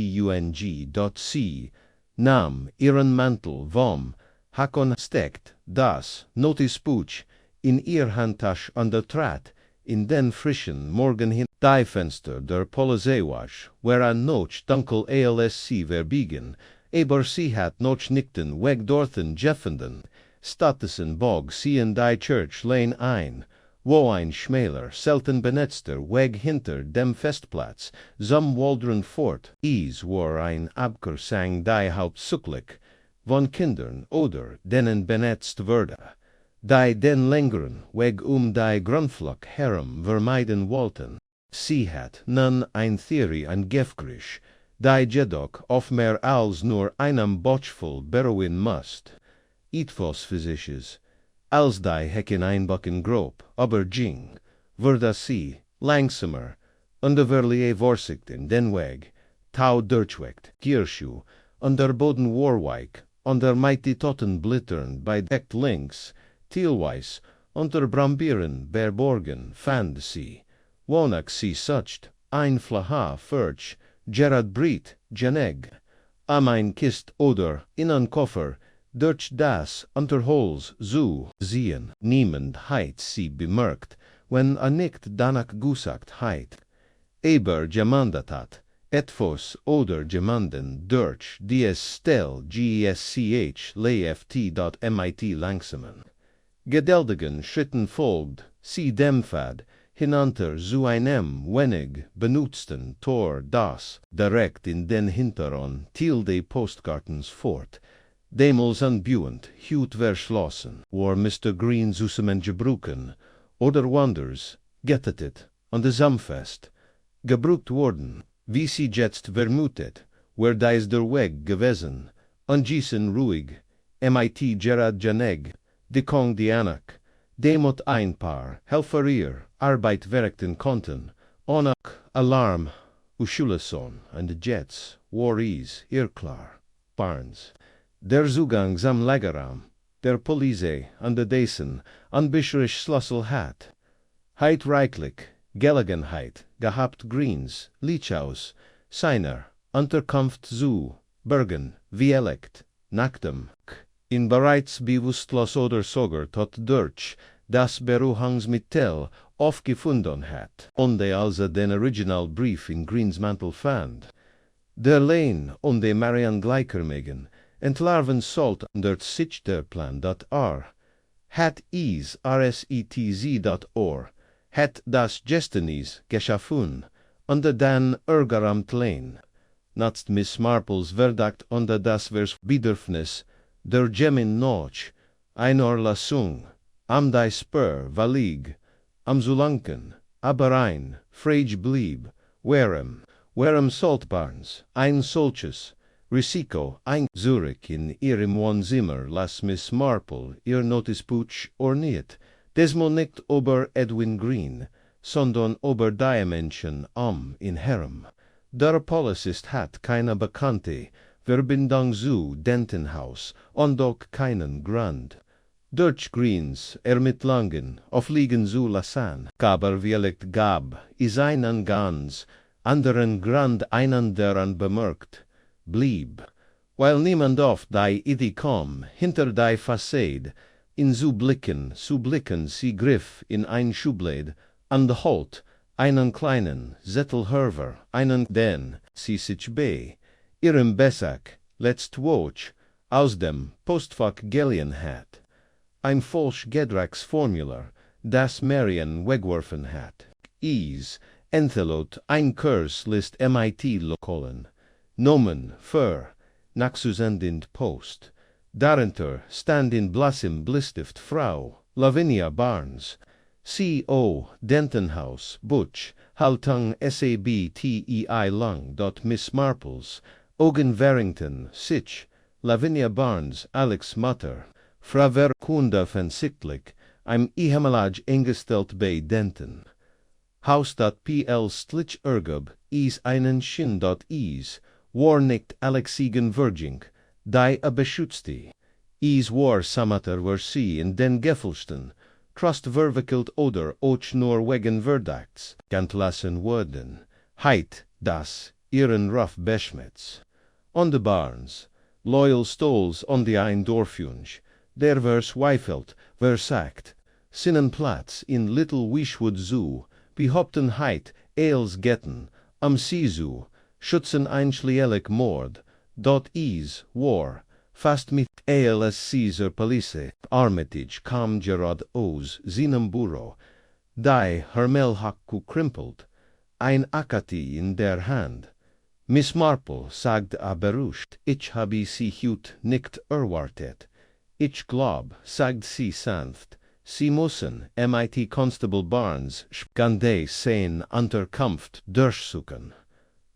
nahm ihren Mantel vom, Hakon steckt, das, Notizbuch, in ihr Handtasch an der Trat, in den frischen Morgen hin, die Fenster der Polizeiwache, wherean noch dunkel alsc verbiegen, aber sie hat noch nichten weg dorten Jeffenden, Statussen Bog sehen die Church Lane ein, wo ein schmäler, selten benetzter Weg hinter dem Festplatz zum Waldron Fort is, war ein Abkürzung die hauptsächlich von Kindern oder denen benetzt wurde, die den längeren Weg die Grundflucht herum vermeiden wollten. Sie hat nun ein Theorie angefrisch, die jedoch auf mehr als nur einem Botschvoll beruhen musst. Etwas Physisches, als die Hecken einbacken grob, aber ging, wurde sie langsamer, und verlie vorsichtig den Weg, tau durchwegt, Gierschuh, und der Boden warweig, und der mighty Totten blittern bei deckt links, teilweis, unter Brambieren verborgen fand sie, wonach sie sucht, ein flaha furch, Gerard Briet, Geneg, am ein Kist oder in ein Koffer, durch das Unterholz zu sehen, niemand heit sie bemerkt, wenn nicht danach gesagt heit. Aber gemandat hat, etwas oder gemanden durch die Stel GSCH left.mit langsamen. Geduldigen Schritten folgt, sie dem Pfad, hinunter zu einem wenig benutzten Tor, das direkt in den Hinteren Teil des Postgartens fort, demals unbuend, hut verschlossen, war Mr. Green zusammen gebrochen, oder wonders, gettetet, und zusammenfest, gebrucht worden, wie sie jetzt vermutet, wär dies der Weg gewesen, angießen ruhig, mit Gerard Geneg, die Kong Dianak, demot ein paar Helfer ihr Arbeit verrichten konnten, ohne Alarm, Uschulason und Jets, war is, irrklar, Barnes. Der Zugang zum Lagerraum, der Police und der Dessen, unbeschrisch Schlossel hat. Heit reichlich, Gelegenheit, gehabt Greens, Lichaus, seiner, Unterkunft zu, Bergen, wie elekt, Nacktem, in bereits bewusstlos oder sogar tot durch, das Beruhungsmittel aufgefunden hat, und also den Originalbrief in Greens Mantel fand. Der Lane und de Marian Gleichermegen, entlarven sollt der Sichterplan.or, hat is rsetz.or, hat das Geständnis geschaffen, unter den Ärgeramt Lane, natzt Miss-Marples Verdacht unter das Bedürfnis der Gemin Noch, einer Lassung, am die Spur valig, am Zulanken, aber ein, frage blieb, warem Saltbarns, ein solches, Risiko, ein Zurich in ihrem Wohnzimmer las Miss Marple ihr Noticebuch orniert, desmal nicht über Edwin Green, sondern über die Menschen in Herren. Der Polizist hat keine bekannte Verbindung zu Dentenhaus und auch keinen Grund. Durch Greens Ermittlungen aufliegen zu lassen, aber vielleicht gab es einen ganz anderen Grund einander unbemerkt, blieb, weil niemand auf die Idee kam, hinter die Fassade, zu blicken, sie griff in ein Schublade, und holt einen kleinen Zettelhörver, den sie sich bei ihrem Besack, letzt Watch, aus dem Postfach geliehen hat. Ein falsch Gedragsformular, das Marian wegwerfen hat. Enthelot ein Kurs list MIT Lokolen. Nomen für nachzusendend Post. Darunter stand in blassem Blistift Frau Lavinia Barnes, C.O. Dentenhaus, Butch, Haltung SABTEI Lang. Miss Marples, Ogen Warrington, Sich, Lavinia Barnes, Alex Mutter, Fraver Kunda Fensichtlich, im Ihemalage eingestellt bei Denten. Haus.pl Slitch Ergub, is einen Shin.is, war nicht Alexigen Virging, die beschützte. Is war Samater war sie in den Geffelsten, trust verwickelt oder auch nur wegen Verdachts, entlassen wurden. Heit das ihren Ruff Beschmitz. On de Barnes, loyal Stolz on die ein Dorfjunge, der verzweifelt, versagt, sinnen Platz in Little Wishwood Zoo, behaupten heit Eels Getten, am Sisu, schützen einschließlich Mord, dort is, war, fast mit als Caesar Police, Armitage kam Gerard aus seinem Büro, die Hermelhacku krimpelt, ein Akati in der Hand. Miss Marple sagt beruhigt, ich habe sie heute nicht erwartet. Ich glaub, sagt sie sanft, sie müssen MIT Constable Barnes Gande sein Unterkunft durchsuchen.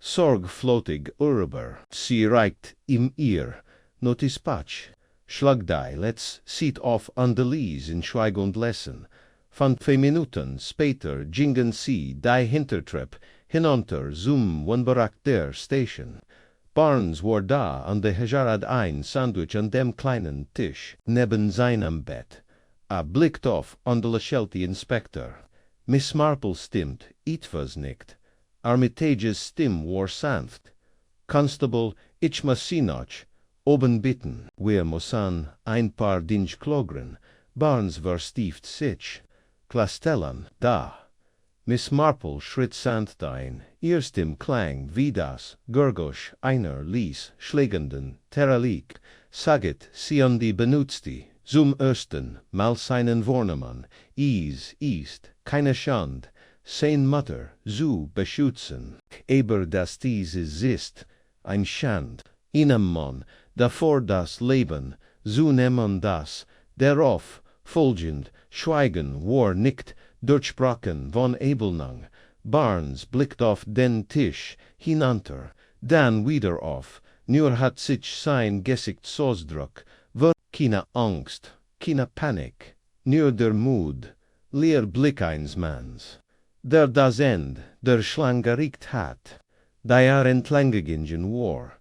Sorgfältig urber, sie reicht ihm ihr Notispatch. Schlag die, let's sit auf an de Lies in Schweig und Lesen. Von 2 Minuten später gingen sie die Hintertreppe hinunter zum Wohnbarack der Station. Barnes war da und beherrschte ein Sandwich an dem kleinen Tisch neben seinem Bett. Blickt auf und lächelte Inspektor. Miss Marple stimmt etwas nicht. Armitage's Stimme war sanft. Constable, ich muss Sie noch oben bitten. Wir müssen ein paar Dinge klären. Barnes verstieft sich. Klastellan, da. Miss Marple schritt sanft ein. Ihr Stimme klang wie das Gurgosch einer Lies schlägenden Teralik. Saget, sie an die benutzte. Zum ersten Mal seinen Warnemann. Ist keine Schand. Sein Mutter zu beschützen. Aber dass dieses ist ein Schand. Einem Mann davor das Leben zu nehmen, das darauf folgend Schweigen war nicht durchbrochen von Ebelnang. Barnes blickt auf den Tisch hinunter, dann wieder auf. Nur hat sich sein Gesichtsausdruck, war keine Angst, keine Panik, nur der Mut, leer Blick eines Manns, der das End der Schlange riecht hat, der entlanggegangen war.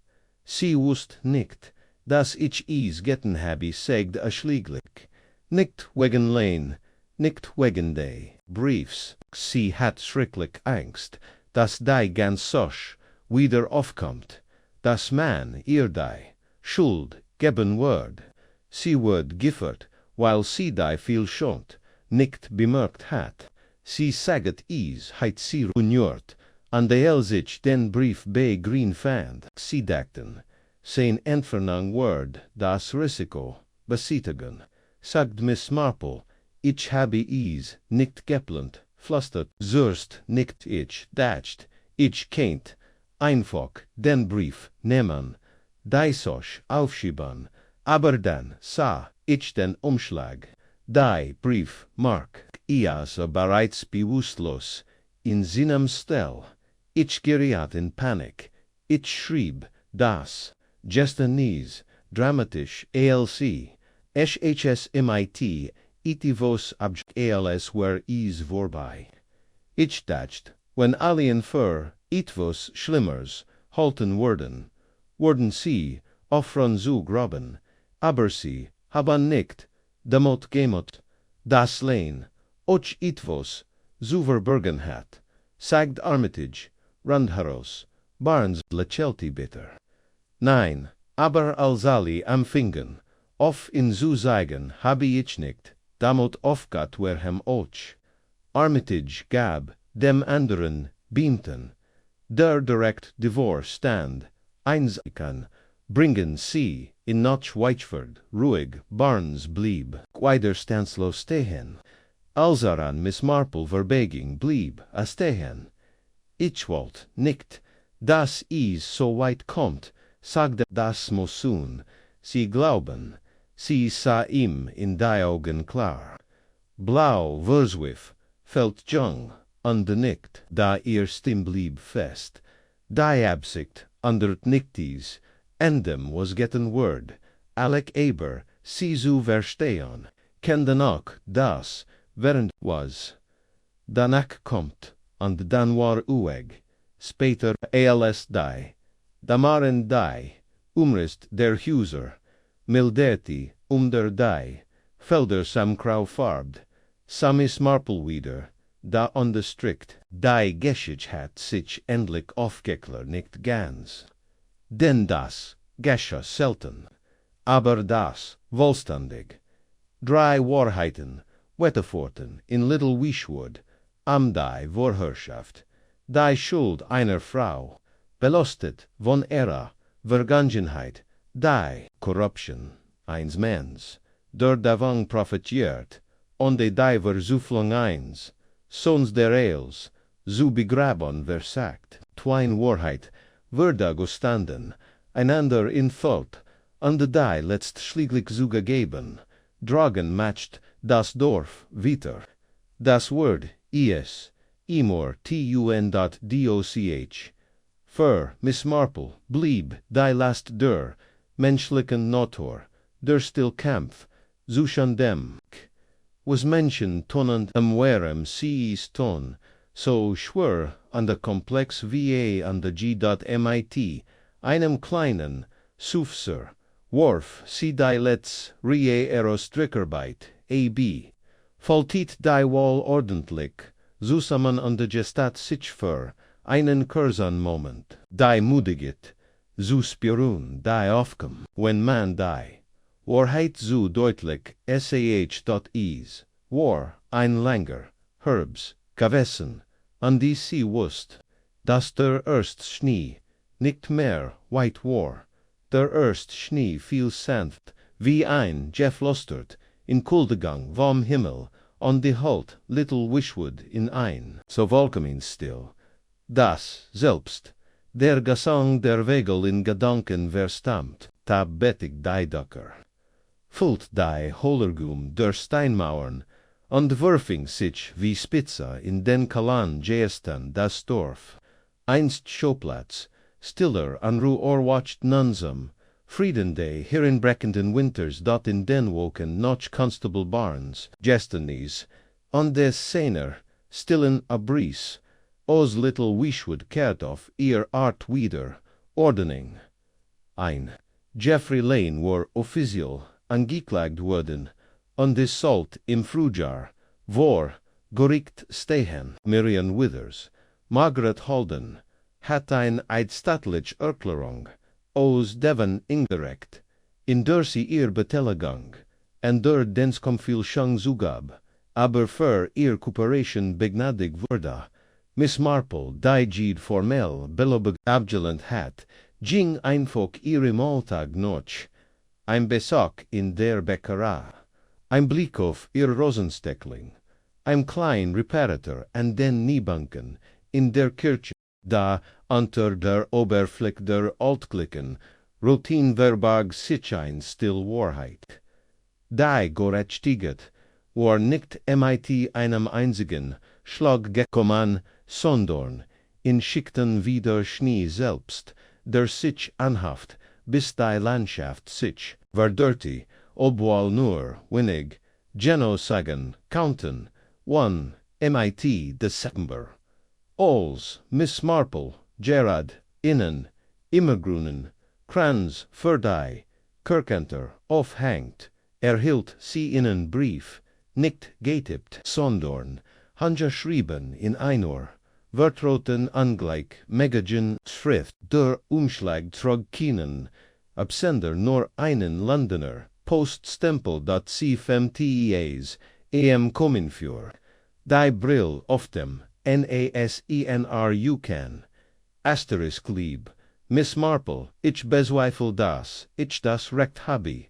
Sie wusst nicht, dass ich es getan habe, sagt schläglich. Nicht wegen Lane, nicht wegen de Briefs. Sie hat schrecklich Angst, dass die ganz sosch wieder aufkommt, dass man ihr die Schuld geben wird. Sie wird giffert, weil sie die viel schont, nicht bemerkt hat. Sie saget es, hat sie unjurt, an der sich den Brief bei Green fand. Sie dachten, sein Entfernung wird das Risiko beseitigen. Sagt Miss Marple, ich habe es nicht geplant, flüstert, zürst nicht ich, dacht, ich kennt einfach den Brief nehmen, daisosch aufschieben, aber dann sah ich den Umschlag. Die Brief mark, ias bereits bewusstlos, in seinem Stell. Ich geriet in Panik. Ich schrieb das Geständnis dramatisch ALC, SHS MIT, itivos als were is vorbei. Ich dacht, wenn alien für etwas Schlimmers halten würden sie offren zu graben, aber sie haben nicht damit gemacht, das Lane, och etwas zu verbergen hat, sagt Armitage, rundheraus. Barnes lächelte bitter. Nein, aber als alle empfingen, auf in zu sagen, habe ich nicht, damit aufgat werhem och. Armitage gab dem anderen beamten, der direkt Divorce stand, einsaken, bringen sie in nach Weichford, ruhig. Barnes blieb widerstandslos stehen. Als an Miss Marple verbeging, blieb stehen. Ich wollt nicht, dass es so weit kommt, sagte das Mosun. Sie glauben, sie sah ihm in die Augen klar. Blau verswif, fällt jung, und nickt, da ihr Stimm blieb fest. Die Absicht, andert nichties, endem was getten word. Alec aber, sie zu verstehen, kenden auch das, während was. Danach kommt, und dann war ueg, später als die. Damaren die, umrist der Huser, mildeti der die, Felder sam Krau farbt, samis Marple wieder, da on de strikt, die Geschich hat sich endlich aufgeklärt nicht ganz. Denn das geschah selten, aber das wohlständig. 3 Wahrheiten, Wetterforten in Little Wishwood, am die Vorherrschaft, die Schuld einer Frau, belastet von ihrer Vergangenheit, die corruption, eins mens, der davon profitiert, onde diver zuflung eins, sons der eels, zu begraben versagt, twine Wahrheit, verda gestanden, einander in Thought, an de die letzt schlieglich zugegeben, Dragen matcht das Dorf weiter. Das Wort, es, imor, tun.doch, für Miss-Marple, blieb, die last der, menschlichen Natur, der Stillkampf, zwischen dem, was Menschen tonnend am Warem Seas ton, so schwer an der Komplex VA an der G.MIT, einem kleinen, Sufser, Worf, sie die letz, rie eros Trickerbeit, AB, faltit die Wall ordentlich, zusammen an der Gestat sich für, einen kurzen Moment, die mudigit, suspirun, die aufkom, wenn man die, Wahrheit zu deutlich, sah.is, war, ein langer, Herbs, gewesen, an die sie wusst, dass der erst Schnee, nicht mehr, white war, der erst Schnee fiel sanft, wie ein geflüstert, in Kuldegang vom Himmel, on die Halt, little Wishwood in ein, so vollkommen still, das, selbst, der Gesang der Wegel in Gedanken verstammt, tabbetig die Ducker. Füllt die Holergum der Steinmauern, und werfing sich wie Spitze in den Kalan Gesten das Dorf. Einst Schauplatz, stiller an Ruhrwacht nunsam, Friedende hier in breckenden Winters dort in den Woken noch Constable Barnes, Gestenies, on des Seiner, stillen a Bries, os little Wishwood kehrt auf ihr Art wieder, Ordening. Ein Geoffrey Lane war offiziell angeklagt worden, und des Salt im Frühjahr, vor Gericht stehen. Marian Withers, Margaret Holden, hat ein eidstattliche Erklärung aus Devon indirekt, in der sie ihr Betellegang, und der Denskomfilschung zugab, aber für ihr Kooperation begnadigt wurde. Miss-Marple, die Gid formell belobig abgelehnt hat, ging einfach ihrem Alltag noch, ein Besuch in der Bäckerei, ein Blick auf ihr Rosensteckling, ein klein Reparator an den Niebanken in der Kirche, da unter der Oberfläche der Altklicken Routinverbag sich ein still Wahrheit. Die Gorechtiget war nicht MIT einem einzigen Schlag gekommen, sondern in Schichten wie der Schnee selbst, der sich anhaft, bis die Landschaft sich verdörrte, obwohl nur wenig Genosagen counten, 1 MIT Dezember. Als Miss-Marple, Gerard, innen, Immergrünen, Kranz für die Kirchenter aufhängt, erhielt sie einen Brief, nicht getippt, sondern handgeschrieben in einer vertrauten angleich mächtigen Schrift. Der Umschlag trug keinen Absender nur einen Londoner Poststempel, dat sie femtes kommen für. Die Brill auf dem NASENRU Asterisk lieb, Miss-Marple, ich bezweifle das, ich das Recht habe,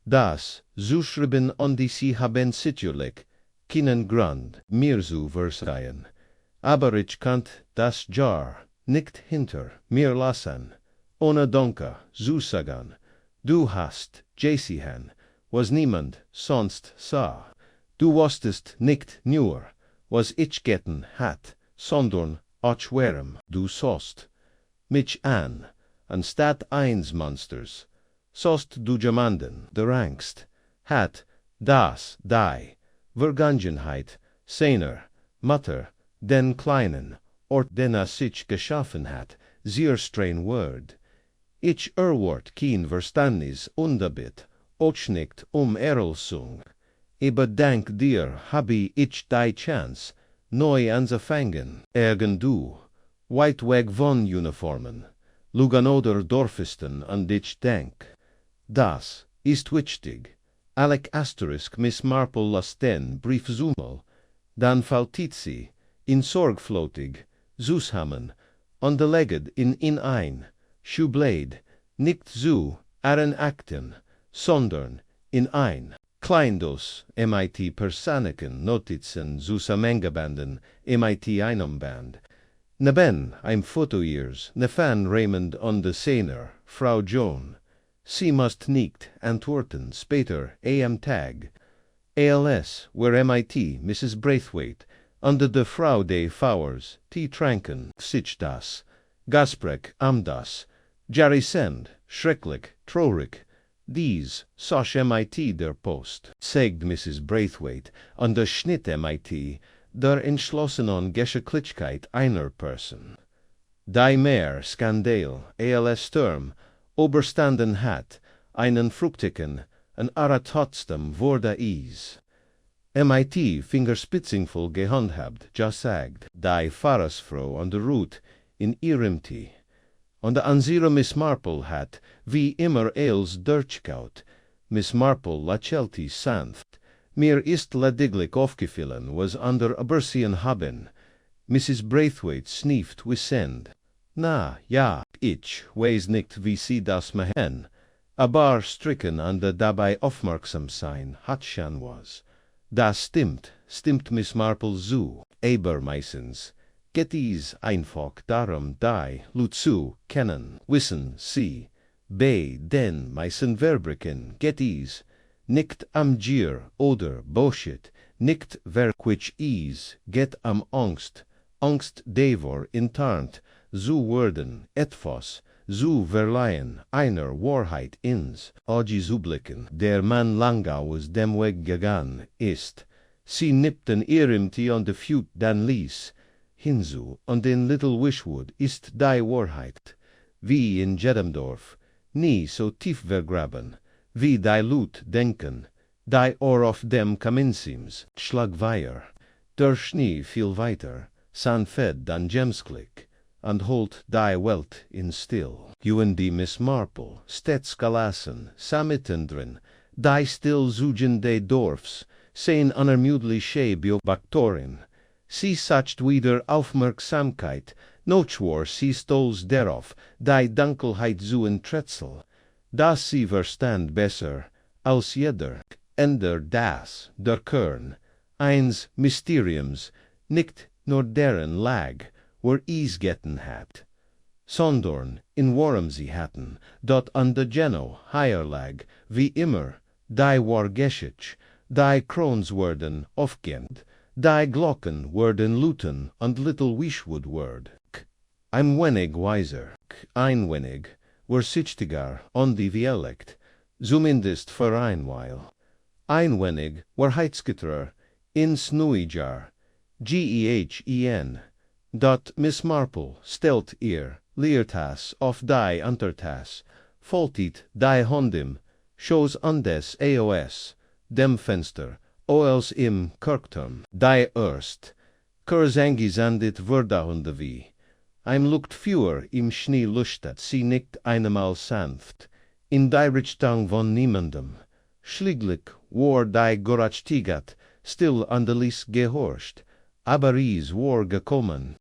das zuschreiben und die sie haben sicherlich keinen Grund, mir zu verzeihen. Aber ich kann das Jar nicht hinter mir lassen, ohne Danke zu sagen, du hast gesehen, was niemand sonst sah. Du wusstest nicht nur, was ich getan hat, sondern auch warum du sahst mich an, anstatt eins Monsters, sost du jemanden, der Angst hat, dass die Vergangenheit seiner Mutter den kleinen Ort, den sich geschaffen hat, sehr streng word. Ich erwart kein Verständnis unterbit, auch nicht Erlsung. Aber dank dir habe ich die Chance, neu anzufangen. Irgendu, weit weg von Uniformen, Luganoder Dorfisten an dich denk. Das ist wichtig. Alec Asterisk Miss-Marple lasten Briefzummel, dann faltit sie, in sorgfältig, zusammen, und legget in ein, Schublade, nicht zu Aren Akten, sondern, in ein. Kleindos, mit Persaniken, Notizen, Zusammengabanden, mit einem Band. Neben, ein Fotoiers, Nefan Raymond on de Sener, Frau Joan. Sie must nicht antworten, später, am Tag. ALS, where mit, Mrs. Braithwaite, under de Frau de Fowers, Tranken, sich das. Gasprek, das. Jarrisend, schrecklich, traurig. Dies, sosch mit der Post, sagt Mrs. Braithwaite, an der Schnitt mit, der entschlossenen Geschicklichkeit einer Person. Die mehr Skandal, als Sturm, oberstanden hat, einen fruchtigen, en trotzdem wurde is. mit fingerspitzingvoll gehandhabt, ja sagt, die Pfarrersfrau an der Route in ihrem Tee. Und unsere Miss-Marple hat, wie immer als durchkaut, Miss-Marple lachelti sanft, mir ist lediglich aufgefallen, was an der Abersian haben. Mrs. Braithwaite snieft wissend. Na, ja, ich weiß nicht, wie sie das machen, aber stricken an der dabei aufmerksam sein, hat schon was. Das stimmt Miss-Marple zu, aber meistens. Get is einfach darum die, Luzu, kennen, wissen, sie, bei den meisten Verbricken, get is, nicht am Gier oder Bullshit, nicht verquich is, get am Angst devor intarnt, zu werden, etwas, zu verleihen, einer Wahrheit ins, Auge zublicken, der man lange aus dem Weg gegangen ist, sie nippten ihrem an de Fut dann ließ, hinzu, und in Little Wishwood ist die Wahrheit, wie in Jedemdorf, nie so tief vergraben, wie die Lut denken, die auf dem Kaminsims, Schlagweier. Der Schnee fiel weiter, sanfed dann Gemsklick, und holt die Welt in still. Und die Miss-Marple, stets gelassen, samitendrin, die still zugen de Dorfs, sehen unermüdliche Beobachtorin. Sie sacht wieder Aufmerksamkeit, notschwor sie stolz darauf, die Dunkelheit zu enträtseln, dass sie verstand besser, als jeder, ender das, der Kern, eins Mysteriums, nicht nur deren lag, wo is getten hat, sondern in worum sie hatten, dort an der Geno higher lag, wie immer, die war geschich, die Krons werden aufgehend, die Glocken werden luten und Little Wishwood word. Ein wenig weiser, ein wenig, were sichtiger on die Dialekt, zumindest für ein Weil. Ein wenig, were heizgitterer, ins Nuijar, gen, dot Miss-Marple stelt ihr, leertas auf die Untertas, foltit die Hondim, shows andes aos, dem Fenster, oels im Kirkturm, die erst, kurzangisandit Wurdahunde wie. Ein lukt fewer im Schnee lustet, sie nicht einmal sanft, in die Richtung von niemandem. Schlieglich war die Gorachtigat, still an de Lies gehorcht, aber is war gekommen,